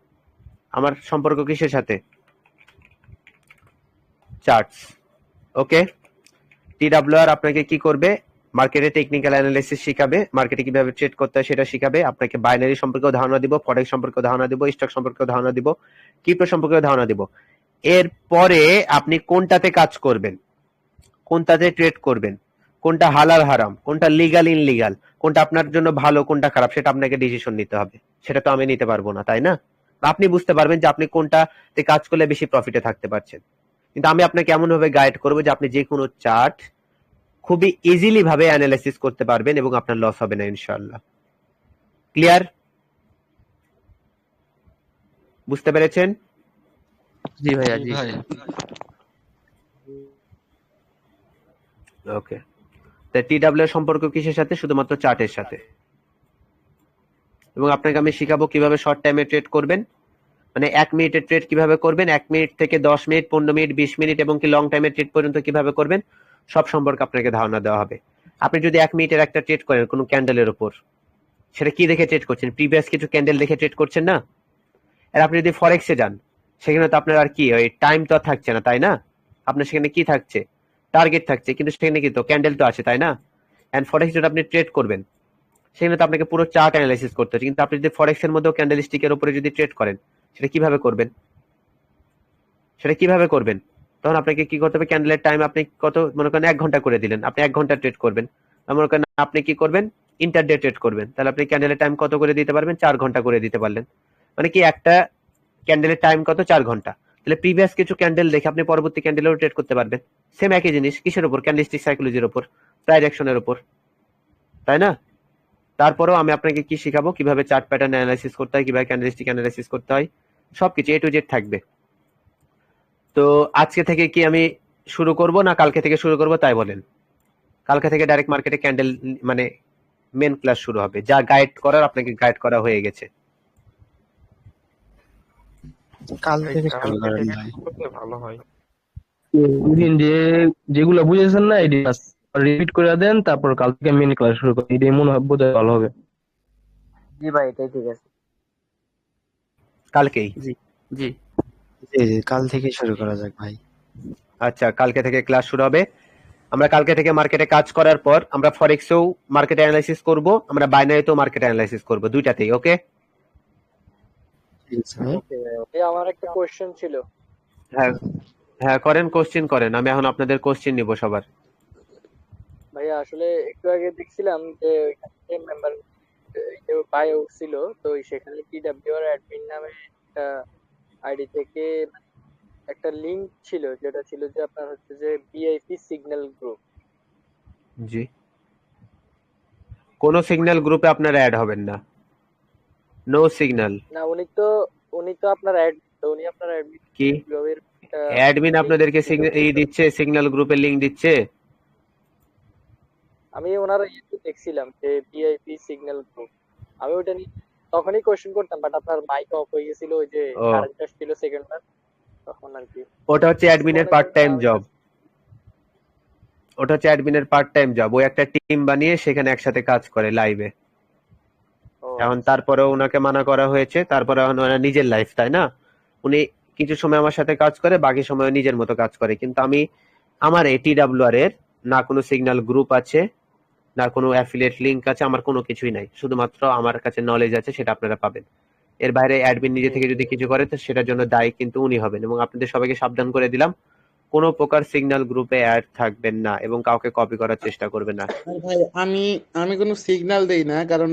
আমার সম্পর্ক কিসের সাথে? চার্টস। ওকে, TWR আপনাকে কি করবে? মার্কেটে টেকনিক্যাল অ্যানালাইসিস শিখাবে, মার্কেটে কিভাবে ট্রেড করতে হয় সেটা শিখাবে, আপনাকে বাইনারি সম্পর্কেও ধারণা দিব, ফরেক্স সম্পর্কেও ধারণা দিব, স্টক সম্পর্কেও ধারণা দিব, ক্রিপ্টো সম্পর্কেও ধারণা দিব। এরপরে আপনি কোনটাতে কাজ করবেন, কোনটাতে ট্রেড করবেন, কোনটা হালাল হারাম, কোনটা লিগাল ইনলিগাল, কোনটা আপনার জন্য ভালো, কোনটা খারাপ, সেটা আপনাকে ডিসিশন নিতে হবে। সেটা তো আমি নিতে পারবো না, তাই না? আপনি বুঝতে পারবেন যে আপনি কোনটাতে কাজ করলে বেশি প্রফিটে থাকতে পারছেন। কিন্তু আমি আপনাকে এমন ভাবে গাইড করবো যে আপনি যে কোনো চার্ট খুবই ইজিলি ভাবে অ্যানালাইসিস করতে পারবেন এবং আপনার লস হবে না ইনশাআল্লাহ। ক্লিয়ার? বুঝতে পেরেছেন? জি ভাইয়া, জি। ওকে, তা TWR সম্পর্ক কিসের সাথে? শুধুমাত্র চার্টের সাথে। এবং আপনাকে আমি শিখাবো কিভাবে শর্ট টাইমে ট্রেড করবেন, মানে 1 মিনিটের ট্রেড কিভাবে করবেন, 1 মিনিট থেকে 10 মিনিট, 15 মিনিট, 20 মিনিট এবং কি লং টাইমের ট্রেড পর্যন্ত কিভাবে করবেন, সব সম্পর্কে আপনাকে ধারণা দেওয়া হবে। আপনি যদি 1 মিনিটের একটা ট্রেড করেন কোনো ক্যান্ডেলের উপর, সেটা কি দেখে ট্রেড করছেন? প্রিভিয়াস কিছু ক্যান্ডেল দেখে ট্রেড করছেন না? আর আপনি যদি ফরেক্সে যান, সেখানে তো আপনার আর কি ওই টাইম তো আর থাকছে না, তাই না? আপনার সেখানে কি থাকছে? টার্গেট থাকছে, কিন্তু সেখানে কি তো ক্যান্ডেল তো আছে, তাই না? এন্ড ফরেক্স যদি আপনি ট্রেড করবেন, সেখানে তো আপনাকে পুরো চার্ট অ্যানালাইসিস করতে হচ্ছে। কিন্তু আপনি যদি ফরেক্স এর মধ্যেও ক্যান্ডেলস্টিকের উপরে যদি ট্রেড করেন, সেটা কিভাবে করবেন? তখন আপনাকে কি করতে হবে? ক্যান্ডেলের টাইম আপনি কত, মনে করেন 1 ঘন্টা করে দিলেন, আপনি 1 ঘন্টা ট্রেড করবেন। মনে করেন আপনি কি করবেন? ইন্টারডে ট্রেড করবেন, তাহলে আপনি ক্যান্ডেলের টাইম কত করে দিতে পারবেন? 4 ঘন্টা করে দিতে পারলেন। মানে কি একটা ক্যান্ডেলের টাইম কত? 4 ঘন্টা। তাহলে প্রিভিয়াস কিছু ক্যান্ডেল দেখে আপনি পরবর্তী ক্যান্ডেলেও ট্রেড করতে পারবেন। সেম একই জিনিস, কিসের উপর? ক্যান্ডেলস্টিক সাইকোলজির উপর, প্রাইস অ্যাকশনের উপর, তাই না? তারপরেও আমি আপনাকে কি শিখাবো? কিভাবে চার্ট প্যাটার্ন অ্যানালাইসিস করতে হয়, কিভাবে ক্যান্ডেলস্টিক অ্যানালাইসিস করতে হয়, সবকিছু A to Z থাকবে। তো আজকে থেকে কি আমি শুরু করব না কালকে থেকে শুরু করব তাই বলেন? কালকে থেকে ডাইরেক্ট মার্কেটে ক্যান্ডেল মানে মেন ক্লাস শুরু হবে, যা গাইড করার আপনাকে গাইড করা হয়ে গেছে। কাল থেকে ভালো হয়। যেগুলো বুঝেছেন না এটি রিপিট করে দেন, তারপর কাল থেকে মিনি ক্লাস শুরু করি, এটাই মনে হয় বোধহয় ভালো হবে। জি ভাই, এটাই ঠিক আছে। কালকেই? জি। জি জি জি কাল থেকে শুরু করা যাক ভাই। আচ্ছা, কালকে থেকে ক্লাস শুরু হবে। আমরা কালকে থেকে মার্কেটে কাজ করার পর আমরা ফরেক্সেও মার্কেট অ্যানালাইসিস করব, আমরা বাইনারিতেও মার্কেট অ্যানালাইসিস করব, দুইটাতেই। ওকে? ঠিক আছে ভাই। ওকে ভাই, আমার একটা কোশ্চেন ছিল। হ্যাঁ, হ্যাঁ করেন, কোশ্চেন করেন। আমি এখন আপনাদের কোশ্চেন নিব সবার। ভাইয়া আসলে একটু আগে দেখছিলাম যে ওইখানে মেম্বার কেউ পায়ে উঠছিল, তো সেখানে টিডব্লিউআর অ্যাডমিন নামে একটা আইডি থেকে একটা লিংক ছিল, যেটা ছিল যে আপনার হচ্ছে যে ভিআইপি সিগন্যাল গ্রুপ। জি, কোনো সিগন্যাল গ্রুপে আপনারা অ্যাড হবেন না, নো সিগন্যাল। না, উনি তো আপনার অ্যাড, উনি আপনার অ্যাডমিন কি গ্রুপের একটা অ্যাডমিন লিংক আপনাদেরকে দিছিল। দিচ্ছে, সিগন্যাল গ্রুপের লিংক দিচ্ছে? আমি ওনার ইয়েতে দেখছিলাম যে ভিআইপি সিগন্যাল গ্রুপ। আমি ওটা নিয়ে তখনই কোশ্চেন করতাম, বাট আপনার মাইক অফ হয়ে গেছিল, ওই যে ও, কারেন্ট আসছিল সেকেন্ডবার, তখন আর কি। ওটা হচ্ছে অ্যাডমিনের মনে পার্ট করেন যে টাইম জব। ওটা হচ্ছে অ্যাডমিনের পার্ট টাইম জব। ও একটা টিম বানিয়ে সেখানে একসাথে কাজ করে লাইভে। ও এখন আচ্ছা। তারপরেও ওনাকে মানা করা হয়েছে, তারপরে এখন ওনার নিজের লাইফ, তাই না? উনি কিছু সময় আমার সাথে কাজ করে, বাকি সময় নিজের মতো কাজ করে। কিন্তু আমি আমার টিডব্লিউআর এর না কোনো সিগন্যাল গ্রুপ আছে, না কোনো অ্যাফিলিয়েট লিংক আছে, আমার কোনো কিছুই নাই। শুধুমাত্র আমার কাছে নলেজ আছে, সেটা আপনারা পাবেন। এর বাইরে অ্যাডমিন নিজে জি থেকে জি যদি কিছু করে তো সেটার জন্য দায়ী কিন্তু উনি হবেন। এবং আপনাদের সবাইকে সাবধান করে দিলাম, কোনো প্রকার সিগন্যাল গ্রুপে অ্যাড থাকবেন না এবং কাউকে কপি করার চেষ্টা করবেন না। আর ভাই আমি আমি কোনো সিগন্যাল দেই না, কারণ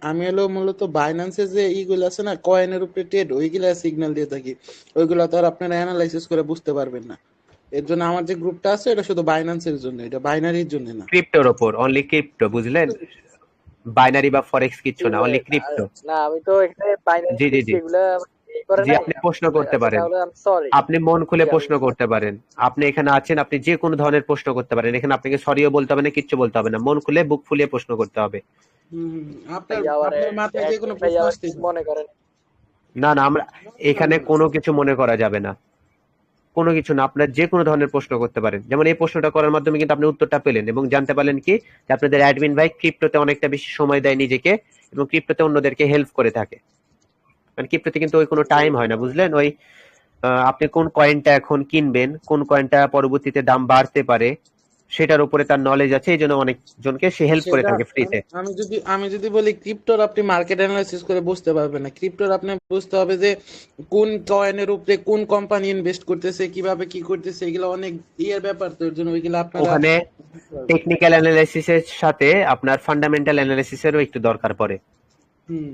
আমি হলো মূলত বাইন্যান্সে যে ইগুলো আছে না, কয়েনের উপরে ট্রেড, ওইগুলা সিগন্যাল দিয়ে থাকি। ওইগুলা তো আর আপনারা অ্যানালাইসিস করে বুঝতে পারবেন না। এর জন্য আমার যে গ্রুপটা আছে এটা শুধু বাইন্যান্সের জন্য, এটা বাইনারির জন্য না। ক্রিপ্টোর ওপর, অনলি ক্রিপ্টো, বুঝলেন? বাইনারি বা ফরেক্স কিচ্ছু জি না, ভাই, অনলি ক্রিপ্টো। না আমি তো এখানে বাইনারি জি জি দেখছি, জি এগুলা এই করে জি, নাই। আপনি প্রশ্ন করতে আচ্ছা পারেন, তাহলে আমি সরি। আপনি মন খুলে জি আমি প্রশ্ন করতে পারেন। আপনি এখানে আছেন, আপনি যে কোনো ধরনের প্রশ্ন করতে পারেন। এখানে আপনাকে সরিও বলতে হবে না, কিচ্ছু বলতে হবে না, মন খুলে বুক ফুলিয়ে প্রশ্ন করতে হবে। হম, আপনার ভাই আবার আপনার মাথায় যে কোনো অ্যাডমিন ভাই প্রশ্ন আবার আসতেই কিছু পারে। মনে করেন। না না, আমরা এখানে কোনো কিছু মনে করা যাবে না, কোনো কিছু না। আপনার যে কোনো ধরনের প্রশ্ন করতে পারেন। যেমন এই প্রশ্নটা করার মাধ্যমে কিন্তু আপনি উত্তরটা পেলেন এবং জানতে পারলেন কি যে আপনাদের অ্যাডমিন ভাই ক্রিপ্টোতে অনেকটা বেশি সময় দেয় নিজেকে এবং ক্রিপ্টোতে অন্যদেরকে হেল্প করে থাকে। কারণ ক্রিপ্টোতে কিন্তু ওই কোনো টাইম হয় না, বুঝলেন? ওই আপনি কোন কয়েনটা এখন কিনবেন, কোন কয়েনটা পরবর্তীতে দাম বাড়তে পারে, সেটার উপরে তার নলেজ আছে, এই জন্য অনেকজনকে সে হেল্প করে সেটা থাকে ফ্রিতে। আমি যদি বলি ক্রিপ্টোর আপনি মার্কেট অ্যানালাইসিস করে বুঝতে পারবেন না। ক্রিপ্টোর আপনি বুঝতে হবে যে কোন কয়েনের উপরে কোন কোম্পানি ইনভেস্ট করতেছে, কিভাবে কি করতেছে, এগুলো অনেক ইয়ের ব্যাপার, তো এর জন্য ওইগুলো আপনারা ওখানে টেকনিক্যাল অ্যানালাইসিসের সাথে আপনার ফান্ডামেন্টাল অ্যানালাইসিসেরও একটু দরকার পড়ে। হুম।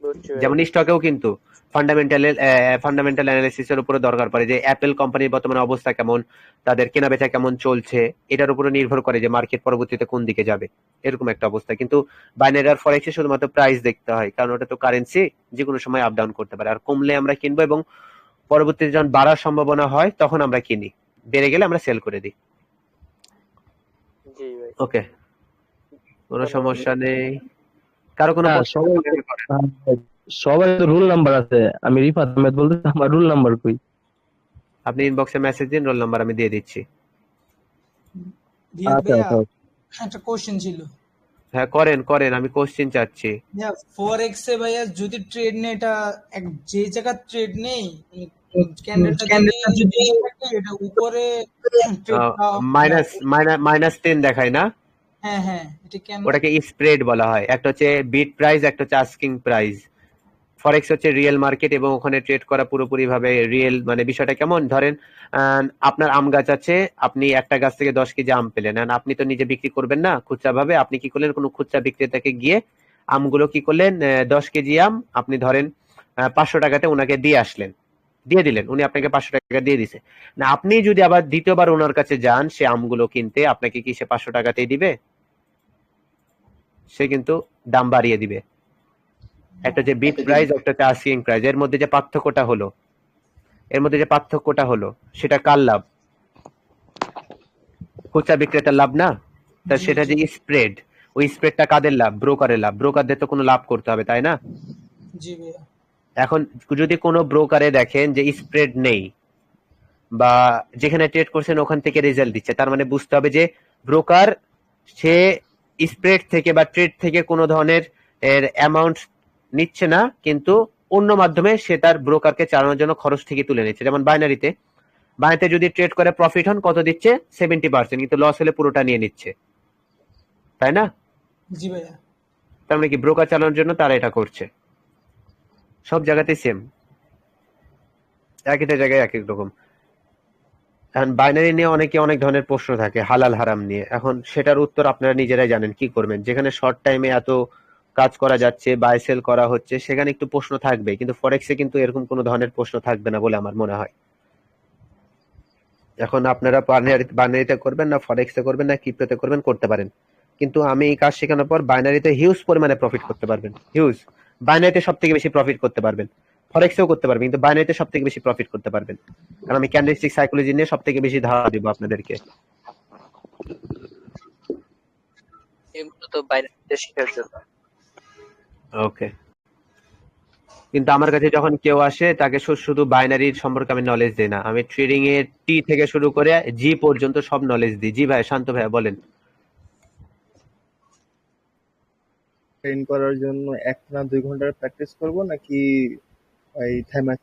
বুঝছি ভাই। যেমন স্টকেও কিন্তু ফান্ডামেন্টাল অ্যানালিসিসের উপরে দরকার পড়ে, যে অ্যাপেল কোম্পানির বর্তমানে অবস্থা কেমন, তাদের কেনাবেচা কেমন চলছে, এটার উপরে নির্ভর করে যে মার্কেট পরবর্তীতে কোন দিকে যাবে, এরকম একটা অবস্থা। কিন্তু বাইনারি আর ফরেক্সে শুধুমাত্র প্রাইস দেখতে হয়, কারণ ওটা তো কারেন্সি, যে কোনো সময় আপ ডাউন করতে পারে। আর কমলে আমরা কিনবো এবং পরবর্তীতে যখন বাড়ার সম্ভাবনা হয় তখন আমরা কিনি, বেড়ে গেলে আমরা সেল করে দিই। জি ভাই, ওকে, কোনো ধন্যবাদ। সমস্যা নেই। কারো কোনো হ্যাঁ, প্রশ্ন সবাই থাকলে করেন। সবাই তো রুল নাম্বার আছে। আমি রিফাত আহমেদ বলতেছি, আমার রুল নাম্বার কই? আপনি ইনবক্সে মেসেজ দিন, রোল নাম্বার আমি দিয়ে দিচ্ছি। রিয়াদ আচ্ছা ভাইয়া আচ্ছা। একটা কোশ্চেন ছিল। হ্যাঁ করেন করেন, আমি কোশ্চেন চাচ্ছি। ভাইয়া ফরেক্স এ ভাইয়া যদি ট্রেড নেই, এটা যে জায়গা ট্রেড নেই, ক্যান্ডেলটা যদি নিচে থাকে, এটা উপরে ট্রেড মাইনাস মাইনাস 10 দেখায় না? হ্যাঁ হ্যাঁ, এটা কেন? ওটাকে স্প্রেড বলা হয়। একটা হচ্ছে বিড প্রাইস, একটা হচ্ছে আস্কিং প্রাইস। ফরেক্স হচ্ছে রিয়েল মার্কেট এবং ওখানে ট্রেড করা পুরোপুরি ভাবে রিয়েল। মানে বিষয়টা কেমন, ধরেন আপনার আম গাছ আছে, আপনি একটা গাছ থেকে 10 কেজি আম পেলেন, আর আপনি তো নিজে বিক্রি করবেন না খুচরা ভাবে, আপনি কি করলেন, কোনো খুচরা বিক্রেতাকে গিয়ে আমগুলো কি করলেন, 10 কেজি আম আপনি ধরেন 500 টাকাতে ওনাকে দিয়ে আসলেন, দিয়ে দিলেন, উনি আপনাকে 500 টাকা দিয়ে দিছে। না, আপনি যদি আবার দ্বিতীয়বার ওনার কাছে যান সে আমগুলো কিনতে, আপনাকে কি সে 500 টাকাতেই দিবে? সে কিন্তু দাম বাড়িয়ে দিবে। একটা যে বিড প্রাইস, একটা হচ্ছে আস্কিং প্রাইস, এর মধ্যে যে পার্থক্যটা হলো সেটা কার লাভ? খুচরা বিক্রেতার লাভ না? তা জি সেটা জি যে স্প্রেড, ওই স্প্রেডটা কাদের লাভ? ব্রোকারের লাভ। ব্রোকারদের তো কোনো লাভ করতে হবে, তাই না? জি ভাইয়া। এখন যদি কোনো ব্রোকারে দেখেন যে স্প্রেড নেই বা যেখানে ট্রেড করছেন ওখান থেকে রেজাল্ট দিচ্ছে, তার মানে বুঝতে হবে যে ব্রোকার সে স্প্রেড থেকে বা ট্রেড থেকে কোনো ধরনের এর অ্যামাউন্ট নিচ্ছে না, কিন্তু অন্য মাধ্যমে সে তার ব্রোকারকে চালানোর জন্য খরচ থেকে তুলে নিচ্ছে। যেমন বাইনারিতে যদি ট্রেড করে প্রফিট হন কত দিচ্ছে 70%, কিন্তু লস হলে পুরোটা নিয়ে নিচ্ছে, তাই না? জি ভাইয়া। তার মানে কি ব্রোকার চালানোর জন্য তারা এটা করছে। সব জায়গাতেই সেম, একটা জায়গায় এক এক রকম। এখন বাইনারি নিয়ে অনেকে অনেক ধরনের প্রশ্ন থাকে হালাল হারাম নিয়ে, এখন সেটার উত্তর আপনারা নিজেরাই জানেন কি করবেন। যেখানে শর্ট টাইমে এত কাজ করা যাচ্ছে, বাই সেল করা হচ্ছে, সেখানে একটু প্রশ্ন থাকবে, কিন্তু ফরেক্সে কিন্তু এরকম কোনো ধরনের প্রশ্ন থাকবে না বলে আমার মনে হয়। এখন আপনারা বাইনারিতে করবেন না ফরেক্সে করবেন না ক্রিপ্টোতে করবেন, করতে পারেন, কিন্তু আমি এই কাজ শেখানোর পর বাইনারিতে হিউজ পরিমাণে প্রফিট করতে পারবেন। হিউজ, বাইনারিতে সব থেকে বেশি প্রফিট করতে পারবেন, ফরেক্সেও করতে পারবেন, কিন্তু বাইনারিতে সব থেকে বেশি প্রফিট করতে পারবেন, কারণ আমি ক্যান্ডেলস্টিক সাইকোলজি নিয়ে সব থেকে বেশি ধারণা দিব আপনাদেরকে। এগুলো তো বাইরে শেখার জন্য। ওকে, কিন্তু আমার কাছে যখন কেউ আসে তাকে শুধু বাইনারির সম্পর্কে আমি নলেজ দিই না, আমি ট্রেডিং এর টি থেকে শুরু করে জি পর্যন্ত সব নলেজ দিই। জি ভাই, শান্ত ভাইয়া বলেন। ট্রেন করার জন্য 1 না 2 ঘন্টার প্র্যাকটিস করব নাকি ওই থেমা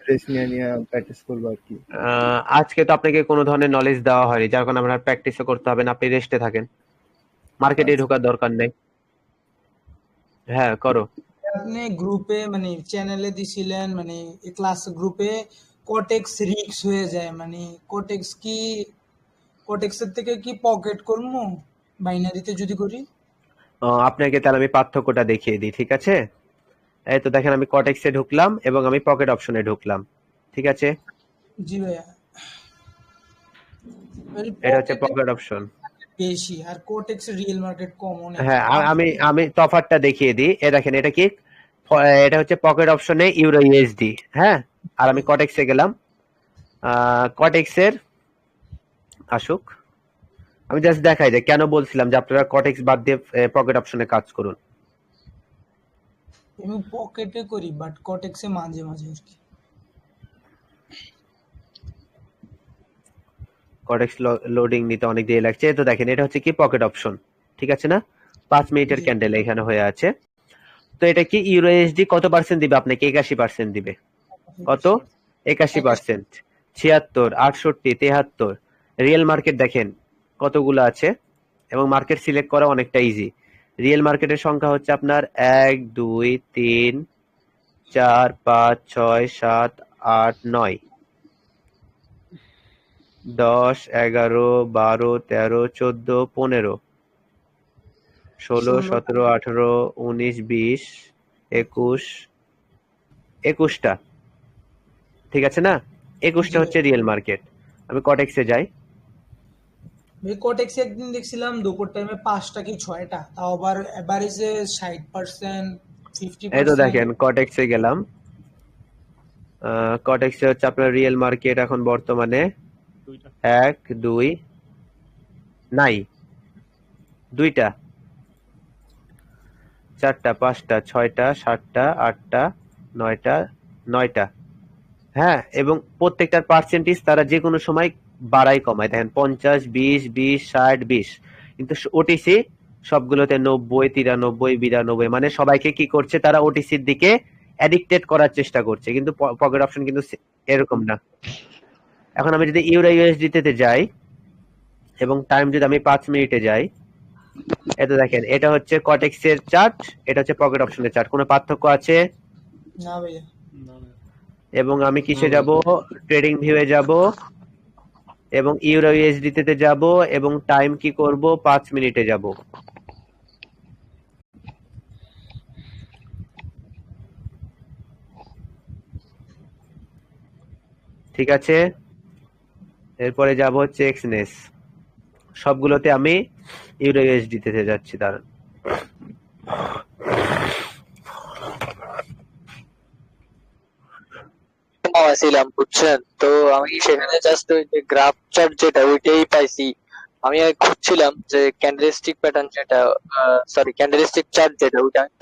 রেস্ট নিয়ে প্র্যাকটিস করবো আর কি? আজকে তো আপনাকে কোনো ধরনের নলেজ দেওয়া হয়নি, যার কারণে আপনার প্র্যাকটিসও করতে হবে না, আপনি রেস্টে থাকেন, মার্কেটে ঢোকার দরকার নেই। হ্যাঁ করো। আপনি গ্রুপে মানে চ্যানেলে দিছিলেন মানে ক্লাস গ্রুপে কোটেক্স রিক্স হয়ে যায়, মানে কোটেক্সের থেকে কি পকেট করবো বাইনারিতে যদি করি? আপনাকে তাহলে আমি পার্থক্যটা দেখিয়ে দিই, ঠিক আছে? এই তো দেখেন, আমি কটেক্সে ঢুকলাম এবং আমি পকেট অপশনে ঢুকলাম, ঠিক আছে? জি ভাইয়া। এটা হচ্ছে পকেট অপশন। বেশি আর কোটেক্স রিয়েল মার্কেট কম অনেক। হ্যাঁ, আমি তফাৎটা দেখিয়ে দিই। দেখেন, এটা কি, এটা হচ্ছে পকেট অপশনে ইউরো ইউএসডি, হ্যাঁ। আর আমি কটেক্সে গেলাম, কটেক্সের আসুক, আমি জাস্ট দেখাই যে কেন বলছিলাম যে আপনারা কটেক্স বাদ দিয়ে পকেট অপশনে কাজ করুন। আমি পকেটে করি বাট কোটেক্সে মাঝে মাঝে আর কি। কটেক্স লোডিং নিতে অনেক দেরি লাগছে। তো দেখেন, এটা হচ্ছে কি পকেট অপশন, ঠিক আছে না? 5 মিনিটের ক্যান্ডেল এখানে হয়ে আছে। তো এটা কি ইউএসডি কত পার্সেন্ট দিবে আপনাকে? 81% দিবে। কত? 81%, 76, 68, 73। রিয়েল মার্কেট দেখেন কতগুলো আছে, এবং মার্কেট সিলেক্ট করা অনেকটা ইজি। রিয়েল মার্কেটের সংখ্যা হচ্ছে আপনার 1, 2, 3, 4, 5, 6, 7, 8, 9, 10, 11, 12, 13, 14, 15, 16, 17, 18, 19, 20, 21, 21টা, ঠিক আছে না? 21টা হচ্ছে রিয়েল মার্কেট। আমি কটেক্সে যাই। আমি কোটেক্সে একদিন দেখছিলাম দুপুর টাইমে 5টা কি 6টা, তাও আবার এভারেজে 60%, এই তো 50%। দেখেন, কটেক্সে গেলাম। কটেক্সে হচ্ছে আপনার রিয়েল মার্কেট এখন বর্তমানে 1, 2, নাই 2টা, 4টা, 5টা, 6টা, 7টা, 8টা, 9টা, 9টা, হ্যাঁ। এবং প্রত্যেকটার পার্সেন্টেজ তারা যে কোনো সময় বাড়ায় কমায়, দেখেন 50, 20, 20, 60, 20, কিন্তু ওটিসি সবগুলোতে 90, 93, 92, মানে সবাইকে কি করছে, তারা ওটিসির দিকে অ্যাডিক্টেড করার চেষ্টা করছে, কিন্তু পকেট অপশন কিন্তু এরকম না। এখন আমি যদি ইউরো ইউএসডি তে যাই এবং টাইম যদি আমি 5 মিনিটে যাই, এটা দেখেন, এটা হচ্ছে কটেক্স এর চার্ট, এটা হচ্ছে পকেট অপশনের চার্ট, কোনো পার্থক্য আছে? না ভাইয়া। এবং আমি কিসে যাব? ট্রেডিং ভিউয়ে যাব এবং ইউরো ইউএসডি তে যাব এবং টাইম কি করব? 5 মিনিটে যাব। ঠিক আছে, এরপরে যাব হচ্ছে এক্সনেস, সবগুলোতে আমি ইউরো ইউএসডি তে যাচ্ছি। দাঁড়ান, ছিলাম বুঝছেন তো, আমি সেখানে জাস্ট ওই যে গ্রাফ চার্ট যেটা ওইটাই পাইছি। আমি খুঁজছিলাম যে ক্যান্ডেলস্টিক প্যাটার্ন যেটা, সরি ক্যান্ডেলস্টিক চার্ট যেটা, ওইটা আমি